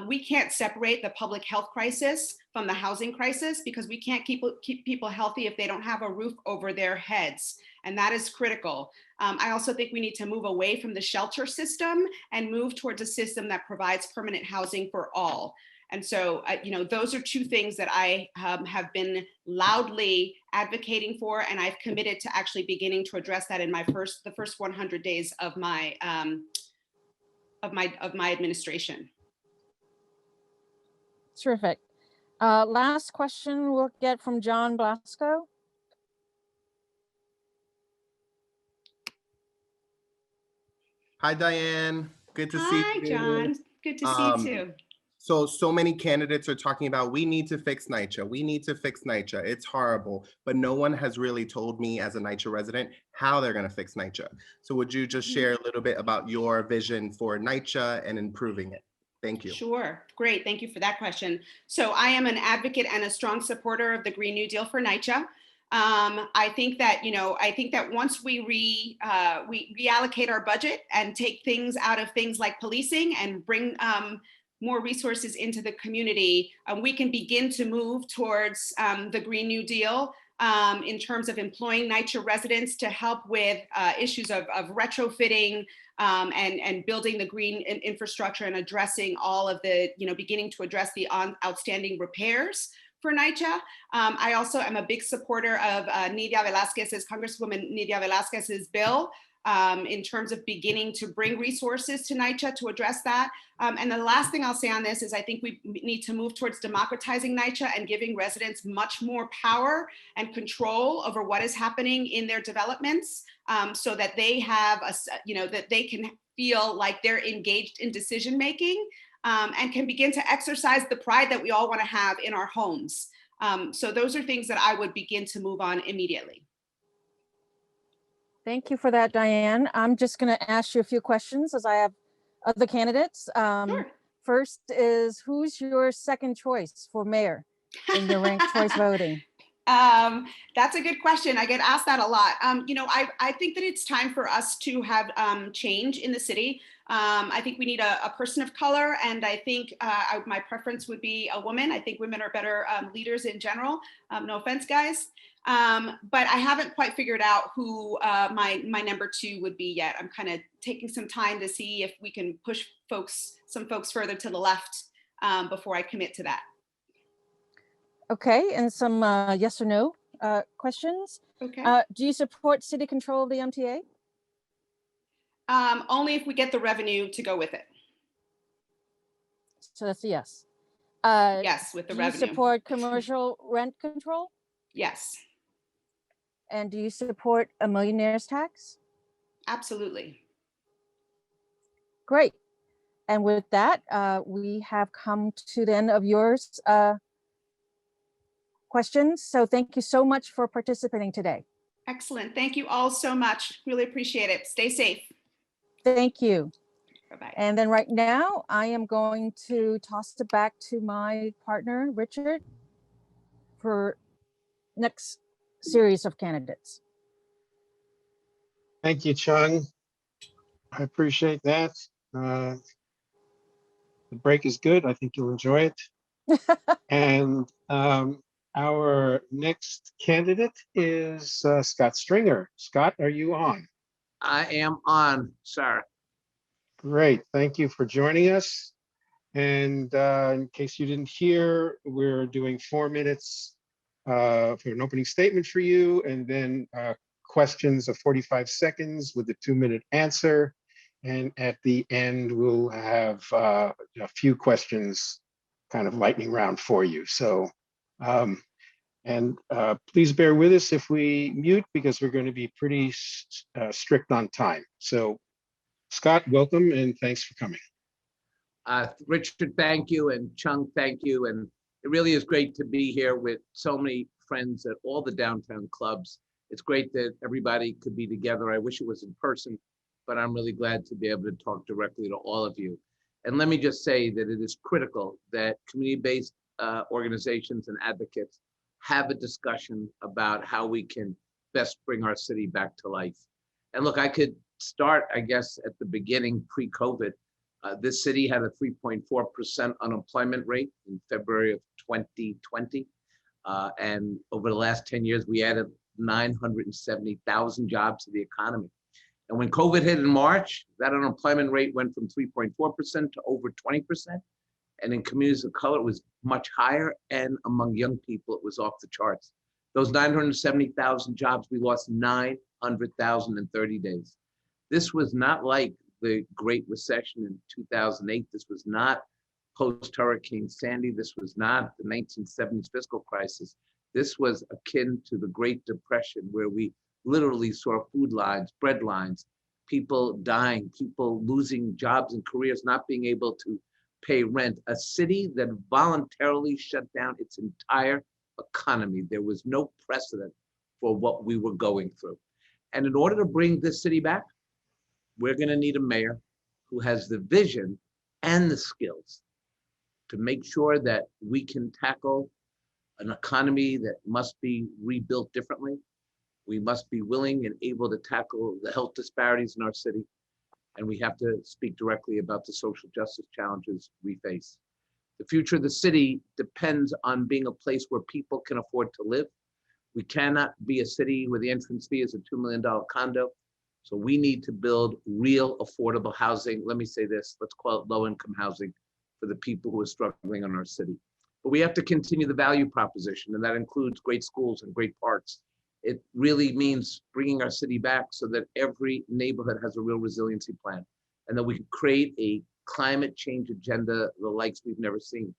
We can't separate the public health crisis from the housing crisis, because we can't keep people healthy if they don't have a roof over their heads. And that is critical. I also think we need to move away from the shelter system and move towards a system that provides permanent housing for all. And so, those are two things that I have been loudly advocating for, and I've committed to actually beginning to address that in the first 100 days of my administration. Terrific. Last question we'll get from John Blasio. Hi, Diane. Good to see you. Hi, John. Good to see you too. So many candidates are talking about, we need to fix NYCHA. We need to fix NYCHA. It's horrible. But no one has really told me as a NYCHA resident how they're going to fix NYCHA. So would you just share a little bit about your vision for NYCHA and improving it? Thank you. Sure. Great. Thank you for that question. So I am an advocate and a strong supporter of the Green New Deal for NYCHA. I think that once we reallocate our budget and take things out of things like policing and bring more resources into the community, we can begin to move towards the Green New Deal in terms of employing NYCHA residents to help with issues of retrofitting and building the green infrastructure and addressing all of the, beginning to address the outstanding repairs for NYCHA. I also am a big supporter of Congresswoman Nydia Velázquez's bill in terms of beginning to bring resources to NYCHA to address that. And the last thing I'll say on this is I think we need to move towards democratizing NYCHA and giving residents much more power and control over what is happening in their developments, so that they have that they can feel like they're engaged in decision making and can begin to exercise the pride that we all want to have in our homes. So those are things that I would begin to move on immediately. Thank you for that, Diane. I'm just going to ask you a few questions as I have other candidates. Sure. First is, who's your second choice for mayor in your ranked choice voting? That's a good question. I get asked that a lot. I think that it's time for us to have change in the city. I think we need a person of color, and I think my preference would be a woman. I think women are better leaders in general. No offense, guys. But I haven't quite figured out who my number two would be yet. I'm kind of taking some time to see if we can push some folks further to the left before I commit to that. Okay, and some yes or no questions. Okay. Do you support city control of the MTA? Only if we get the revenue to go with it. So that's a yes. Yes, with the do revenue. Do you support commercial rent control? Yes. And do you support a millionaire's tax? Absolutely. Great. And with that, we have come to the end of yours questions. So thank you so much for participating today. Excellent. Thank you all so much. Really appreciate it. Stay safe. Thank you. Bye-bye. And then right now, I am going to toss it back to my partner, Richard, for next series of candidates. Thank you, Chang. I appreciate that. The break is good. I think you'll enjoy it. And our next candidate is Scott Stringer. Scott, are you on? I am on, sir. Great. Thank you for joining us. And in case you didn't hear, we're doing 4 minutes for an opening statement for you, and then questions of 45 seconds with a 2-minute answer. And at the end, we'll have a few questions, kind of lightning round for you. So, please bear with us if we mute, because we're going to be pretty strict on time. So, Scott, welcome and thanks for coming. Richard, thank you, and Chung, thank you. And it really is great to be here with so many friends at all the downtown clubs. It's great that everybody could be together. I wish it was in person, but I'm really glad to be able to talk directly to all of you. And let me just say that it is critical that community-based organizations and advocates have a discussion about how we can best bring our city back to life. And look, I could start, I guess, at the beginning, pre-COVID. This city had a 3.4% unemployment rate in February of 2020. And over the last 10 years, we added 970,000 jobs to the economy. And when COVID hit in March, that unemployment rate went from 3.4% to over 20%. And in communities of color, it was much higher. And among young people, it was off the charts. Those 970,000 jobs, we lost 900,000 in 30 days. This was not like the Great Recession in 2008. This was not post-Hurricane Sandy. This was not the 1970s fiscal crisis. This was akin to the Great Depression, where we literally saw food lines, bread lines, people dying, people losing jobs and careers, not being able to pay rent. A city that voluntarily shut down its entire economy. There was no precedent for what we were going through. And in order to bring this city back, we're going to need a mayor who has the vision and the skills to make sure that we can tackle an economy that must be rebuilt differently. We must be willing and able to tackle the health disparities in our city. And we have to speak directly about the social justice challenges we face. The future of the city depends on being a place where people can afford to live. We cannot be a city where the entrance fee is a $2 million condo. So we need to build real affordable housing. Let me say this, let's call it low-income housing for the people who are struggling in our city. But we have to continue the value proposition, and that includes great schools and great parks. It really means bringing our city back so that every neighborhood has a real resiliency plan, and that we can create a climate change agenda, the likes we've never seen.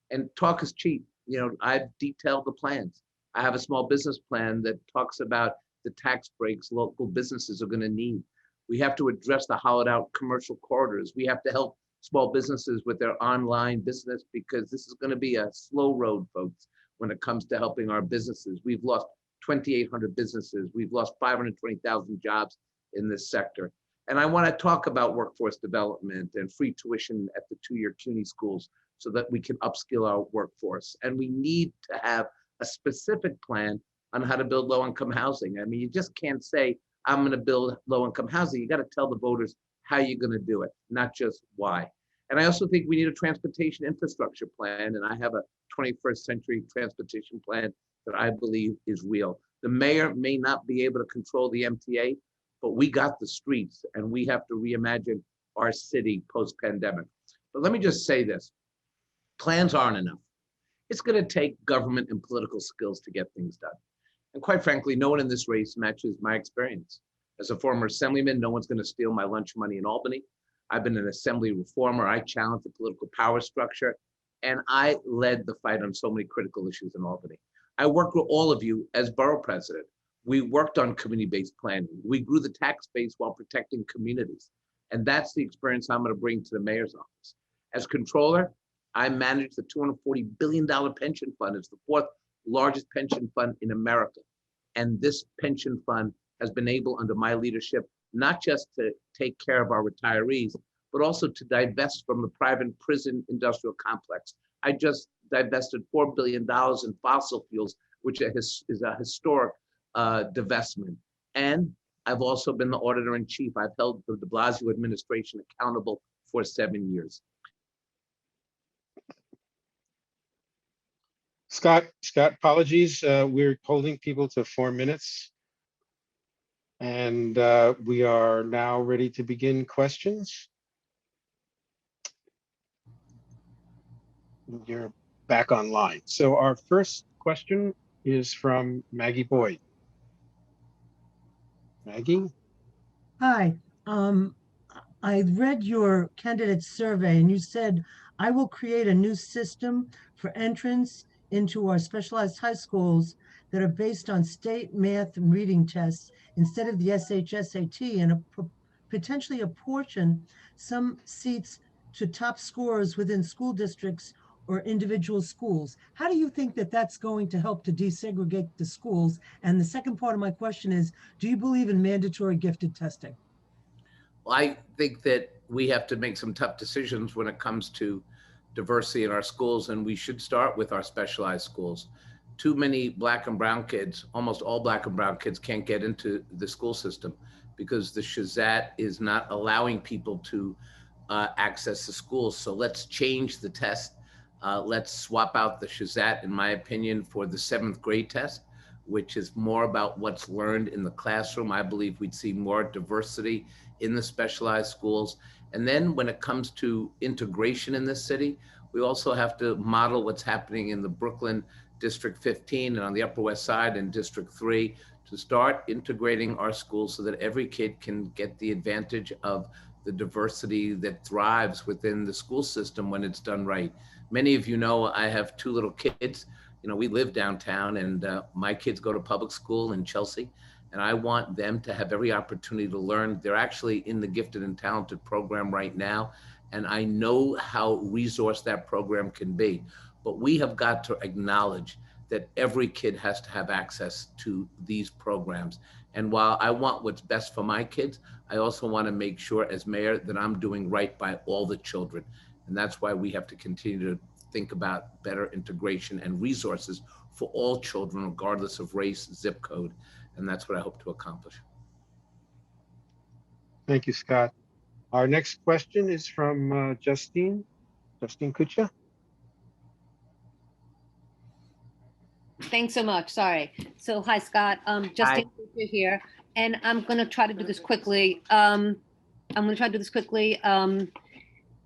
And talk is cheap. You know, I've detailed the plans. I have a small business plan that talks about the tax breaks local businesses are going to need. We have to address the hollowed out commercial corridors. We have to help small businesses with their online business, because this is going to be a slow road, folks, when it comes to helping our businesses. We've lost 2,800 businesses. We've lost 520,000 jobs in this sector. And I want to talk about workforce development and free tuition at the 2-year CUNY schools so that we can upskill our workforce. And we need to have a specific plan on how to build low-income housing. I mean, you just can't say, I'm going to build low-income housing. You got to tell the voters how you're going to do it, not just why. And I also think we need a transportation infrastructure plan, and I have a 21st century transportation plan that I believe is real. The mayor may not be able to control the MTA, but we got the streets, and we have to reimagine our city post-pandemic. But let me just say this, plans aren't enough. It's going to take government and political skills to get things done. And quite frankly, no one in this race matches my experience. As a former assemblyman, no one's going to steal my lunch money in Albany. I've been an assembly reformer. I challenged the political power structure, and I led the fight on so many critical issues in Albany. I worked with all of you as borough president. We worked on community-based planning. We grew the tax base while protecting communities. And that's the experience I'm going to bring to the mayor's office. As controller, I manage the $240 billion pension fund. It's the 4th largest pension fund in America. And this pension fund has been able, under my leadership, not just to take care of our retirees, but also to divest from the private prison industrial complex. I just divested $4 billion in fossil fuels, which is a historic divestment. And I've also been the auditor in chief. I've held the Blasio administration accountable for 7 years. Scott, apologies. We're holding people to 4 minutes. And we are now ready to begin questions. You're back online. So our first question is from Maggie Boyd. Maggie? Hi, I read your candidate survey and you said, I will create a new system for entrance into our specialized high schools that are based on state math and reading tests instead of the SHSAT, and potentially apportion some seats to top scorers within school districts or individual schools. How do you think that that's going to help to desegregate the schools? And the second part of my question is, do you believe in mandatory gifted testing? Well, I think that we have to make some tough decisions when it comes to diversity in our schools, and we should start with our specialized schools. Too many Black and brown kids, almost all Black and brown kids, can't get into the school system because the Shazat is not allowing people to access the schools. So let's change the test. Let's swap out the Shazat, in my opinion, for the 7th grade test, which is more about what's learned in the classroom. I believe we'd see more diversity in the specialized schools. And then when it comes to integration in this city, we also have to model what's happening in the Brooklyn District 15 and on the Upper West Side and District 3 to start integrating our schools so that every kid can get the advantage of the diversity that thrives within the school system when it's done right. Many of you know I have 2 little kids. You know, we live downtown, and my kids go to public school in Chelsea, and I want them to have every opportunity to learn. They're actually in the gifted and talented program right now, and I know how resourced that program can be. But we have got to acknowledge that every kid has to have access to these programs. And while I want what's best for my kids, I also want to make sure as mayor that I'm doing right by all the children. And that's why we have to continue to think about better integration and resources for all children, regardless of race, zip code. And that's what I hope to accomplish. Thank you, Scott. Our next question is from Justine Kutcha. Thanks so much. Sorry. So hi, Scott. Justine Kutcha here, and I'm going to try to do this quickly. I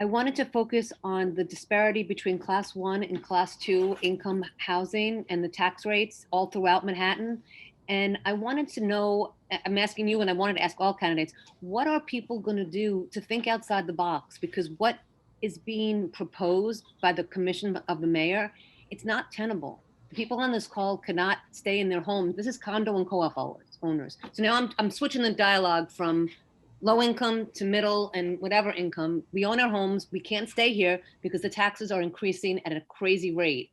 wanted to focus on the disparity between class 1 and class 2 income housing and the tax rates all throughout Manhattan. And I wanted to know, I'm asking you and I wanted to ask all candidates, what are people going to do to think outside the box? Because what is being proposed by the commission of the mayor, it's not tenable. The people on this call cannot stay in their homes. This is condo and co-op owners. So now I'm switching the dialogue from low income to middle and whatever income. We own our homes. We can't stay here because the taxes are increasing at a crazy rate.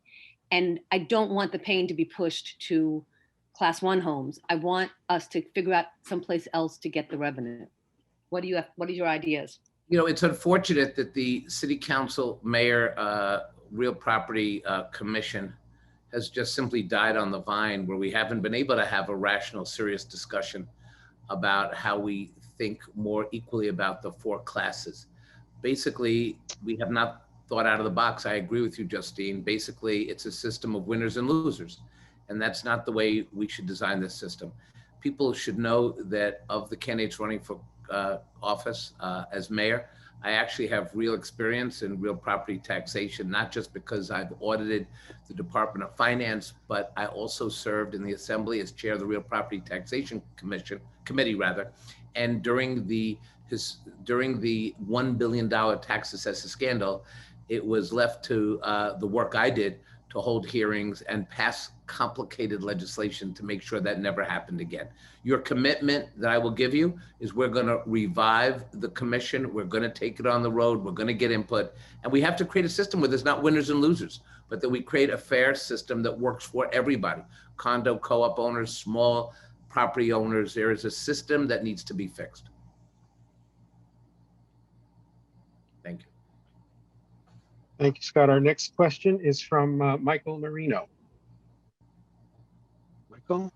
And I don't want the pain to be pushed to class 1 homes. I want us to figure out someplace else to get the revenue. What are your ideas? You know, it's unfortunate that the city council, mayor, real property commission has just simply died on the vine, where we haven't been able to have a rational, serious discussion about how we think more equally about the 4 classes. Basically, we have not thought out of the box. I agree with you, Justine. Basically, it's a system of winners and losers. And that's not the way we should design this system. People should know that of the candidates running for office as mayor, I actually have real experience in real property taxation, not just because I've audited the Department of Finance, but I also served in the Assembly as chair of the Real Property Taxation Committee. And during the $1 billion tax assessor scandal, it was left to the work I did to hold hearings and pass complicated legislation to make sure that never happened again. Your commitment that I will give you is we're going to revive the commission. We're going to take it on the road. We're going to get input. And we have to create a system where there's not winners and losers, but that we create a fair system that works for everybody. Condo, co-op owners, small property owners. There is a system that needs to be fixed. Thank you. Thank you, Scott. Our next question is from Michael Marino. Michael?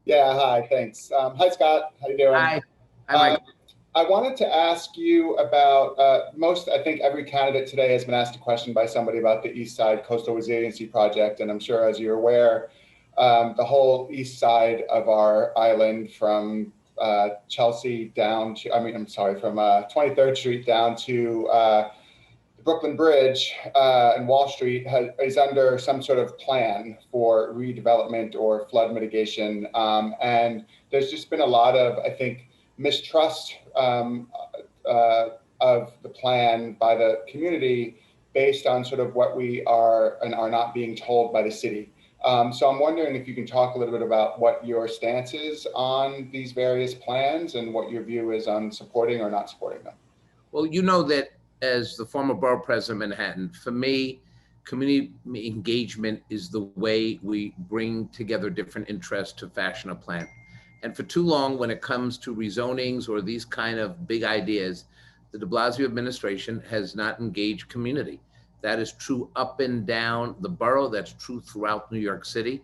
Yeah, hi, thanks. Hi, Scott. How you doing? Hi. Hi, Michael. I wanted to ask you about I think every candidate today has been asked a question by somebody about the East Side Coastal Resiliency Project. And I'm sure, as you're aware, the whole east side of our island from Chelsea down to, from 23rd Street down to Brooklyn Bridge and Wall Street is under some sort of plan for redevelopment or flood mitigation. And there's just been a lot of, I think, mistrust of the plan by the community based on sort of what we are and are not being told by the city. So I'm wondering if you can talk a little bit about what your stance is on these various plans and what your view is on supporting or not supporting them. Well, you know that as the former borough president of Manhattan, for me, community engagement is the way we bring together different interests to fashion a plan. And for too long, when it comes to rezonings or these kind of big ideas, the de Blasio administration has not engaged community. That is true up and down the borough. That's true throughout New York City.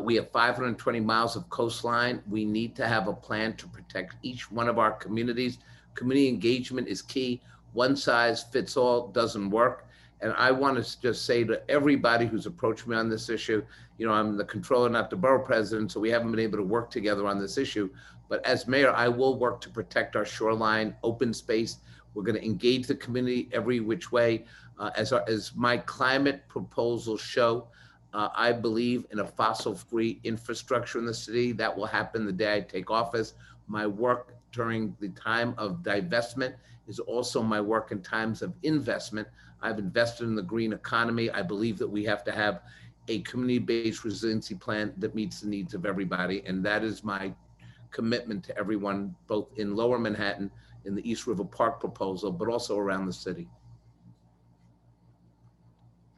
We have 520 miles of coastline. We need to have a plan to protect each one of our communities. Community engagement is key. One size fits all doesn't work. And I want to just say to everybody who's approached me on this issue, you know, I'm the controller, not the borough president, so we haven't been able to work together on this issue. But as mayor, I will work to protect our shoreline, open space. We're going to engage the community every which way. As my climate proposals show, I believe in a fossil-free infrastructure in the city. That will happen the day I take office. My work during the time of divestment is also my work in times of investment. I've invested in the green economy. I believe that we have to have a community-based resiliency plan that meets the needs of everybody. And that is my commitment to everyone, both in Lower Manhattan, in the East River Park proposal, but also around the city.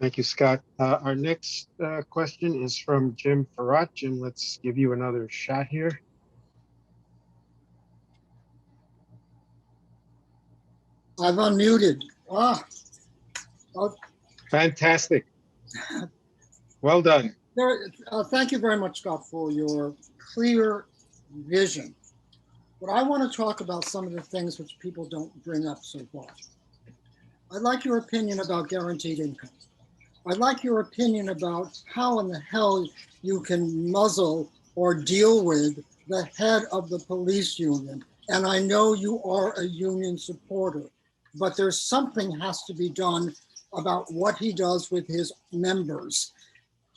Thank you, Scott. Our next question is from Jim Farrat. Jim, let's give you another shot here. I've unmuted. Ah. Oh, Fantastic. Well done. Thank you very much, Scott, for your clear vision. But I want to talk about some of the things which people don't bring up so far. I'd like your opinion about guaranteed income. I'd like your opinion about how in the hell you can muzzle or deal with the head of the police union. And I know you are a union supporter, but there's something has to be done about what he does with his members.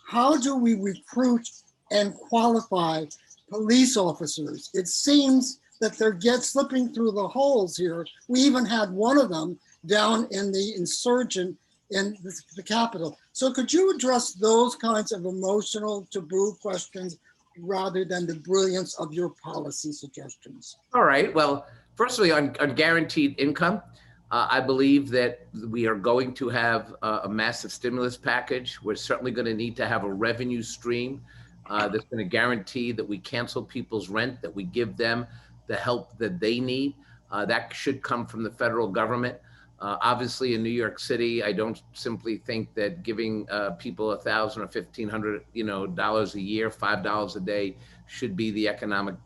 How do we recruit and qualify police officers? It seems that they're slipping through the holes here. We even had one of them down in the insurgent in the Capitol. So could you address those kinds of emotional taboo questions rather than the brilliance of your policy suggestions? All right. Well, firstly, on guaranteed income, I believe that we are going to have a massive stimulus package. We're certainly going to need to have a revenue stream that's going to guarantee that we cancel people's rent, that we give them the help that they need. That should come from the federal government. Obviously, in New York City, I don't simply think that giving people $1,000 or $1,500, dollars a year, $5 a day, should be the economic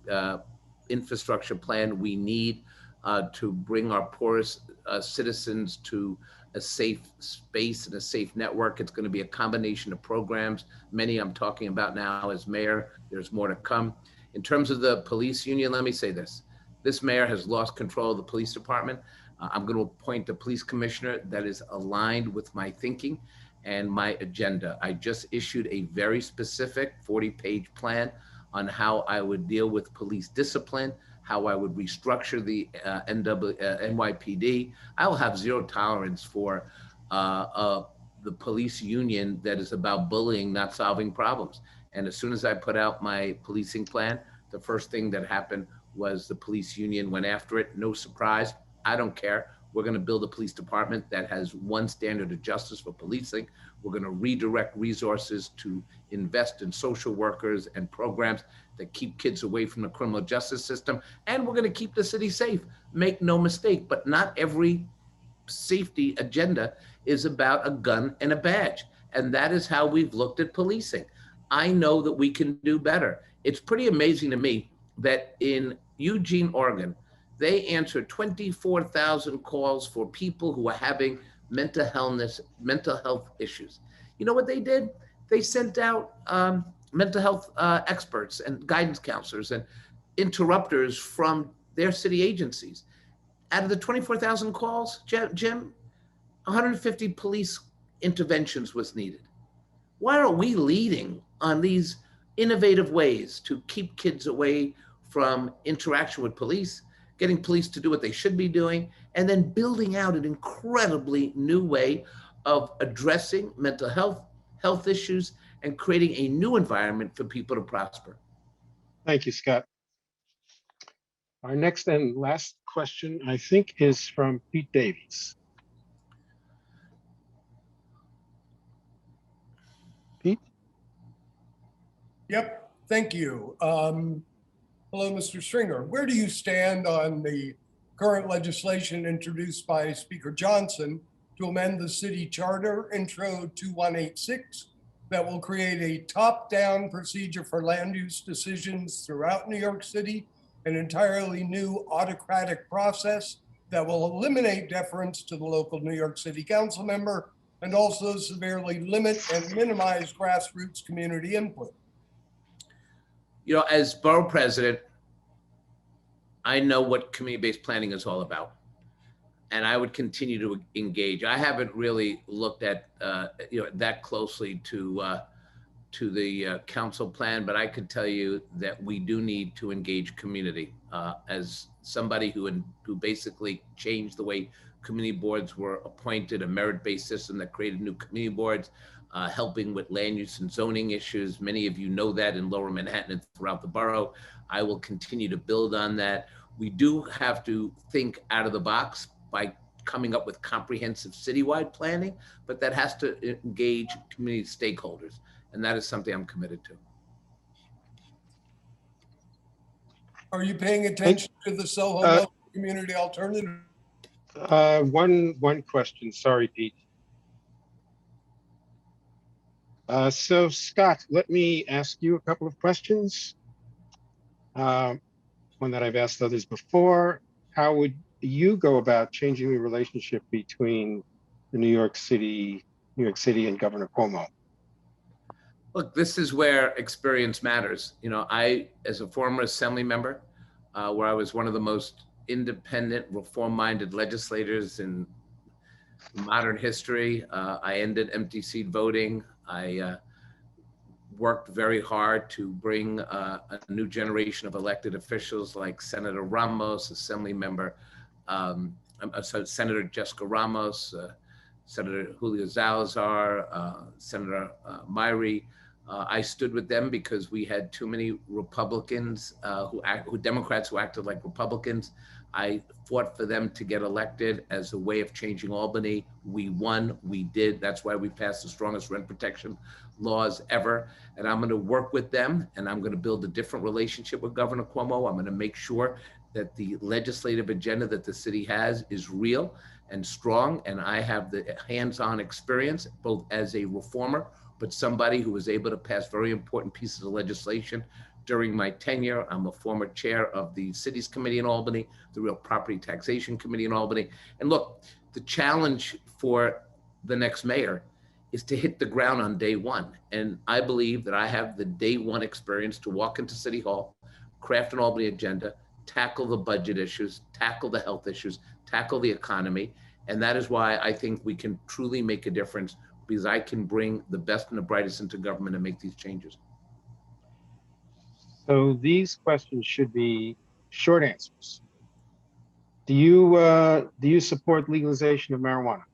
infrastructure plan we need to bring our poorest citizens to a safe space and a safe network. It's going to be a combination of programs. Many I'm talking about now as mayor. There's more to come. In terms of the police union, let me say this. This mayor has lost control of the police department. I'm going to appoint a police commissioner that is aligned with my thinking and my agenda. I just issued a very specific 40-page plan on how I would deal with police discipline, how I would restructure the NYPD. I will have zero tolerance for the police union that is about bullying, not solving problems. And as soon as I put out my policing plan, the first thing that happened was the police union went after it. No surprise. I don't care. We're going to build a police department that has one standard of justice for policing. We're going to redirect resources to invest in social workers and programs that keep kids away from the criminal justice system. And we're going to keep the city safe. Make no mistake, but not every safety agenda is about a gun and a badge. And that is how we've looked at policing. I know that we can do better. It's pretty amazing to me that in Eugene, Oregon, they answered 24,000 calls for people who are having mental health issues. You know what they did? They sent out mental health experts and guidance counselors and interrupters from their city agencies. Out of the 24,000 calls, Jim, 150 police interventions was needed. Why aren't we leading on these innovative ways to keep kids away from interaction with police, getting police to do what they should be doing, and then building out an incredibly new way of addressing mental health issues, and creating a new environment for people to prosper? Thank you, Scott. Our next and last question, I think, is from Pete Davies. Pete? Yep, thank you. Hello, Mr. Stringer. Where do you stand on the current legislation introduced by Speaker Johnson to amend the city charter, Intro 2186, that will create a top-down procedure for land use decisions throughout New York City, an entirely new autocratic process that will eliminate deference to the local New York City Council member and also severely limit and minimize grassroots community input? You know, as borough president, I know what community-based planning is all about, and I would continue to engage. I haven't really looked at that closely to the council plan, but I could tell you that we do need to engage community. As somebody who basically changed the way community boards were appointed, a merit-based system that created new community boards, helping with land use and zoning issues. Many of you know that in Lower Manhattan and throughout the borough. I will continue to build on that. We do have to think out of the box by coming up with comprehensive citywide planning, but that has to engage community stakeholders. And that is something I'm committed to. Are you paying attention to the Soho community alternative? One question. Sorry, Pete. So Scott, let me ask you a couple of questions. One that I've asked others before. How would you go about changing the relationship between the New York City and Governor Cuomo? Look, this is where experience matters. You know, I, as a former assembly member, where I was one of the most independent, reform-minded legislators in modern history, I ended empty seat voting. I worked very hard to bring a new generation of elected officials like Senator Ramos, Assembly Member, Senator Jessica Ramos, Senator Julio Salazar, Senator Myrie. I stood with them because we had too many Republicans, Democrats who acted like Republicans. I fought for them to get elected as a way of changing Albany. We won, we did. That's why we passed the strongest rent protection laws ever. And I'm gonna work with them, and I'm gonna build a different relationship with Governor Cuomo. I'm gonna make sure that the legislative agenda that the city has is real and strong. And I have the hands-on experience, both as a reformer, but somebody who was able to pass very important pieces of legislation during my tenure. I'm a former chair of the Cities Committee in Albany, the Real Property Taxation Committee in Albany. And look, the challenge for the next mayor is to hit the ground on day one. And I believe that I have the day one experience to walk into City Hall, craft an Albany agenda, tackle the budget issues, tackle the health issues, tackle the economy. And that is why I think we can truly make a difference, because I can bring the best and the brightest into government and make these changes. So these questions should be short answers. Do you support legalization of marijuana?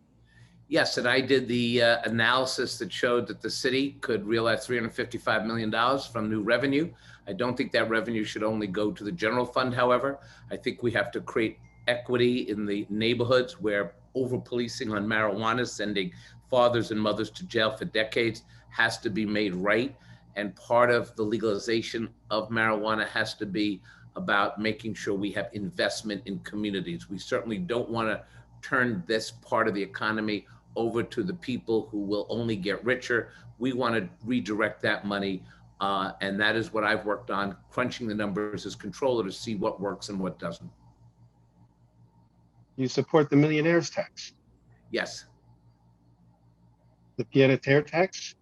Yes, and I did the analysis that showed that the city could realize $355 million from new revenue. I don't think that revenue should only go to the general fund, however. I think we have to create equity in the neighborhoods where over-policing on marijuana, sending fathers and mothers to jail for decades, has to be made right. And part of the legalization of marijuana has to be about making sure we have investment in communities. We certainly don't want to turn this part of the economy over to the people who will only get richer. We want to redirect that money. And that is what I've worked on, crunching the numbers as controller to see what works and what doesn't. You support the millionaire's tax? Yes. The pied-à-terre tax?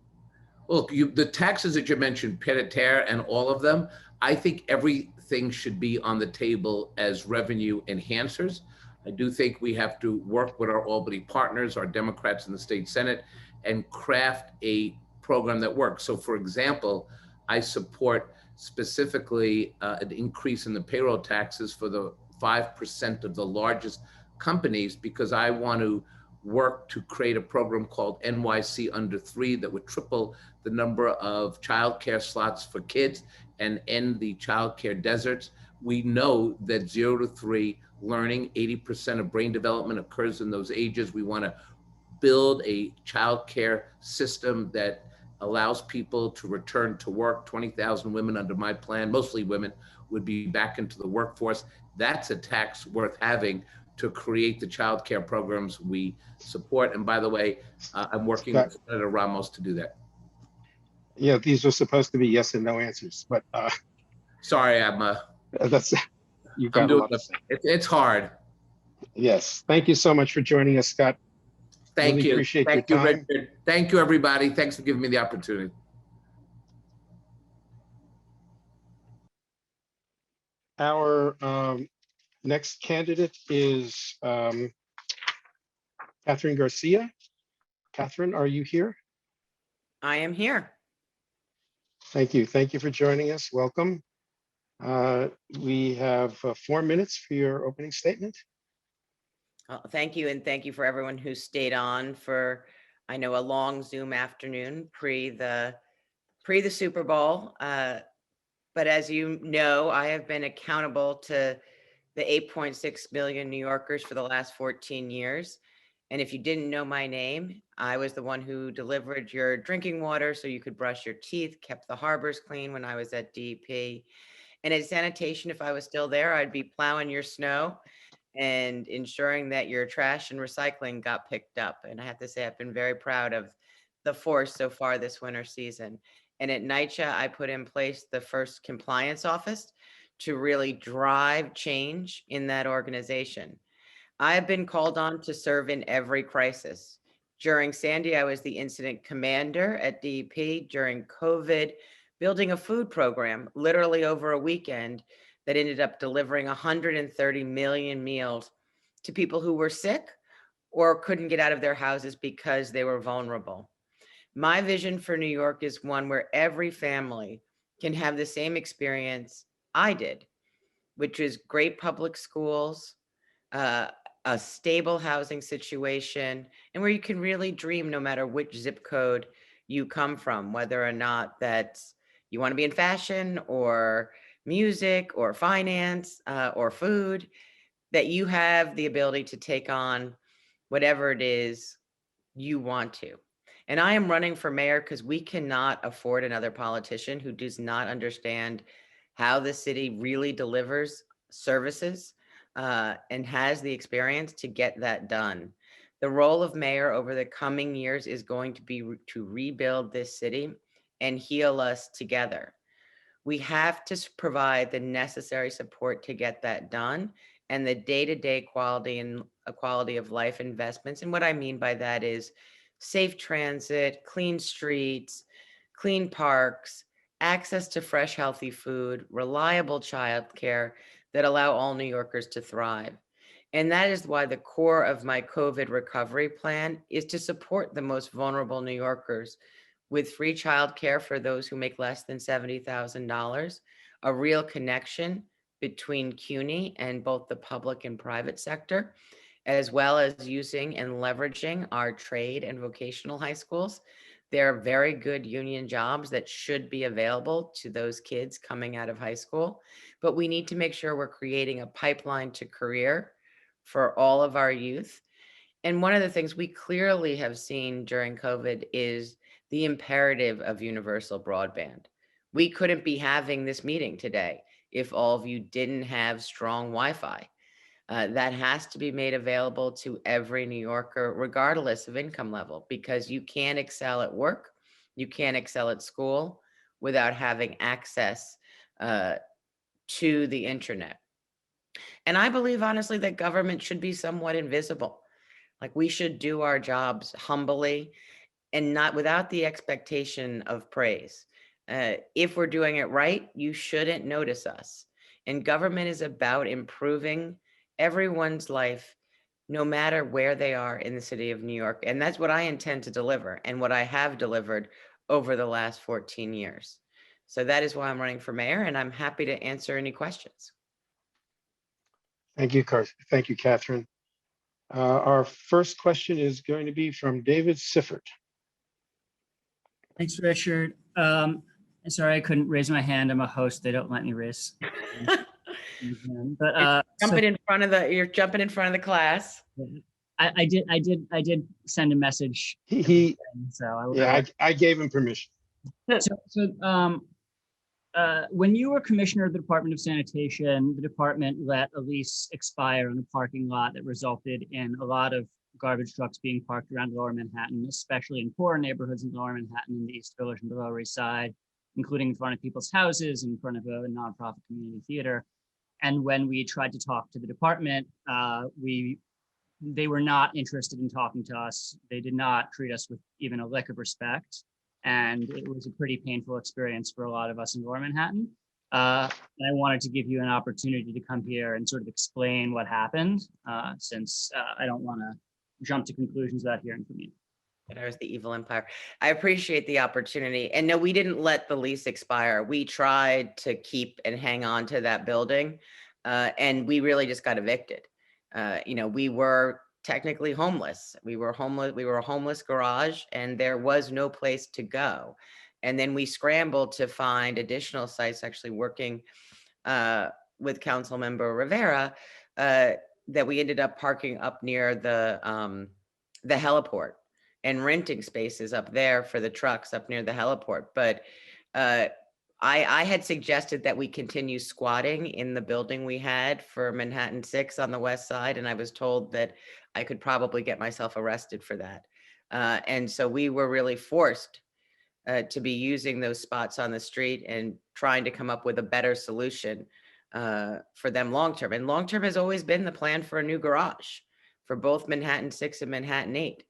Look, the taxes that you mentioned, pied-à-terre and all of them, I think everything should be on the table as revenue enhancers. I do think we have to work with our Albany partners, our Democrats in the state Senate, and craft a program that works. So for example, I support specifically an increase in the payroll taxes for the 5% of the largest companies, because I want to work to create a program called NYC Under 3 that would triple the number of childcare slots for kids and end the childcare deserts. We know that 0 to 3 learning, 80% of brain development occurs in those ages. We want to build a childcare system that allows people to return to work. 20,000 women under my plan, mostly women, would be back into the workforce. That's a tax worth having to create the childcare programs we support. And by the way, I'm working with Senator Ramos to do that. Yeah, these are supposed to be yes and no answers, but sorry, I'm that's you've got a lot to say. It's hard. Yes, thank you so much for joining us, Scott. Thank Really you. Appreciate Thank your you, time. Richard. Thank you, everybody. Thanks for giving me the opportunity. Our next candidate is Catherine Garcia. Catherine, are you here? I am here. Thank you. Thank you for joining us. Welcome. We have 4 minutes for your opening statement. Thank you, and thank you for everyone who stayed on for, I know, a long Zoom afternoon pre the Super Bowl. But as you know, I have been accountable to the 8.6 million New Yorkers for the last 14 years. And if you didn't know my name, I was the one who delivered your drinking water so you could brush your teeth, kept the harbors clean when I was at DEP. And at sanitation, if I was still there, I'd be plowing your snow and ensuring that your trash and recycling got picked up. And I have to say, I've been very proud of the force so far this winter season. And at NYCHA, I put in place the first compliance office to really drive change in that organization. I've been called on to serve in every crisis. During Sandy, I was the incident commander at DEP. During COVID, building a food program literally over a weekend that ended up delivering 130 million meals to people who were sick or couldn't get out of their houses because they were vulnerable. My vision for New York is one where every family can have the same experience I did, which is great public schools, a stable housing situation, and where you can really dream no matter which zip code you come from, whether or not that's you want to be in fashion or music or finance or food, that you have the ability to take on whatever it is you want to. And I am running for mayor because we cannot afford another politician who does not understand how the city really delivers services and has the experience to get that done. The role of mayor over the coming years is going to be to rebuild this city and heal us together. We have to provide the necessary support to get that done, and the day-to-day quality and quality of life investments. And what I mean by that is safe transit, clean streets, clean parks, access to fresh, healthy food, reliable childcare that allow all New Yorkers to thrive. And that is why the core of my COVID recovery plan is to support the most vulnerable New Yorkers with free childcare for those who make less than $70,000, a real connection between CUNY and both the public and private sector, as well as using and leveraging our trade and vocational high schools. There are very good union jobs that should be available to those kids coming out of high school, but we need to make sure we're creating a pipeline to career for all of our youth. And one of the things we clearly have seen during COVID is the imperative of universal broadband. We couldn't be having this meeting today if all of you didn't have strong Wi-Fi. That has to be made available to every New Yorker, regardless of income level, because you can't excel at work, you can't excel at school without having access to the internet. And I believe, honestly, that government should be somewhat invisible. Like, we should do our jobs humbly and not without the expectation of praise. If we're doing it right, you shouldn't notice us. And government is about improving everyone's life, no matter where they are in the city of New York. And that's what I intend to deliver and what I have delivered over the last 14 years. So that is why I'm running for mayor, and I'm happy to answer any questions. Thank you, Thank you, Catherine. Our first question is going to be from David Sifford. Thanks, Richard. I'm sorry I couldn't raise my hand. I'm a host. They don't let me raise. But jumping in front of the, you're jumping in front of the class. I did send a message. I gave him permission. When you were commissioner of the Department of Sanitation, the department let a lease expire on a parking lot that resulted in a lot of garbage trucks being parked around Lower Manhattan, especially in poor neighborhoods in Lower Manhattan and the East Village and the Lower East Side, including in front of people's houses, in front of a nonprofit community theater. And when we tried to talk to the department, they were not interested in talking to us. They did not treat us with even a lick of respect. And it was a pretty painful experience for a lot of us in Lower Manhattan. And I wanted to give you an opportunity to come here and sort of explain what happened, since I don't want to jump to conclusions without hearing from you. That was the evil empire. I appreciate the opportunity. And no, we didn't let the lease expire. We tried to keep and hang on to that building. And we really just got evicted. We were technically homeless. We were homeless. We were a homeless garage, and there was no place to go. And then we scrambled to find additional sites, actually working with Councilmember Rivera, that we ended up parking up near the heliport and renting spaces up there for the trucks up near the heliport. But I had suggested that we continue squatting in the building we had for Manhattan 6 on the west side, and I was told that I could probably get myself arrested for that. And so we were really forced to be using those spots on the street and trying to come up with a better solution for them long-term. And long-term has always been the plan for a new garage for both Manhattan 6 and Manhattan 8.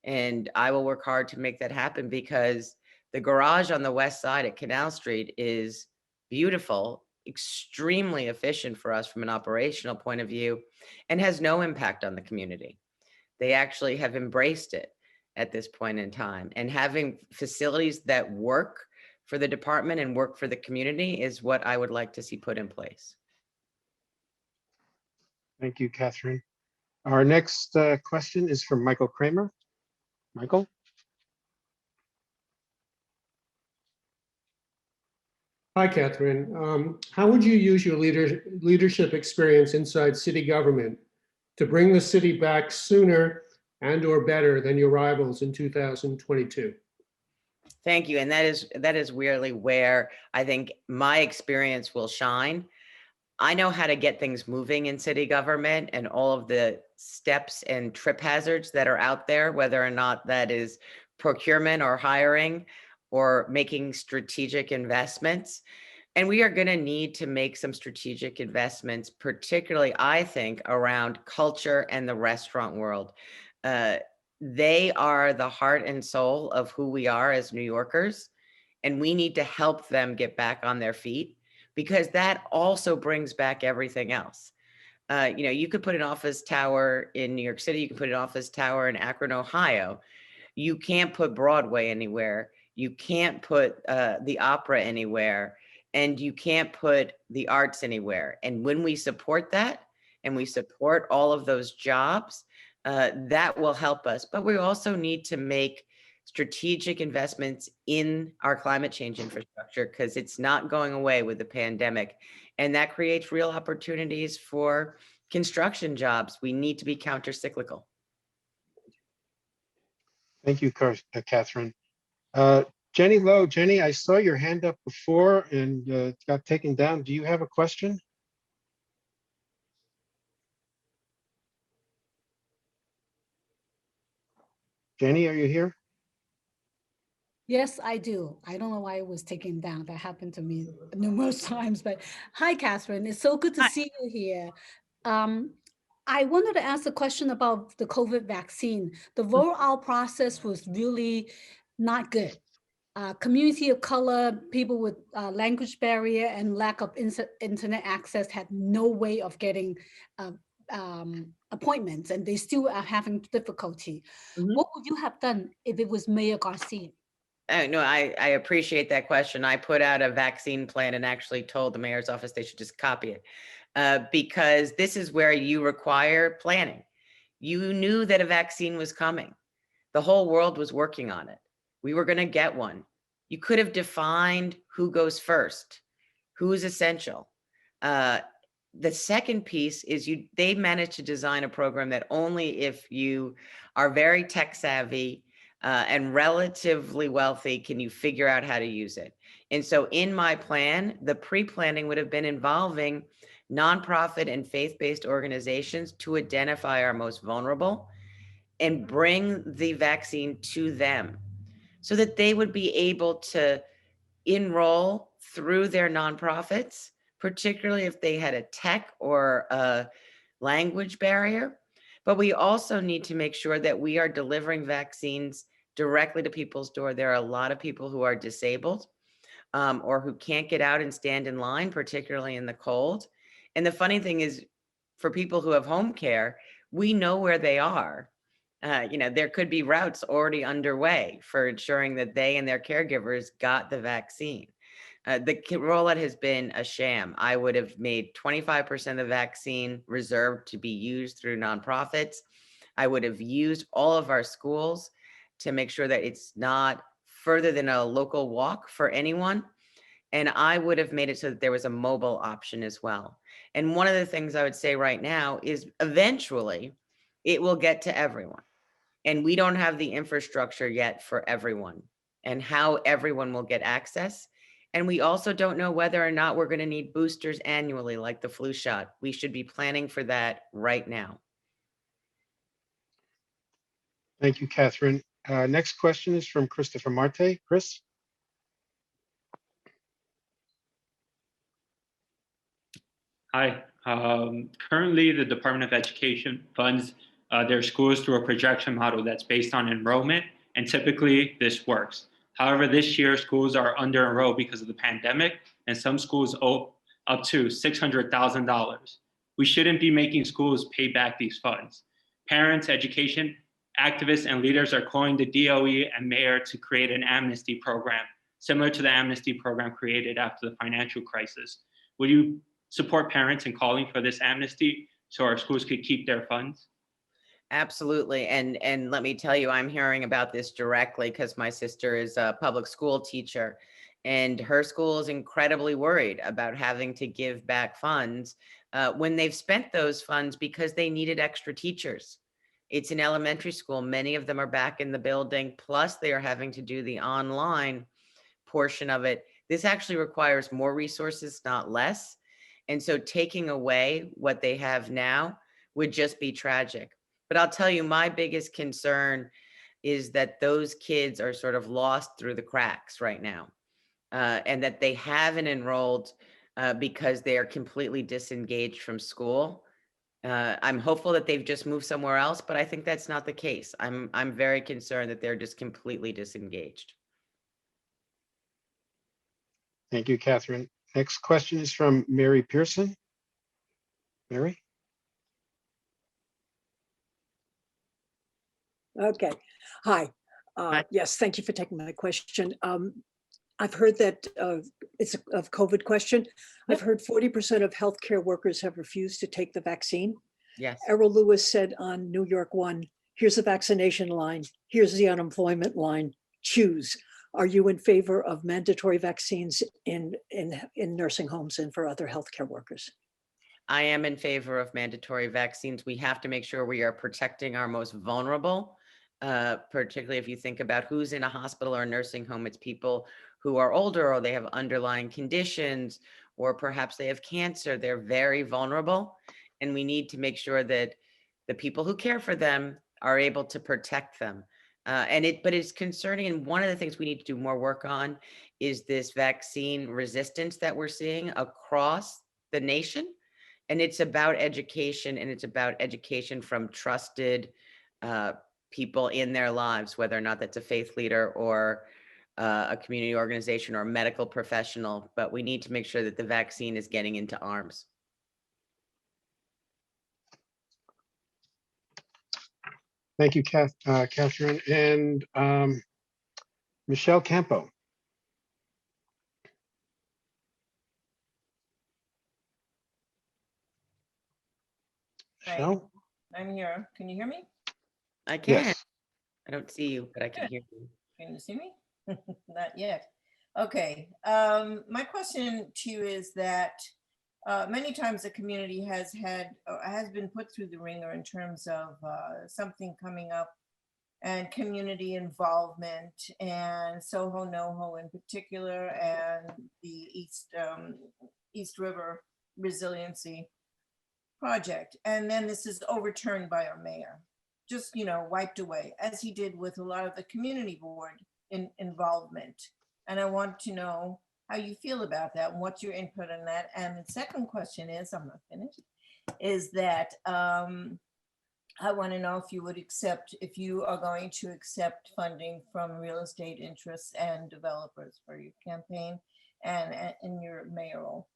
And I will work hard to make that happen because the garage on the west side at Canal Street is beautiful, extremely efficient for us from an operational point of view, and has no impact on the community. They actually have embraced it at this point in time. And having facilities that work for the department and work for the community is what I would like to see put in place. Thank you, Catherine. Our next question is from Michael Kramer. Michael? Hi, Catherine. How would you use your leadership experience inside city government to bring the city back sooner and or better than your rivals in 2022? Thank you. And that is really where I think my experience will shine. I know how to get things moving in city government and all of the steps and trip hazards that are out there, whether or not that is procurement or hiring or making strategic investments. And we are going to need to make some strategic investments, particularly, I think, around culture and the restaurant world. They are the heart and soul of who we are as New Yorkers, and we need to help them get back on their feet because that also brings back everything else. You could put an office tower in New York City, you can put an office tower in Akron, Ohio. You can't put Broadway anywhere. You can't put the opera anywhere, and you can't put the arts anywhere. And when we support that and we support all of those jobs, that will help us. But we also need to make strategic investments in our climate change infrastructure because it's not going away with the pandemic. And that creates real opportunities for construction jobs. We need to be counter-cyclical. Thank you, Catherine. Jenny Lowe, Jenny, I saw your hand up before and it got taken down. Do you have a question? Jenny, are you here? Yes, I do. I don't know why it was taken down. That happened to me numerous times, but hi, Catherine. It's so good to see you here. I wanted to ask a question about the COVID vaccine. The rollout process was really not good. Community of color, people with language barrier and lack of internet access had no way of getting appointments, and they still are having difficulty. What would you have done if it was Mayor Garcia? No, I appreciate that question. I put out a vaccine plan and actually told the mayor's office they should just copy it because this is where you require planning. You knew that a vaccine was coming. The whole world was working on it. We were going to get one. You could have defined who goes first, who is essential. The second piece is they managed to design a program that only if you are very tech savvy and relatively wealthy can you figure out how to use it. And so in my plan, the pre-planning would have been involving nonprofit and faith-based organizations to identify our most vulnerable and bring the vaccine to them so that they would be able to enroll through their nonprofits, particularly if they had a tech or a language barrier. But we also need to make sure that we are delivering vaccines directly to people's door. There are a lot of people who are disabled or who can't get out and stand in line, particularly in the cold. And the funny thing is, for people who have home care, we know where they are. There could be routes already underway for ensuring that they and their caregivers got the vaccine. The rollout has been a sham. I would have made 25% of the vaccine reserved to be used through nonprofits. I would have used all of our schools to make sure that it's not further than a local walk for anyone. And I would have made it so that there was a mobile option as well. And one of the things I would say right now is eventually it will get to everyone. And we don't have the infrastructure yet for everyone. And how everyone will get access And we also don't know whether or not we're going to need boosters annually, like the flu shot. We should be planning for that right now. Thank you, Catherine. Next question is from Christopher Marte. Chris? Hi. Currently, the Department of Education funds their schools through a projection model that's based on enrollment, and typically this works. However, this year schools are under enrolled because of the pandemic, and some schools owe up to $600,000. We shouldn't be making schools pay back these funds. Parents, education activists, and leaders are calling the DOE and mayor to create an amnesty program, similar to the amnesty program created after the financial crisis. Will you support parents in calling for this amnesty so our schools could keep their funds? Absolutely. And let me tell you, I'm hearing about this directly because my sister is a public school teacher, and her school is incredibly worried about having to give back funds when they've spent those funds because they needed extra teachers. It's an elementary school. Many of them are back in the building, plus they are having to do the online portion of it. This actually requires more resources, not less. And so taking away what they have now would just be tragic. But I'll tell you, my biggest concern is that those kids are sort of lost through the cracks right now, and that they haven't enrolled because they are completely disengaged from school. I'm hopeful that they've just moved somewhere else, but I think that's not the case. I'm very concerned that they're just completely disengaged. Thank you, Catherine. Next question is from Mary Pearson. Mary? Okay. Hi. Yes, thank you for taking my question. I've heard that it's a COVID question. I've heard 40% of healthcare workers have refused to take the vaccine. Yes. Errol Lewis said on New York One, here's the vaccination line, here's the unemployment line, choose. Are you in favor of mandatory vaccines in nursing homes and for other healthcare workers? I am in favor of mandatory vaccines. We have to make sure we are protecting our most vulnerable, particularly if you think about who's in a hospital or a nursing home. It's people who are older, or they have underlying conditions, or perhaps they have cancer. They're very vulnerable. And we need to make sure that the people who care for them are able to protect them. But it's concerning. And one of the things we need to do more work on is this vaccine resistance that we're seeing across the nation. And it's about education, and it's about education from trusted people in their lives, whether or not that's a faith leader or a community organization or a medical professional. But we need to make sure that the vaccine is getting into arms. Thank you, Catherine. And Michelle Campo. Michelle? I'm here. Can you hear me? I can. Yes. I don't see you, but I can hear you. Can you see me? Not yet. Okay. My question to you is that many times the community has been put through the ringer in terms of something coming up and community involvement, and Soho NoHo in particular, and the East River Resiliency Project. And then this is overturned by our mayor, just, wiped away, as he did with a lot of the community board involvement. And I want to know how you feel about that and what's your input on that. And the second question is, I'm not finished, is that I want to know if you are going to accept funding from real estate interests and developers for your campaign and in your mayoral.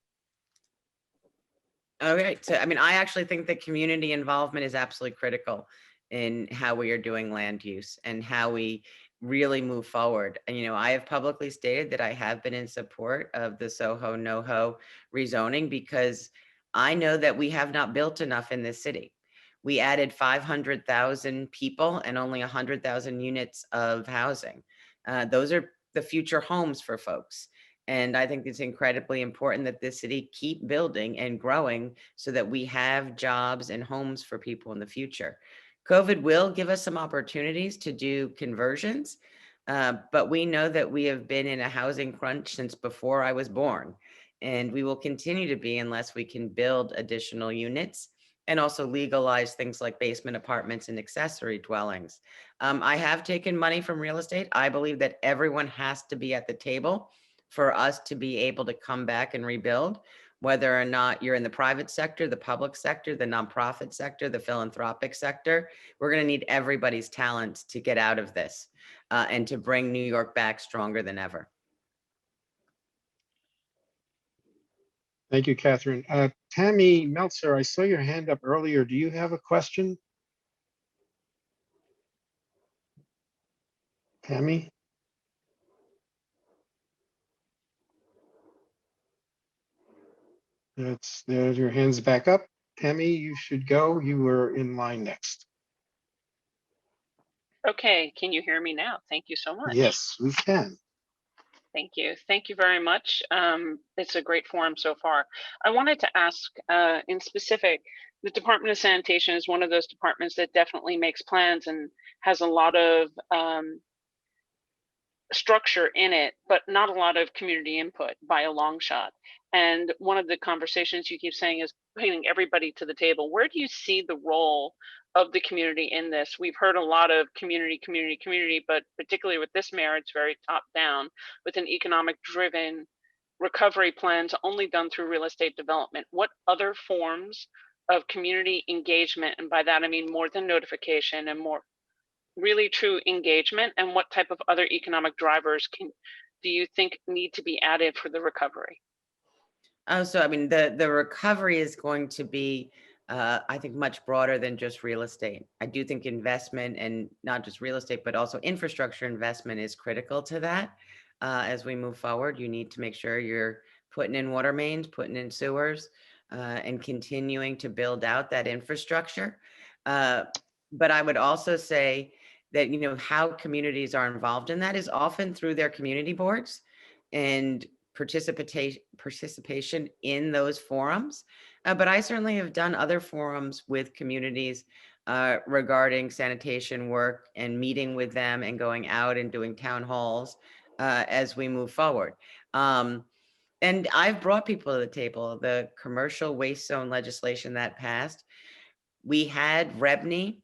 Okay, so I actually think that community involvement is absolutely critical in how we are doing land use and how we really move forward. And, I have publicly stated that I have been in support of the Soho NoHo rezoning because I know that we have not built enough in this city. We added 500,000 people and only 100,000 units of housing. Those are the future homes for folks. And I think it's incredibly important that this city keep building and growing so that we have jobs and homes for people in the future. COVID will give us some opportunities to do conversions, But we know that we have been in a housing crunch since before I was born, and we will continue to be unless we can build additional units and also legalize things like basement apartments and accessory dwellings. I have taken money from real estate. I believe that everyone has to be at the table for us to be able to come back and rebuild, whether or not you're in the private sector, the public sector, the nonprofit sector, the philanthropic sector. We're going to need everybody's talents to get out of this and to bring New York back stronger than ever. Thank you, Catherine. Tammy Meltzer, I saw your hand up earlier. Do you have a question? Tammy? There's your hands back up. Tammy, you should go. You were in line next. Okay, can you hear me now? Thank you so much. Yes, we can. Thank you. Thank you very much. It's a great forum so far. I wanted to ask in specific, the Department of Sanitation is one of those departments that definitely makes plans and has a lot of structure in it, but not a lot of community input by a long shot. And one of the conversations you keep saying is bringing everybody to the table. Where do you see the role of the community in this? We've heard a lot of community, but particularly with this mayor, it's very top down with an economic driven recovery plans only done through real estate development. What other forms of community engagement, and by that I mean more than notification and more really true engagement, and what type of other economic drivers do you think need to be added for the recovery? So I mean, the recovery is going to be, I think, much broader than just real estate. I do think investment, and not just real estate, but also infrastructure investment is critical to that. As we move forward, you need to make sure you're putting in water mains, putting in sewers, and continuing to build out that infrastructure. But I would also say that, you know, how communities are involved in that is often through their community boards and participation in those forums. But I certainly have done other forums with communities regarding sanitation work and meeting with them and going out and doing town halls as we move forward. And I've brought people to the table. The commercial waste zone legislation that passed, we had REBNY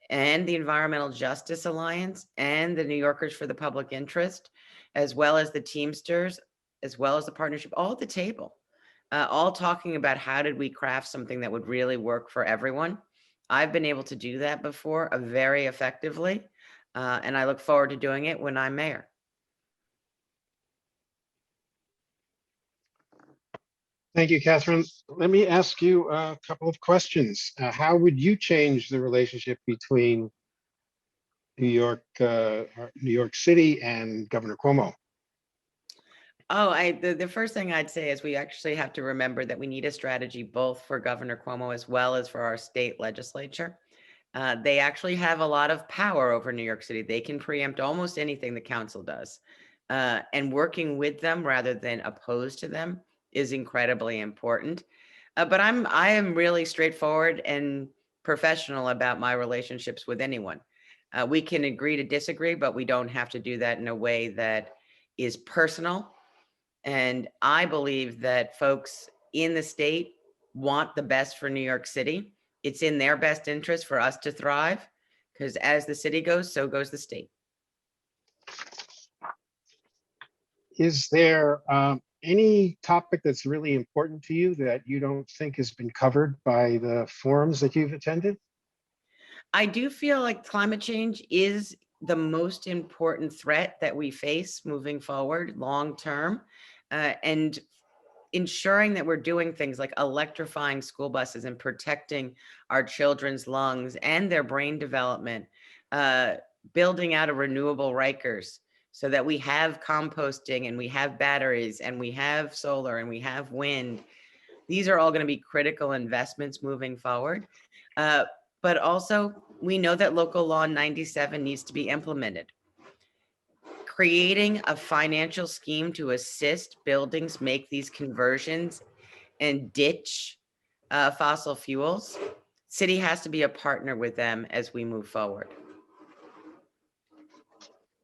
and the Environmental Justice Alliance and the New Yorkers for the Public Interest, as well as the Teamsters, as well as the partnership, all at the table, all talking about how did we craft something that would really work for everyone. I've been able to do that before very effectively, and I look forward to doing it when I'm mayor. Thank you, Catherine. Let me ask you a couple of questions. How would you change the relationship between New York City and Governor Cuomo? Oh, the first thing I'd say is we actually have to remember that we need a strategy both for Governor Cuomo as well as for our state legislature. They actually have a lot of power over New York City. They can preempt almost anything the council does. And working with them rather than opposed to them is incredibly important. But I am really straightforward and professional about my relationships with anyone. We can agree to disagree, but we don't have to do that in a way that is personal. And I believe that folks in the state want the best for New York City. It's in their best interest for us to thrive, because as the city goes, so goes the state. Is there any topic that's really important to you that you don't think has been covered by the forums that you've attended? I do feel like climate change is the most important threat that we face moving forward long term, and ensuring that we're doing things like electrifying school buses and protecting our children's lungs and their brain development, building out a renewable Rikers so that we have composting and we have batteries and we have solar and we have wind. These are all going to be critical investments moving forward. But also, we know that local law 97 needs to be implemented. Creating a financial scheme to assist buildings make these conversions and ditch fossil fuels. City has to be a partner with them as we move forward.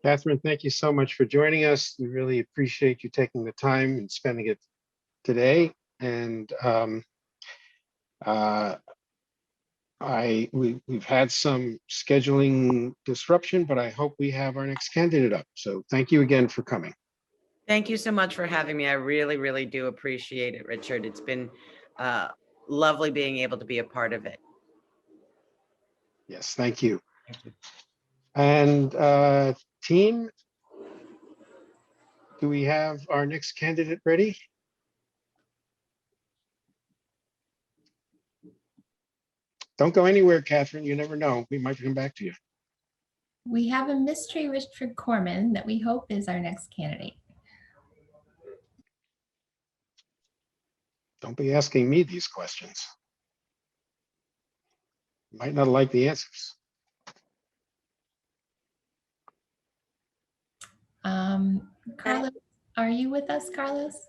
Catherine, thank you so much for joining us. We really appreciate you taking the time and spending it today. And we've had some scheduling disruption, but I hope we have our next candidate up. So thank you again for coming. Thank you so much for having me. I really, really do appreciate it, Richard. It's been lovely being able to be a part of it. Yes, thank you. And team, do we have our next candidate ready? Don't go anywhere, Catherine. You never know. We might come back to you. We have a mystery Richard Corman that we hope is our next candidate. Don't be asking me these questions. You might not like the answers. Carlos, are you with us, Carlos?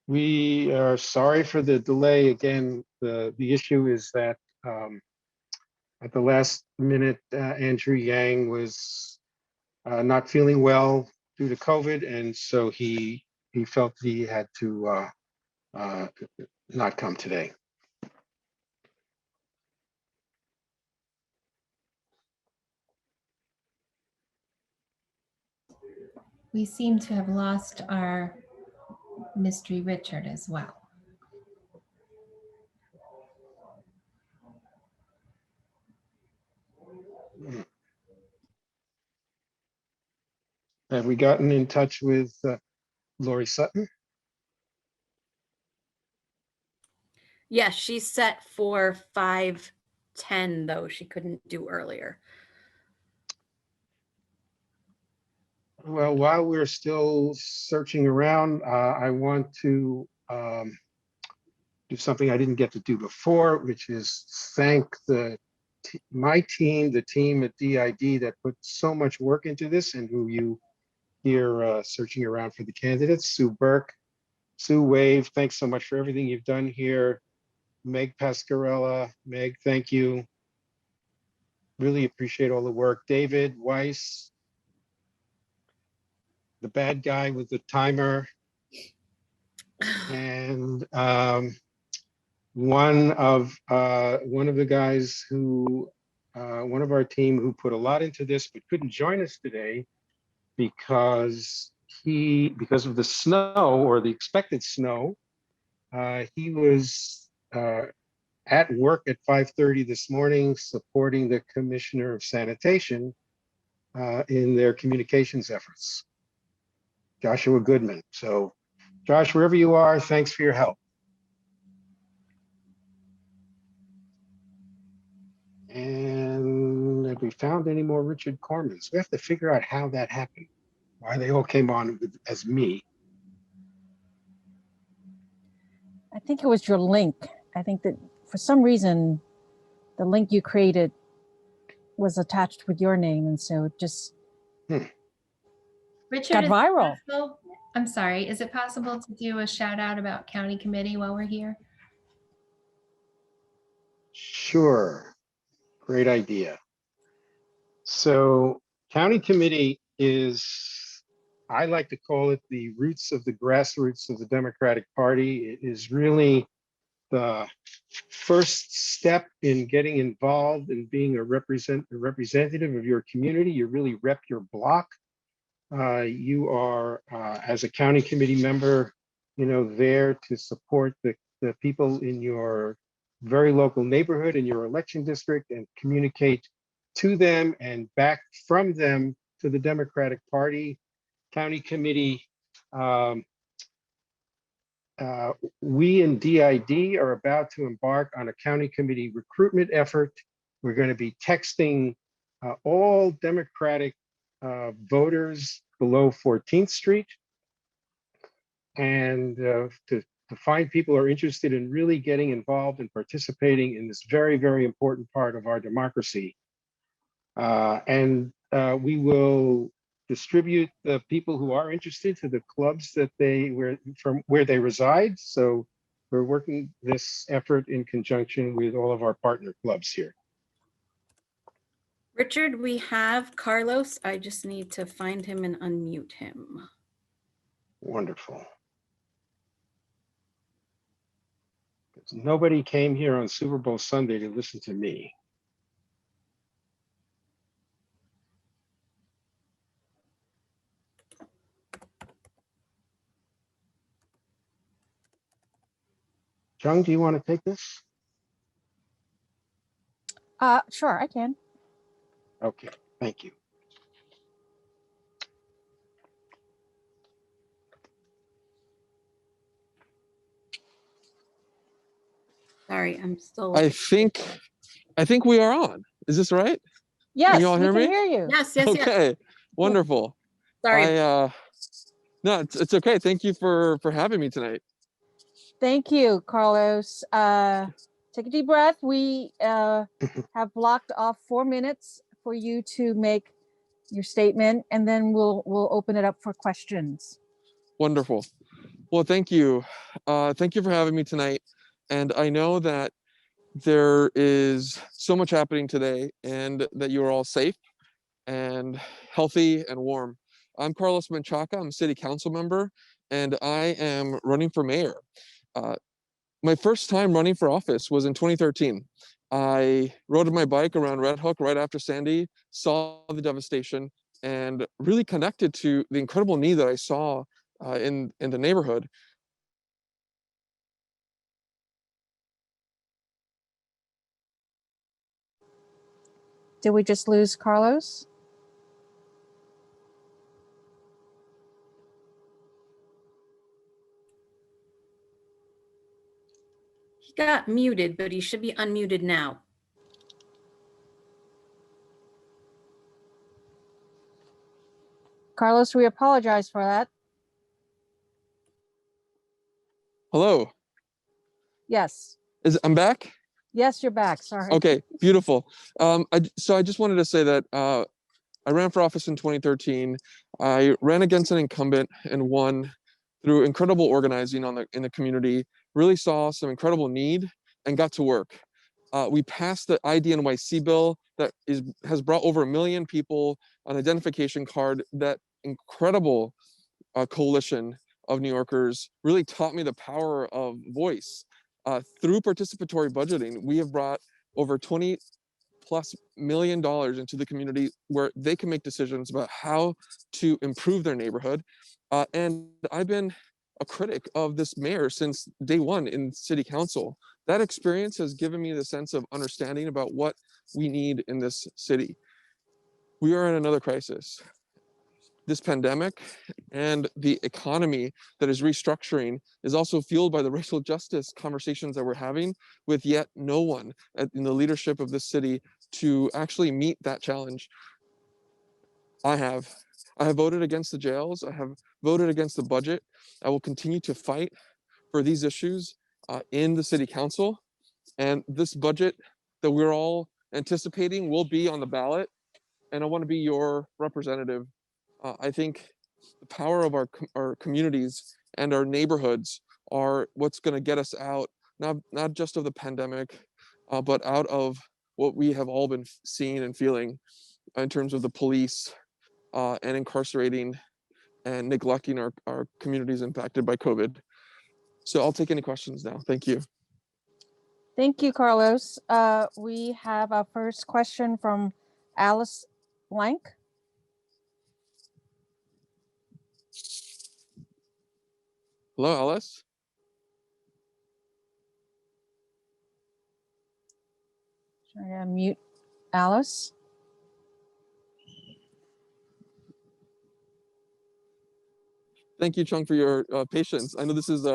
We are sorry for the delay. Again, the issue is that at the last minute, Andrew Yang was not feeling well due to COVID, and so he felt he had to not come today. We seem to have lost our mystery Richard as well. Have we gotten in touch with Lori Sutton? Yes, she's set for 5:10, though she couldn't do earlier. Well, while we're still searching around, I want to do something I didn't get to do before, which is thank my team, the team at DID that put so much work into this, and who you hear searching around for the candidates. Sue Burke, Sue Wave, thanks so much for everything you've done here. Meg Pascarella, Meg, thank you. Really appreciate all the work. David Weiss, the bad guy with the timer, and one of the guys who, one of our team who put a lot into this but couldn't join us today because of the snow, or the expected snow. He was at work at 5:30 this morning supporting the Commissioner of Sanitation in their communications efforts, Joshua Goodman. So Josh, wherever you are, thanks for your help. And have we found any more Richard Cormans? We have to figure out how that happened, why they all came on as me. I think it was your link. I think that for some reason, the link you created was attached with your name. And so it just Richard, got viral. I'm sorry, is it possible to do a shout out about county committee while we're here? Sure, great idea. So county committee is, I like to call it the roots of the grassroots of the Democratic Party. It is really the first step in getting involved and being a representative of your community. You really rep your block. You are, as a county committee member, there to support the people in your very local neighborhood, in your election district, and communicate to them and back from them to the Democratic Party. County committee, we in DID are about to embark on a county committee recruitment effort. We're going to be texting all Democratic voters below 14th Street, and to find people who are interested in really getting involved and participating in this very, very important part of our democracy. And we will distribute the people who are interested to the clubs that from where they reside. So we're working this effort in conjunction with all of our partner clubs here. Richard, we have Carlos. I just need to find him and unmute him. Wonderful. Nobody came here on Super Bowl Sunday to listen to me. Chang, do you want to take this? Sure, I can. Okay, thank you. Sorry, I'm still. I think we are on. Is this right? Yes, Can you all we hear can me? hear you. Yes, yes, yes. Okay, wonderful. Sorry. No, it's okay. Thank you for having me tonight. Thank you, Carlos. Take a deep breath. We have blocked off 4 minutes for you to make your statement, and then we'll open it up for questions. Wonderful. Well, thank you. Thank you for having me tonight. And I know that there is so much happening today and that you are all safe and healthy and warm. I'm Carlos Menchaca. I'm a city council member, and I am running for mayor. My first time running for office was in 2013. I rode my bike around Red Hook right after Sandy, saw the devastation, and really connected to the incredible need that I saw in the neighborhood. Did we just lose Carlos? He got muted, but he should be unmuted now. Carlos, we apologize for that. Hello. Yes. I'm back? Yes, you're back. Sorry. Okay, beautiful. So I just wanted to say that I ran for office in 2013. I ran against an incumbent and won through incredible organizing in the community. Really saw some incredible need and got to work. We passed the NYC bill that has brought over 1 million people an identification card. That incredible coalition of New Yorkers really taught me the power of voice. Through participatory budgeting, we have brought over $20+ million into the community where they can make decisions about how to improve their neighborhood. And I've been a critic of this mayor since day one in city council. That experience has given me the sense of understanding about what we need in this city. We are in another crisis. This pandemic and the economy that is restructuring is also fueled by the racial justice conversations that we're having, with yet no one in the leadership of this city to actually meet that challenge. I have voted against the jails. I have voted against the budget. I will continue to fight for these issues in the city council. And this budget that we're all anticipating will be on the ballot. And I want to be your representative. I think the power of our communities and our neighborhoods are what's going to get us out, not just of the pandemic, but out of what we have all been seeing and feeling in terms of the police and incarcerating and neglecting our communities impacted by COVID. So I'll take any questions now. Thank you. Thank you, Carlos. We have our first question from Alice Blank. Hello, Alice. Trying to unmute Alice. Thank you, Chang, for your patience. I know this is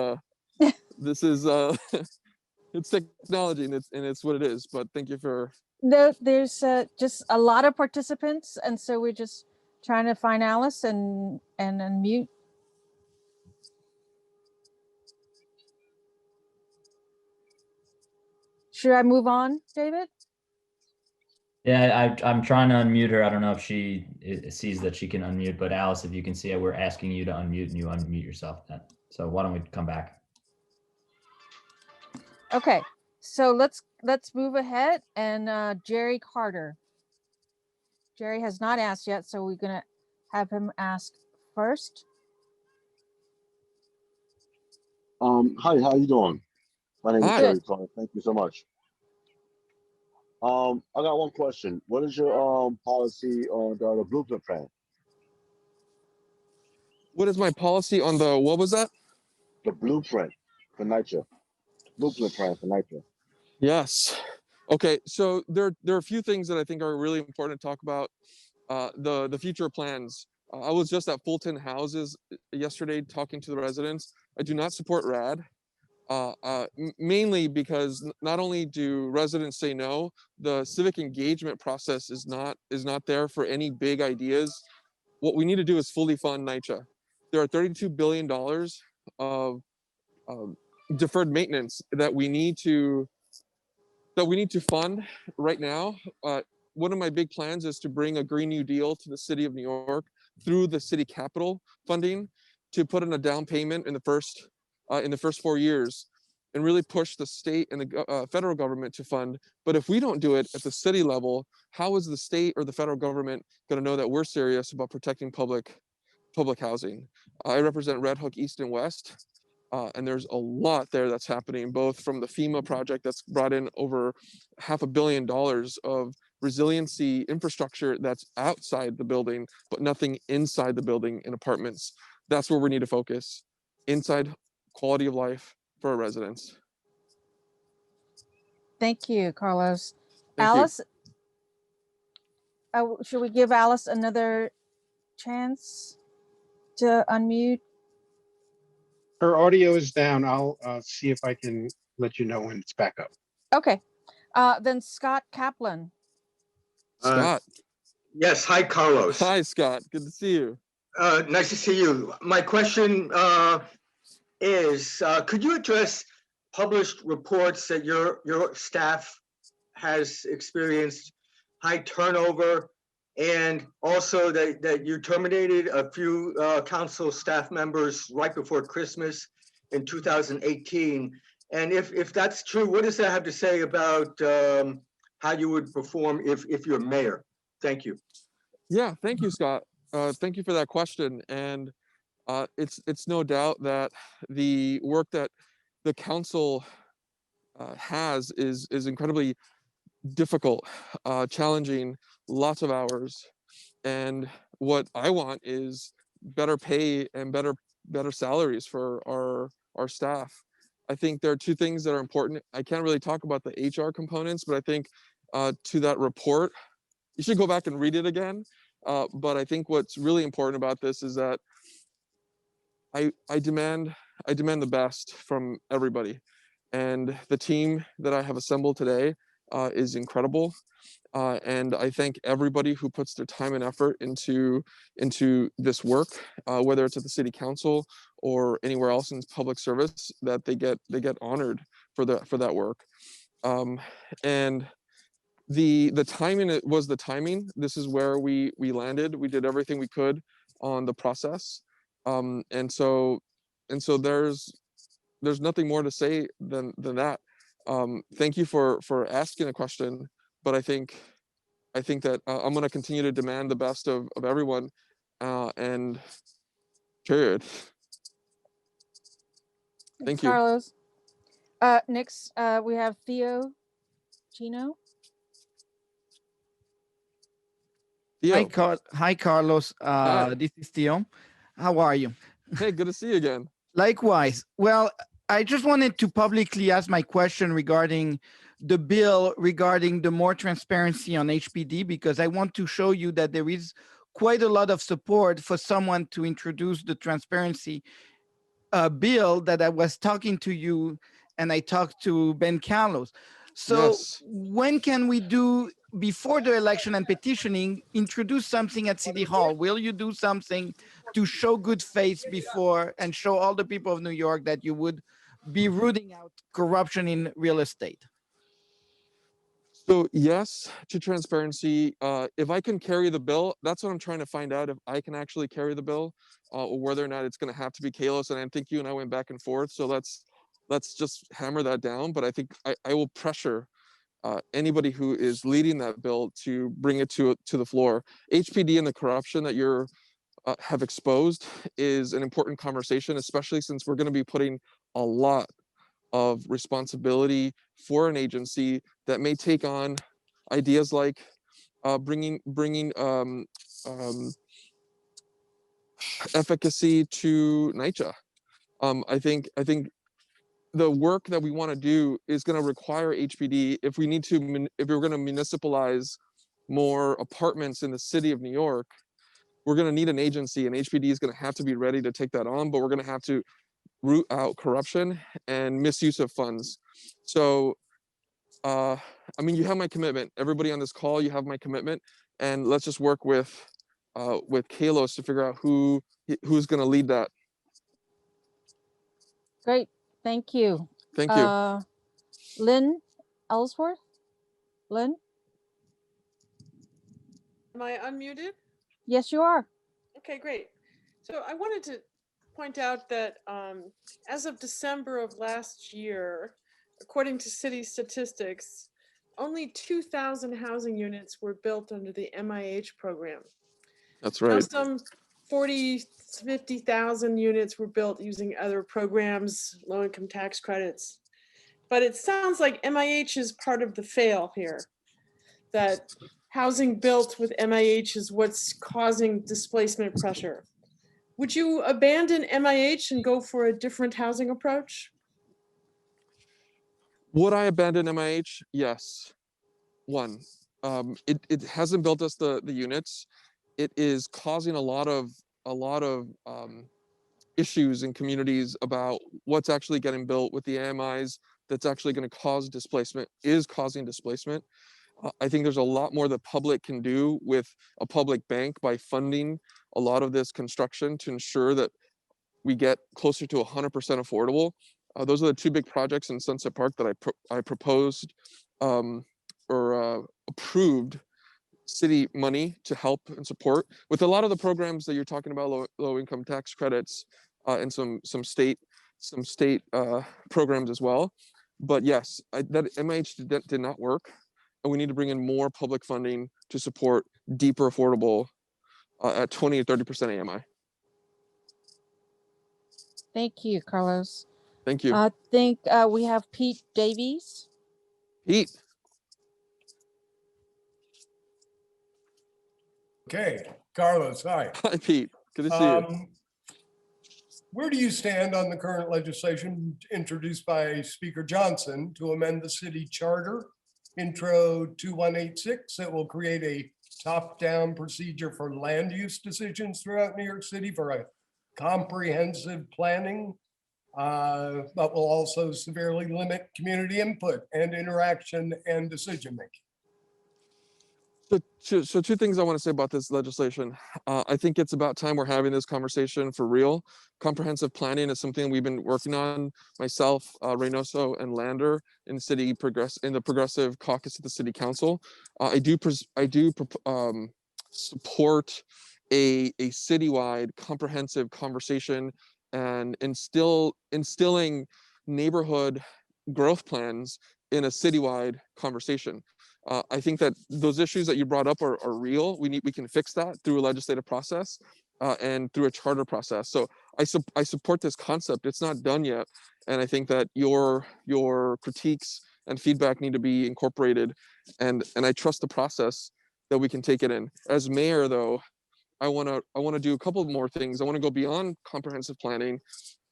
it's technology and it's what it is, but thank you for. There's just a lot of participants, and so we're just trying to find Alice and unmute. Should I move on, David? Yeah, I'm trying to unmute her. I don't know if she sees that she can unmute, but Alice, if you can see it, we're asking you to unmute and you unmute yourself then. So why don't we come back? Okay, so let's move ahead and Jerry Carter. Jerry has not asked yet, so we're gonna have him ask first. Hi, how you doing? My name is Hi. Jerry Carter. Thank you so much. I got one question. What is your policy on the blueprint plan? What is my policy on the, what was that? The blueprint for NYCHA. Blueprint plan for NYCHA. Yes. Okay, so there are a few things that I think are really important to talk about. The future plans. I was just at Fulton Houses yesterday talking to the residents. I do not support RAD. Mainly because not only do residents say no, the civic engagement process is not there for any big ideas. What we need to do is fully fund NYCHA. There are $32 billion of deferred maintenance that we need to fund right now. One of my big plans is to bring a Green New Deal to the city of New York through the city capital funding to put in a down payment in the first 4 years and really push the state and the federal government to fund. But if we don't do it at the city level, how is the state or the federal government going to know that we're serious about protecting public housing? I represent Red Hook East and West. And there's a lot there that's happening, both from the FEMA project that's brought in over $500 million of resiliency infrastructure that's outside the building, but nothing inside the building in apartments. That's where we need to focus. Inside quality of life for our residents. Thank you, Carlos. Thank you. Alice, should we give Alice another chance to unmute? Her audio is down. I'll see if I can let you know when it's back up. Okay, then Scott Kaplan. Scott. Yes, hi, Carlos. Hi, Scott. Good to see you. Nice to see you. My question is, could you address published reports that your staff has experienced high turnover, and also that you terminated a few council staff members right before Christmas in 2018? And if that's true, what does that have to say about how you would perform if you're mayor? Thank you. Yeah, thank you, Scott. Thank you for that question. And it's no doubt that the work that the council has is incredibly difficult, challenging, lots of hours. And what I want is better pay and better salaries for our staff. I think there are two things that are important. I can't really talk about the HR components, but I think to that report, you should go back and read it again. But I think what's really important about this is that I demand the best from everybody. And the team that I have assembled today is incredible. And I thank everybody who puts their time and effort into this work, whether it's at the city council or anywhere else in public service, that they get honored for that work. And the timing, it was the timing. This is where we landed. We did everything we could on the process. And so there's nothing more to say than that. Thank you for asking a question, but I think that I'm going to continue to demand the best of everyone, and period. Thank you. Carlos. Next, we have Theo Chino. Theo. Hi, Carlos. Hi. This is Theo. How are you? Hey, good to see you again. Likewise. Well, I just wanted to publicly ask my question regarding the bill regarding the more transparency on HPD, because I want to show you that there is quite a lot of support for someone to introduce the transparency bill that I was talking to you, and I talked to Ben Carlos. So Yes. when can we do, before the election and petitioning, introduce something at City Hall? Will you do something to show good faith before and show all the people of New York that you would be rooting out corruption in real estate? So yes to transparency. If I can carry the bill, that's what I'm trying to find out, if I can actually carry the bill, or whether or not it's going to have to be Kalos. And I think you and I went back and forth. So let's just hammer that down. But I think I will pressure anybody who is leading that bill to bring it to the floor. HPD and the corruption that you're have exposed is an important conversation, especially since we're going to be putting a lot of responsibility for an agency that may take on ideas like bringing efficacy to NYCHA. I think the work that we want to do is going to require HPD. If we need to, if we're going to municipalize more apartments in the city of New York, we're going to need an agency, and HPD is going to have to be ready to take that on. But we're going to have to root out corruption and misuse of funds. So, I mean, you have my commitment. Everybody on this call, you have my commitment, and let's just work with Kalos to figure out who's going to lead that. Great, thank you. Thank you. Lynn Ellsworth? Lynn? Am I unmuted? Yes, you are. Okay, great. So I wanted to point out that as of December of last year, according to city statistics, only 2,000 housing units were built under the MIH program. That's Now, right. some 50,000 units were built using other programs, low-income tax credits. But it sounds like MIH is part of the fail here, that housing built with MIH is what's causing displacement pressure. Would you abandon MIH and go for a different housing approach? Would I abandon MIH? Yes. One, it hasn't built us the units. It is causing a lot of issues in communities about what's actually getting built with the AMIs that's actually going to cause displacement, is causing displacement. I think there's a lot more the public can do with a public bank by funding a lot of this construction to ensure that we get closer to 100% affordable. Those are the two big projects in Sunset Park that I proposed or approved city money to help and support, with a lot of the programs that you're talking about, low income tax credits, and some state programs as well. But yes, that MIH did not work, and we need to bring in more public funding to support deeper affordable at 20 to 30% AMI. Thank you, Carlos. Thank you. I think we have Pete Davies. Pete. Okay, Carlos, hi. Hi, Pete. Good to see you. Where do you stand on the current legislation introduced by Speaker Johnson to amend the city charter, Intro 2186, that will create a top-down procedure for land use decisions throughout New York City for a comprehensive planning, but will also severely limit community input and interaction and decision-making? So two things I want to say about this legislation. I think it's about time we're having this conversation for real. Comprehensive planning is something we've been working on, myself, Reynoso, and Lander in the Progressive Caucus of the City Council. I do support a citywide comprehensive conversation and instilling neighborhood growth plans in a citywide conversation. I think that those issues that you brought up are real. We can fix that through a legislative process and through a charter process. So I support this concept. It's not done yet, and I think that your critiques and feedback need to be incorporated, and I trust the process that we can take it in. As mayor, though, I want to do a couple more things. I want to go beyond comprehensive planning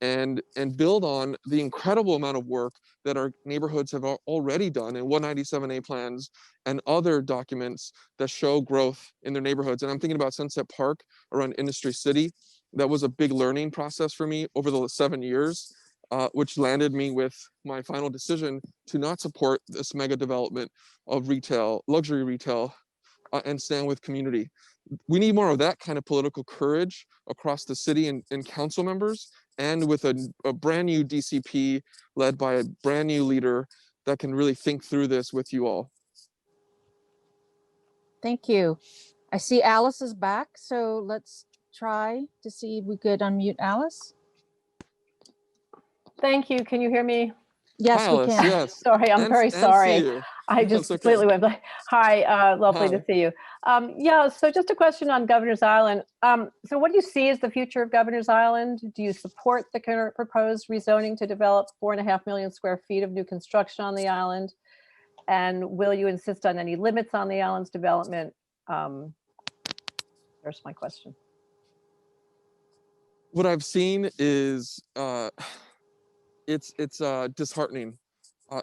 and build on the incredible amount of work that our neighborhoods have already done in 197A plans and other documents that show growth in their neighborhoods. And I'm thinking about Sunset Park around Industry City. That was a big learning process for me over the 7 years, which landed me with my final decision to not support this mega development of retail, luxury retail, and stand with community. We need more of that kind of political courage across the city and council members, and with a brand new DCP led by a brand new leader that can really think through this with you all. Thank you. I see Alice is back, so let's try to see if we could unmute Alice. Thank you. Can you hear me? Yes, we Alice, can. yes. Sorry, I'm very See sorry. you. I That's just okay. completely went blank. Hi, lovely Hi. to see you. Yeah, so just a question on Governor's Island. So what do you see as the future of Governor's Island? Do you support the current proposed rezoning to develop 4.5 million square feet of new construction on the island? And will you insist on any limits on the island's development? There's my question. What I've seen is it's disheartening.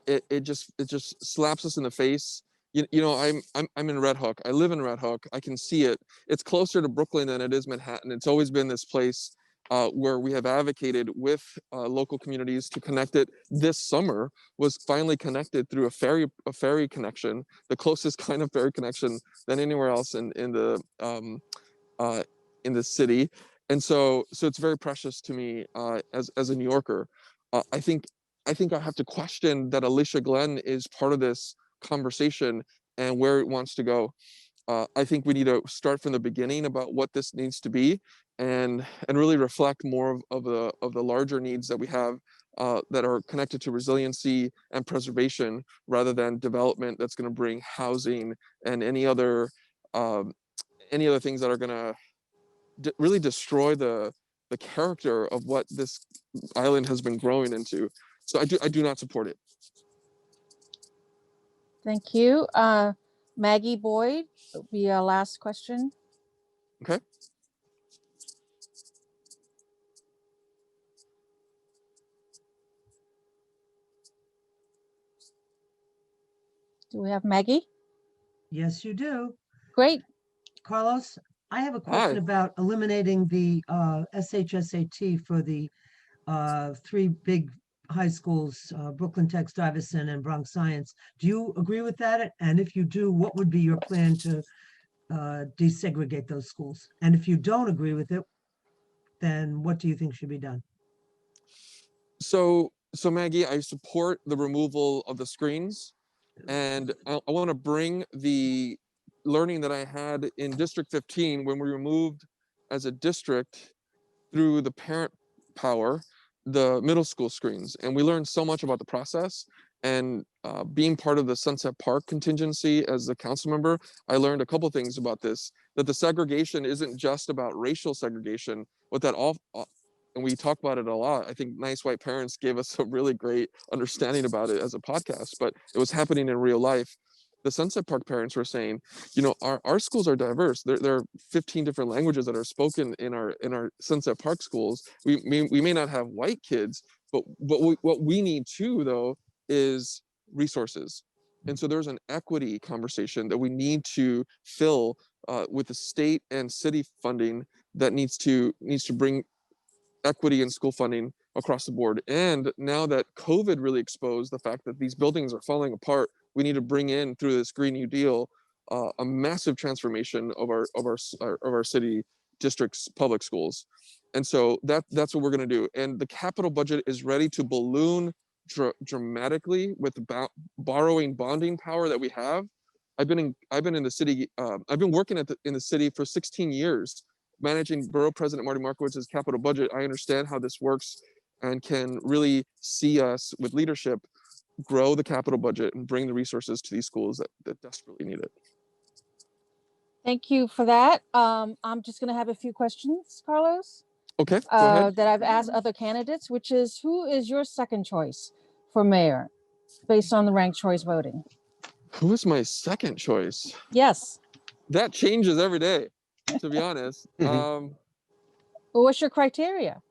It just slaps us in the face. You know, I'm in Red Hook. I live in Red Hook. I can see it. It's closer to Brooklyn than it is Manhattan. It's always been this place where we have advocated with local communities to connect it. This summer was finally connected through a ferry connection, the closest kind of ferry connection than anywhere else in the city. And so it's very precious to me as a New Yorker. I think I have to question that Alicia Glenn is part of this conversation and where it wants to go. I think we need to start from the beginning about what this needs to be, and really reflect more of the larger needs that we have that are connected to resiliency and preservation, rather than development that's going to bring housing and any other things that are going to really destroy the character of what this island has been growing into. So I do not support it. Thank you. Maggie Boyd, will be our last question. Okay. Do we have Maggie? Yes, you do. Great. Carlos, I have a question Hi. about eliminating the SHSAT for the three big high schools, Brooklyn Tech, Stuyvesant, and Bronx Science. Do you agree with that? And if you do, what would be your plan to desegregate those schools? And if you don't agree with it, then what do you think should be done? So Maggie, I support the removal of the screens, and I want to bring the learning that I had in District 15 when we removed as a district through the parent power the middle school screens, and we learned so much about the process. And being part of the Sunset Park contingency as a council member, I learned a couple things about this, that the segregation isn't just about racial segregation, but that and we talk about it a lot. I think Nice White Parents gave us a really great understanding about it as a podcast, but it was happening in real life. The Sunset Park parents were saying, you know, our schools are diverse. There are 15 different languages that are spoken in our Sunset Park schools. We may not have white kids, but what we need too, though, is resources. And so there's an equity conversation that we need to fill with the state and city funding that needs to bring equity in school funding across the board. And now that COVID really exposed the fact that these buildings are falling apart, we need to bring in, through this Green New Deal, a massive transformation of our city districts' public schools. And so that's what we're going to do. And the capital budget is ready to balloon dramatically with the borrowing bonding power that we have. I've been in the city. I've been working in the city for 16 years, managing Borough President Marty Markowitz's capital budget. I understand how this works and can really see us with leadership grow the capital budget and bring the resources to these schools that desperately need it. Thank you for that. I'm just going to have a few questions, Carlos. Okay, go ahead. That I've asked other candidates, which is, who is your second choice for mayor based on the ranked choice voting? Who is my second choice? Yes. That changes every day, to be honest. Well, what's your criteria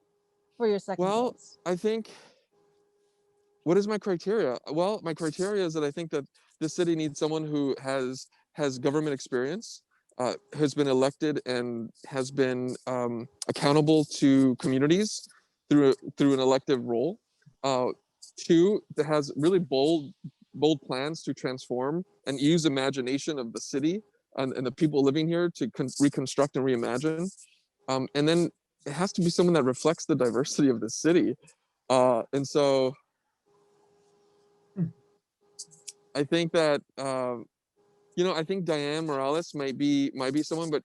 for your second choice? I think, what is my criteria? Well, my criteria is that I think that the city needs someone who has government experience, has been elected and has been accountable to communities through an elective role. Two, that has really bold plans to transform and use imagination of the city and the people living here to reconstruct and reimagine. And then it has to be someone that reflects the diversity of the city. And so I think that, I think Diane Morales might be someone, but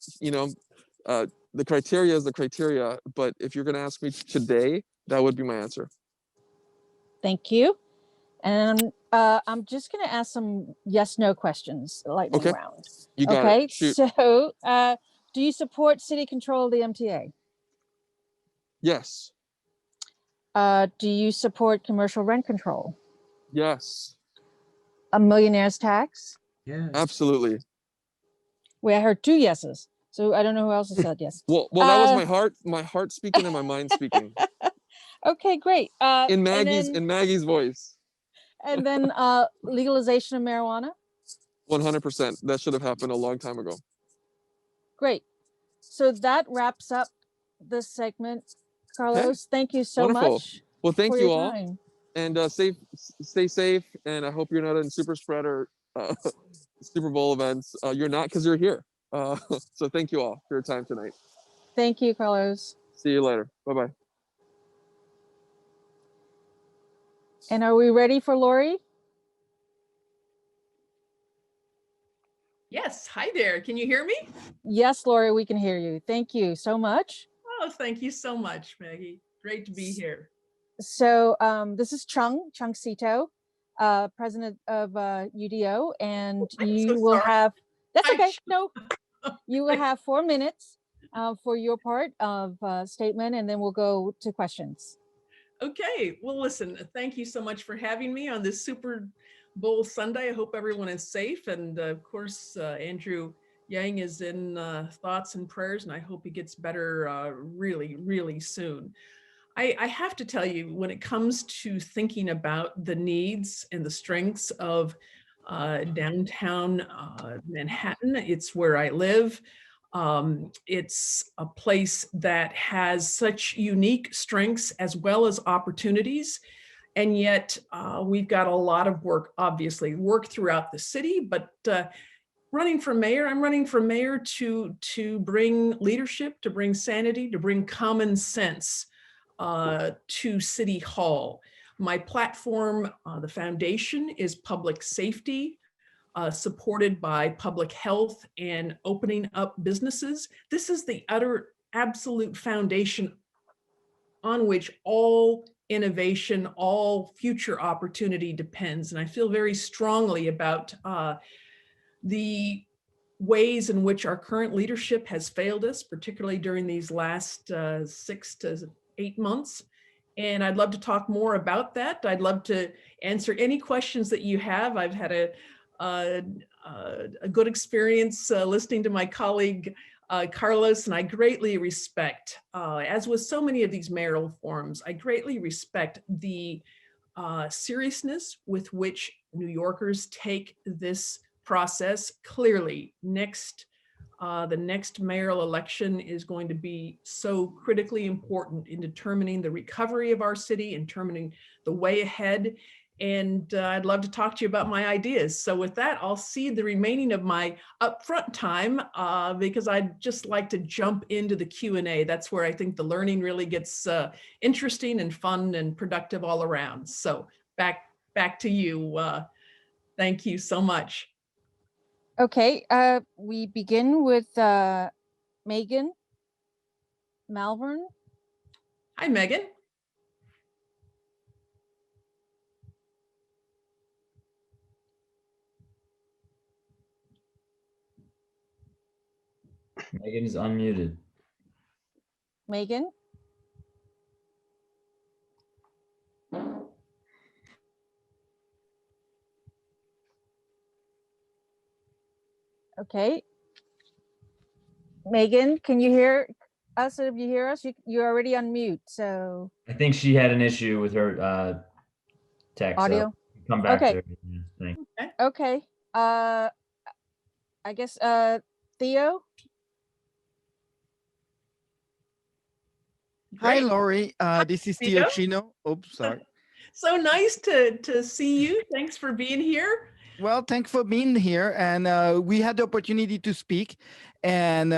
the criteria is the criteria. But if you're going to ask me today, that would be my answer. Thank you. And I'm just going to ask some yes/no questions, lightning round. You got it. Shoot. So do you support city control of the MTA? Yes. Do you support commercial rent control? Yes. A millionaire's tax? Yes. Absolutely. Wait, I heard 2 yeses. So I don't know who else has said yes. Well, that was my heart speaking and my mind speaking. Okay, great. In Maggie's voice. And then legalization of marijuana? 100%. That should have happened a long time ago. Great. So that wraps up this segment. Carlos, thank you so Wonderful. much. Well, thank for you your all. time. And stay safe. And I hope you're not in super spreader Super Bowl events. You're not, because you're here. So thank you all for your time tonight. Thank you, Carlos. See you later. Bye-bye. And are we ready for Lori? Yes. Hi there. Can you hear me? Yes, Lori, we can hear you. Thank you so much. Oh, thank you so much, Maggie. Great to be here. So this is Chang Sito, president of UDO, and you will have, that's okay, no, you will have 4 minutes for your part of statement, and then we'll go to questions. Okay, well, listen, thank you so much for having me on this Super Bowl Sunday. I hope everyone is safe. And of course, Andrew Yang is in thoughts and prayers, and I hope he gets better really, really soon. I have to tell you, when it comes to thinking about the needs and the strengths of downtown Manhattan, it's where I live. It's a place that has such unique strengths as well as opportunities. And yet we've got a lot of work, obviously, work throughout the city, but running for mayor, I'm running for mayor to bring leadership, to bring sanity, to bring common sense to City Hall. My platform, the foundation, is public safety, supported by public health and opening up businesses. This is the utter, absolute foundation on which all innovation, all future opportunity depends. And I feel very strongly about the ways in which our current leadership has failed us, particularly during these last 6 to 8 months. And I'd love to talk more about that. I'd love to answer any questions that you have. I've had a good experience listening to my colleague Carlos, and I greatly respect, as with so many of these mayoral forums, I greatly respect the seriousness with which New Yorkers take this process. Clearly, the next mayoral election is going to be so critically important in determining the recovery of our city and determining the way ahead. And I'd love to talk to you about my ideas. So with that, I'll cede the remaining of my upfront time because I'd just like to jump into the Q&A. That's where I think the learning really gets interesting and fun and productive all around. So back to you. Thank you so much. Okay, we begin with Megan Malvern. Hi, Megan. Megan is unmuted. Megan. Okay. Megan, can you hear us? If you hear us, you're already on mute, so. I think she had an issue with her text. Audio? So come back Okay. to her. Yeah, thanks. Okay. I guess Theo. Hi, Lori. This is Theo Theo. Chino. Oops, sorry. So nice to see you. Thanks for being here. Well, thanks for being here. And we had the opportunity to speak, and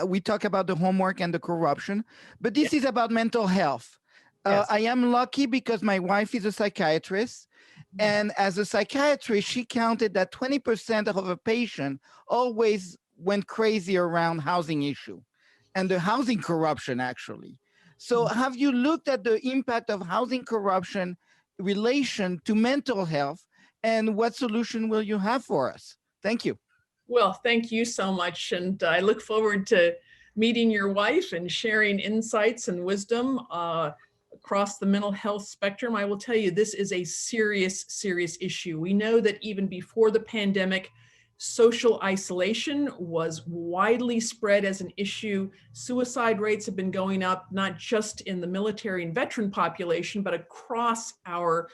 we talk about the homework and the corruption, but this is about mental health. Yes. I am lucky because my wife is a psychiatrist, And as a psychiatrist, she counted that 20% of a patient always went crazy around housing issue and the housing corruption, actually. So have you looked at the impact of housing corruption relation to mental health, and what solution will you have for us? Thank you. Well, thank you so much. And I look forward to meeting your wife and sharing insights and wisdom across the mental health spectrum. I will tell you, this is a serious, serious issue. We know that even before the pandemic, social isolation was widely spread as an issue. Suicide rates have been going up, not just in the military and veteran population, but across our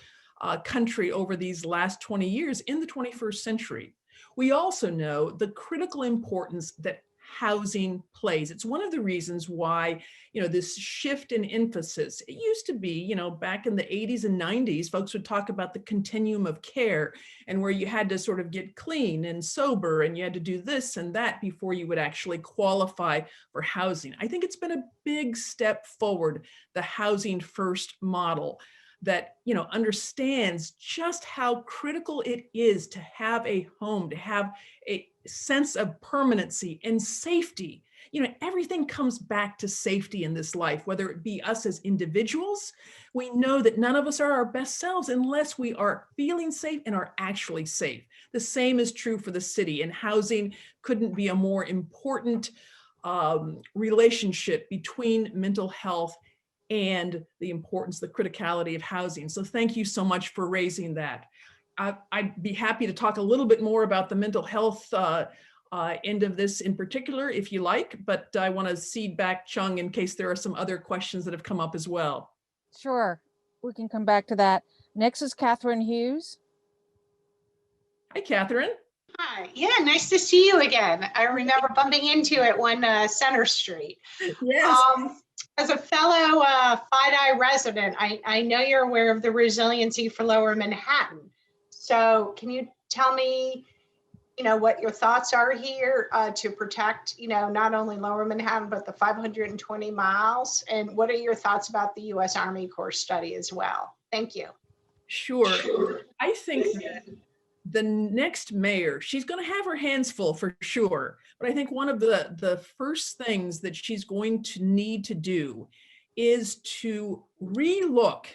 country over these last 20 years in the 21st century. We also know the critical importance that housing plays. It's one of the reasons why, this shift in emphasis, it used to be, back in the 80s and 90s, folks would talk about the continuum of care and where you had to sort of get clean and sober and you had to do this and that before you would actually qualify for housing. I think it's been a big step forward, the housing first model that, understands just how critical it is to have a home, to have a sense of permanency and safety. Everything comes back to safety in this life, whether it be us as individuals. We know that none of us are our best selves unless we are feeling safe and are actually safe. The same is true for the city, and housing couldn't be a more important relationship between mental health and the importance, the criticality of housing. So thank you so much for raising that. I'd be happy to talk a little bit more about the mental health end of this in particular, if you like, but I want to cede back Chang in case there are some other questions that have come up as well. Sure, we can come back to that. Next is Catherine Hughes. Hi, Catherine. Hi, yeah, nice to see you again. I remember bumping into you at one Center Street. Yes. As a fellow FIDI resident, I know you're aware of the resiliency for Lower Manhattan. So can you tell me, what your thoughts are here to protect, not only Lower Manhattan, but the 520 miles? And what are your thoughts about the U.S. Army Corps study as well? Thank you. Sure. I think that the next mayor, she's going to have her hands full for sure. But I think one of the first things that she's going to need to do is to relook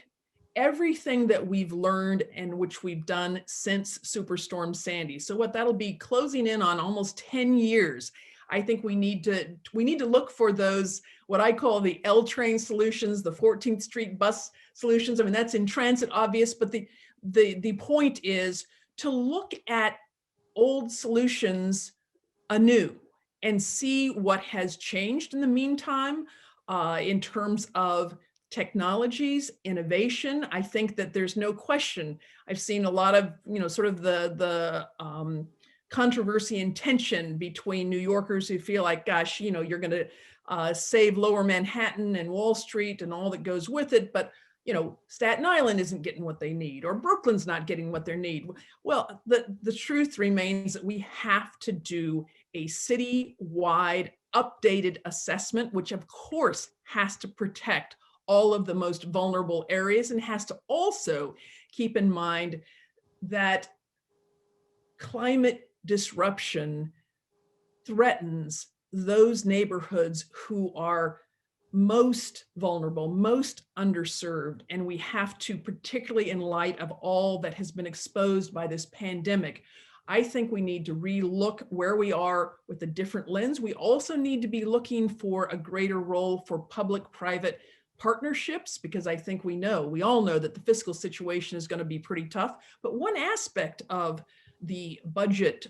everything that we've learned and which we've done since Superstorm Sandy. So what that'll be closing in on almost 10 years. I think we need to look for those, what I call the L train solutions, the 14th Street bus solutions. I mean, that's in transit, obvious, but the point is to look at old solutions anew and see what has changed in the meantime in terms of technologies, innovation. I think that there's no question. I've seen a lot of, sort of the controversy and tension between New Yorkers who feel like, gosh, you're going to save Lower Manhattan and Wall Street and all that goes with it, but Staten Island isn't getting what they need, or Brooklyn's not getting what they need. Well, the truth remains that we have to do a city-wide updated assessment, which of course has to protect all of the most vulnerable areas and has to also keep in mind that climate disruption threatens those neighborhoods who are most vulnerable, most underserved. And we have to, particularly in light of all that has been exposed by this pandemic, I think we need to relook where we are with a different lens. We also need to be looking for a greater role for public-private partnerships, because I think we all know that the fiscal situation is going to be pretty tough. But one aspect of the budget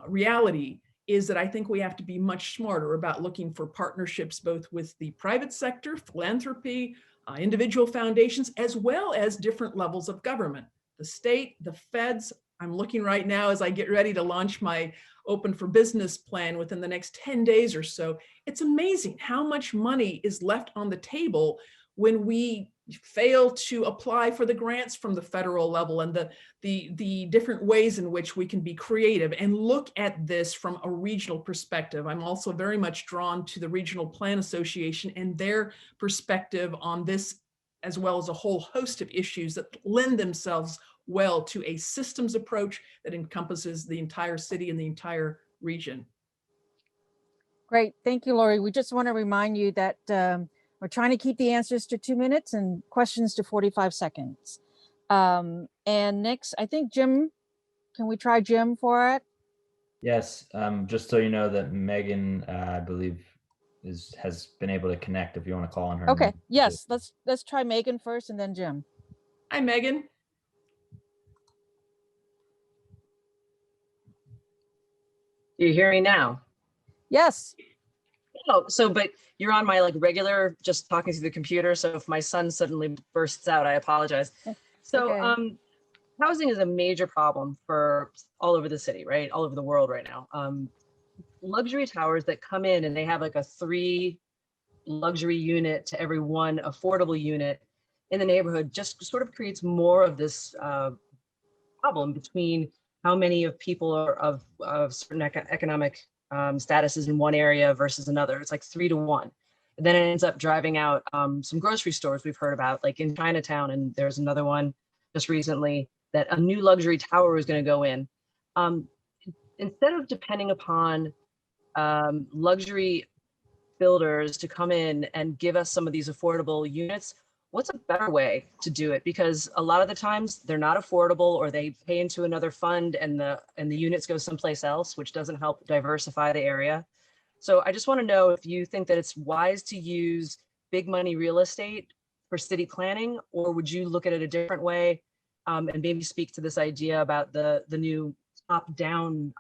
reality is that I think we have to be much smarter about looking for partnerships both with the private sector, philanthropy, individual foundations, as well as different levels of government. The state, the feds. I'm looking right now as I get ready to launch my Open for Business plan within the next 10 days or so. It's amazing how much money is left on the table when we fail to apply for the grants from the federal level and the different ways in which we can be creative and look at this from a regional perspective. I'm also very much drawn to the Regional Plan Association and their perspective on this as well as a whole host of issues that lend themselves well to a systems approach that encompasses the entire city and the entire region. Great, thank you, Lori. We just want to remind you that we're trying to keep the answers to 2 minutes and questions to 45 seconds. And next, I think Jim, can we try Jim for it? Yes, just so you know that Megan, I believe, has been able to connect. If you want to call on her. Okay, Megan. yes, let's try Megan first and then Jim. Hi, Megan. Do you hear me now? Yes. Oh, so but you're on my like regular, just talking through the computer. So if my son suddenly bursts out, I apologize. So Okay. Housing is a major problem for all over the city, right? All over the world right now. Luxury towers that come in and they have like a 3 luxury unit to every 1 affordable unit in the neighborhood just sort of creates more of this problem between how many of people are of certain economic statuses in one area versus another. It's like 3 to 1. And then it ends up driving out some grocery stores we've heard about, like in Chinatown, and there's another one just recently that a new luxury tower is going to go in. Instead of depending upon luxury builders to come in and give us some of these affordable units, what's a better way to do it? Because a lot of the times they're not affordable, or they pay into another fund and the units go someplace else, which doesn't help diversify the area. So I just want to know if you think that it's wise to use big money real estate for city planning, or would you look at it a different way and maybe speak to this idea about the new top-down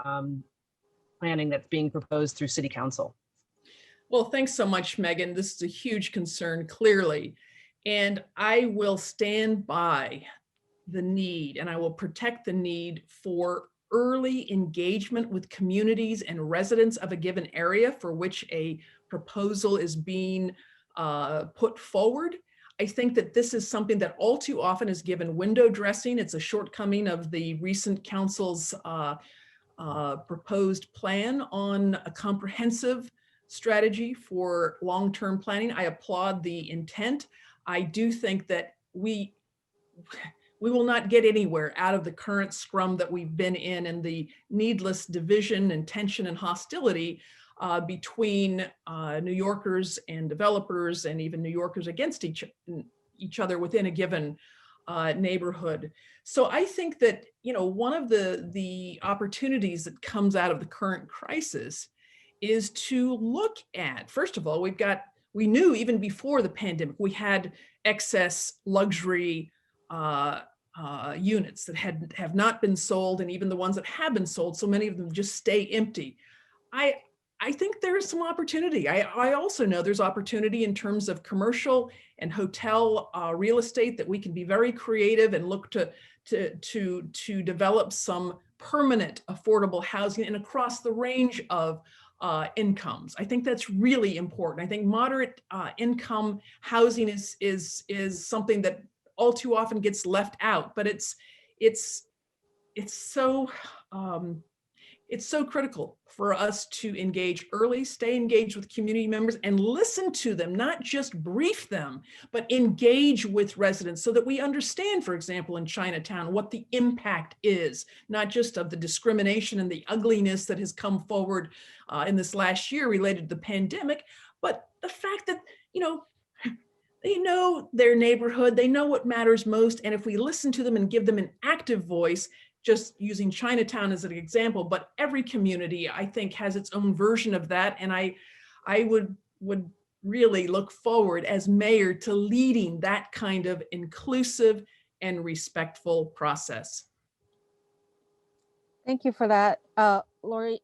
planning that's being proposed through City Council? Well, thanks so much, Megan. This is a huge concern, clearly. And I will stand by the need, and I will protect the need for early engagement with communities and residents of a given area for which a proposal is being put forward. I think that this is something that all too often is given window dressing. It's a shortcoming of the recent council's proposed plan on a comprehensive strategy for long-term planning. I applaud the intent. I do think that we will not get anywhere out of the current scrum that we've been in and the needless division and tension and hostility between New Yorkers and developers, and even New Yorkers against each other within a given neighborhood. So I think that, you know, one of the opportunities that comes out of the current crisis is to look at, first of all, we knew even before the pandemic, we had excess luxury units that have not been sold, and even the ones that have been sold, so many of them just stay empty. I think there is some opportunity. I also know there's opportunity in terms of commercial and hotel real estate, that we can be very creative and look to develop some permanent affordable housing and across the range of incomes. I think that's really important. I think moderate income housing is something that all too often gets left out, but it's so critical for us to engage early, stay engaged with community members and listen to them, not just brief them, but engage with residents so that we understand, for example, in Chinatown, what the impact is, not just of the discrimination and the ugliness that has come forward in this last year related to the pandemic, but the fact that, you know, they know their neighborhood, they know what matters most. And if we listen to them and give them an active voice, just using Chinatown as an example, but every community, I think, has its own version of that. And I would really look forward as mayor to leading that kind of inclusive and respectful process. Thank you for that. Lori,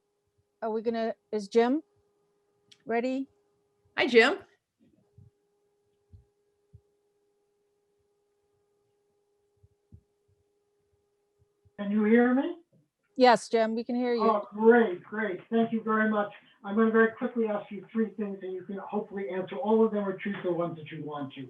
is Jim ready? Hi, Jim. Can you hear me? Yes, Jim, we can hear you. Oh, great. Thank you very much. I'm going to very quickly ask you 3 things, and you can hopefully answer all of them or choose the ones that you want to.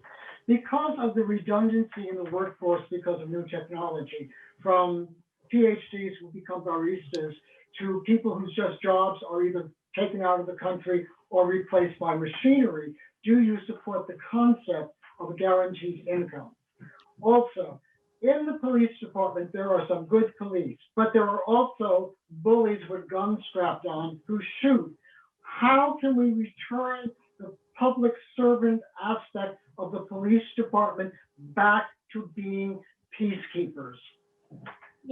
Because of the redundancy in the workforce because of new technology, from PhDs who become baristas to people whose just jobs are either taken out of the country or replaced by machinery, do you support the concept of a guaranteed income. Also, in the police department, there are some good police, but there are also bullies with guns strapped on who shoot. How can we return the public servant aspect of the police department back to being peacekeepers?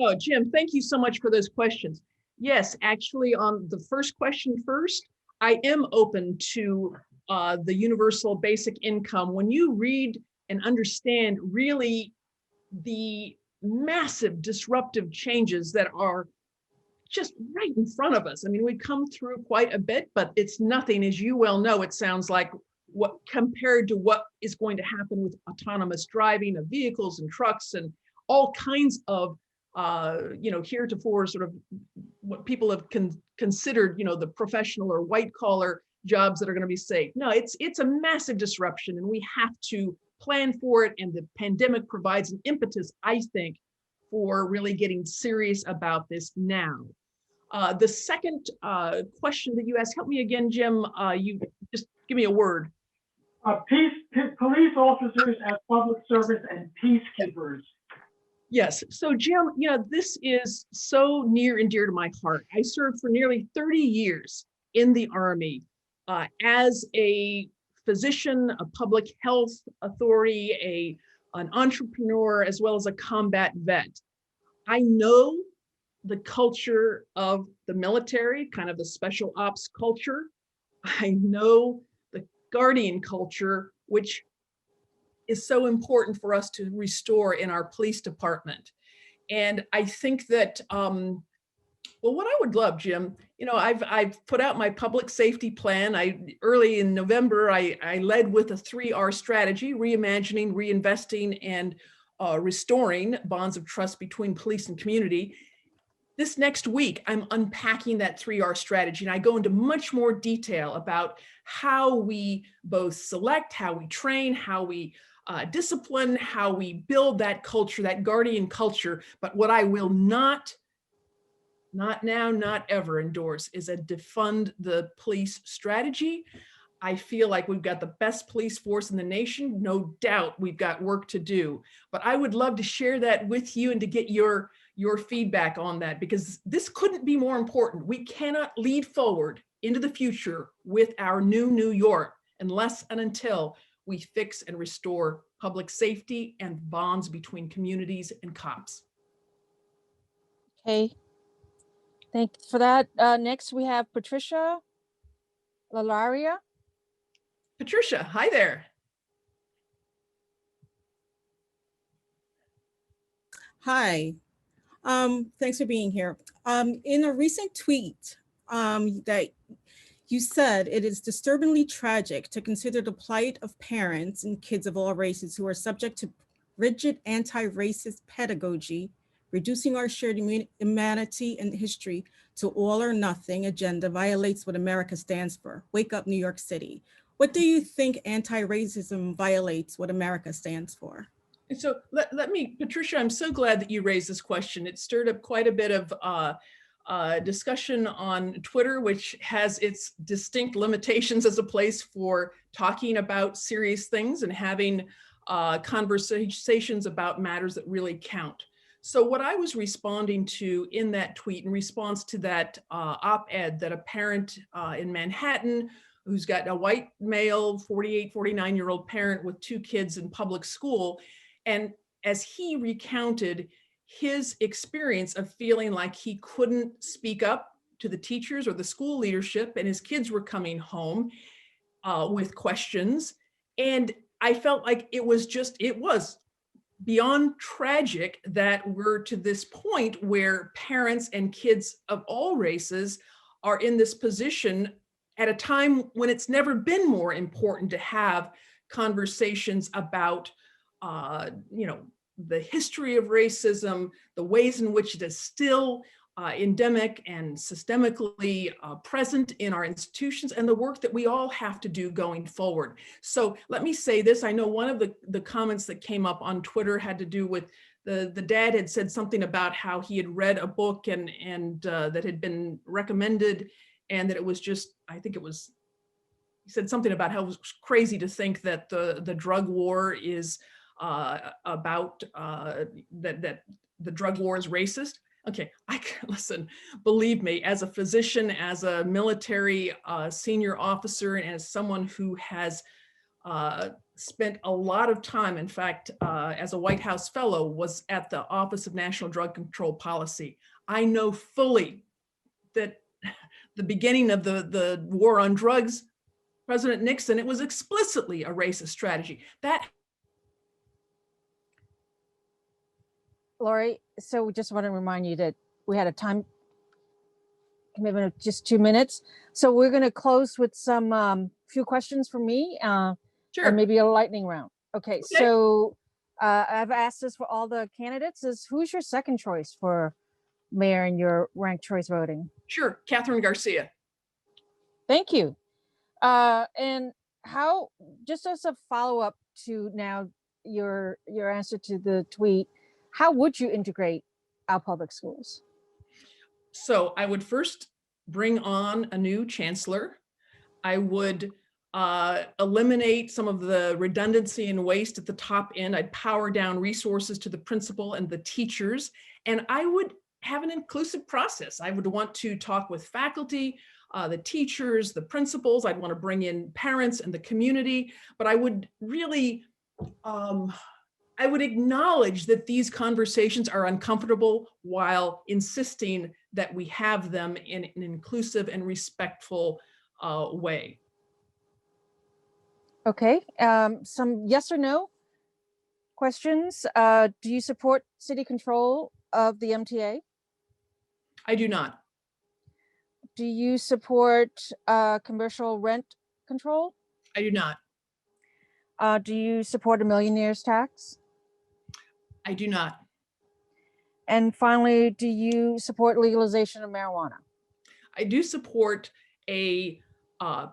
Oh, Jim, thank you so much for those questions. Yes, actually, on the first question first, I am open to the universal basic income. When you read and understand really the massive disruptive changes that are just right in front of us. I mean, we've come through quite a bit, but it's nothing, as you well know, it sounds like, what compared to what is going to happen with autonomous driving of vehicles and trucks and all kinds of heretofore sort of what people have considered, the professional or white collar jobs that are going to be safe. No, it's a massive disruption, and we have to plan for it. And the pandemic provides an impetus, I think, for really getting serious about this now. The second question that you asked, help me again, Jim. You just give me a word. Police officers as public servants and peacekeepers. Yes. So, Jim, this is so near and dear to my heart. I served for nearly 30 years in the Army as a physician, a public health authority, an entrepreneur, as well as a combat vet. I know the culture of the military, kind of the special ops culture. I know the guardian culture, which is so important for us to restore in our police department. And I think that, well, what I would love, Jim, I've put out my public safety plan. Early in November, I led with a 3R strategy: reimagining, reinvesting, and restoring bonds of trust between police and community. This next week, I'm unpacking that 3R strategy, and I go into much more detail about how we both select, how we train, how we discipline, how we build that culture, that guardian culture. But what I will not now, not ever endorse is a defund the police strategy. I feel like we've got the best police force in the nation. No doubt we've got work to do, but I would love to share that with you and to get your feedback on that, because this couldn't be more important. We cannot lead forward into the future with our new New York unless and until we fix and restore public safety and bonds between communities and cops. Okay. Thanks for that. Next, we have Patricia Lalaria. Patricia, hi there. Hi, thanks for being here. In a recent tweet that you said, it is disturbingly tragic to consider the plight of parents and kids of all races who are subject to rigid anti-racist pedagogy, reducing our shared humanity and history to all or nothing agenda violates what America stands for. Wake up, New York City. What do you think anti-racism violates what America stands for? And so let me, Patricia, I'm so glad that you raised this question. It stirred up quite a bit of discussion on Twitter, which has its distinct limitations as a place for talking about serious things and having conversations about matters that really count. So what I was responding to in that tweet, in response to that op-ed that a parent in Manhattan who's got a white male, 48, 49-year-old parent with 2 kids in public school, and as he recounted his experience of feeling like he couldn't speak up to the teachers or the school leadership, and his kids were coming home with questions. And I felt like it was beyond tragic that we're to this point where parents and kids of all races are in this position at a time when it's never been more important to have conversations about the history of racism, the ways in which it is still endemic and systemically present in our institutions, and the work that we all have to do going forward. So let me say this. I know one of the comments that came up on Twitter had to do with the dad had said something about how he had read a book and that had been recommended, and that it was just, I think it was said something about how it was crazy to think that the drug war is about that the drug war is racist. Okay, listen, believe me, as a physician, as a military senior officer, and as someone who has spent a lot of time, in fact, as a White House fellow, was at the Office of National Drug Control Policy. I know fully that the beginning of the war on drugs, President Nixon, it was explicitly a racist strategy. That Lori, so we just want to remind you that we had a time commitment of just 2 minutes. So we're going to close with some few questions from me and maybe a lightning round. Okay, so I've asked this for all the candidates is who's your second choice for mayor in your ranked choice voting? Sure, Catherine Garcia. Thank you. And how, just as a follow-up to now your answer to the tweet, how would you integrate our public schools? So I would first bring on a new chancellor. I would eliminate some of the redundancy and waste at the top end. I'd power down resources to the principal and the teachers, and I would have an inclusive process. I would want to talk with faculty, the teachers, the principals. I'd want to bring in parents and the community, but I would really, I would acknowledge that these conversations are uncomfortable while insisting that we have them in an inclusive and respectful way. Okay, some yes or no questions. Do you support city control of the MTA? I do not. Do you support commercial rent control? I do not. Do you support a millionaire's tax? I do not. And finally, do you support legalization of marijuana? I do support a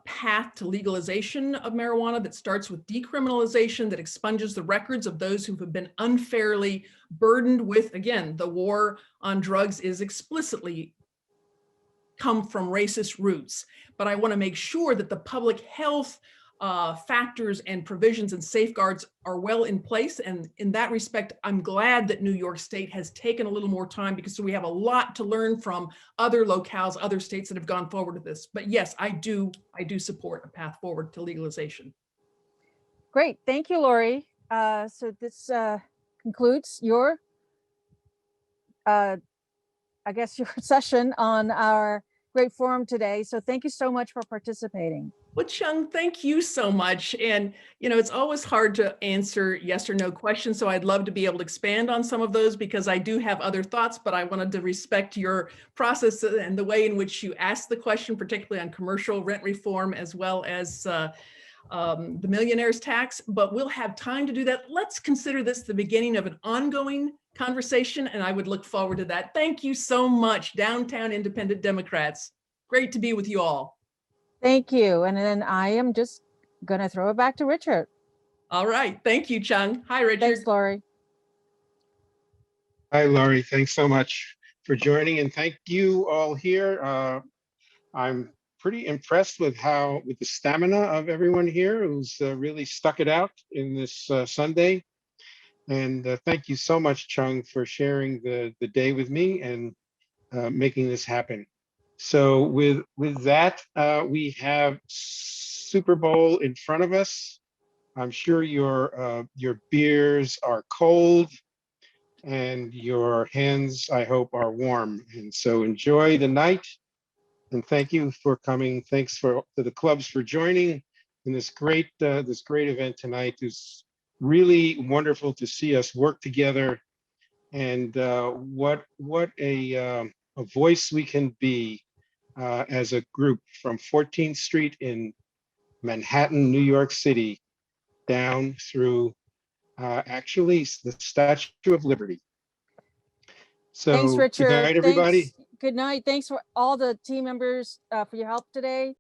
path to legalization of marijuana that starts with decriminalization, that expunges the records of those who have been unfairly burdened with, again, the war on drugs is explicitly come from racist roots. But I want to make sure that the public health factors and provisions and safeguards are well in place. And in that respect, I'm glad that New York State has taken a little more time because we have a lot to learn from other locales, other states that have gone forward with this. But yes, I do support a path forward to legalization. Great, thank you, Lori. So this concludes your, I guess, your session on our great forum today. So thank you so much for participating. Well, Chang, thank you so much. And, you know, it's always hard to answer yes or no questions. So I'd love to be able to expand on some of those because I do have other thoughts, but I wanted to respect your process and the way in which you asked the question, particularly on commercial rent reform, as well as the millionaire's tax, but we'll have time to do that. Let's consider this the beginning of an ongoing conversation, and I would look forward to that. Thank you so much, Downtown Independent Democrats. Great to be with you all. Thank you. And then I am just going to throw it back to Richard. All right. Thank you, Chang. Hi, Richard. Thanks, Lori. Hi, Lori. Thanks so much for joining, and thank you all here. I'm pretty impressed with the stamina of everyone here who's really stuck it out in this Sunday. And thank you so much, Chang, for sharing the day with me and making this happen. So with that, we have Super Bowl in front of us. I'm sure your beers are cold and your hands, I hope, are warm. And so enjoy the night. And thank you for coming. Thanks to the clubs for joining in this great event tonight. It's really wonderful to see us work together, and what a voice we can be as a group from 14th Street in Manhattan, New York City, down through actually the Statue of Liberty. So thanks, Richard. good night, everybody. Thanks. Good night. Thanks for all the team members for your help today.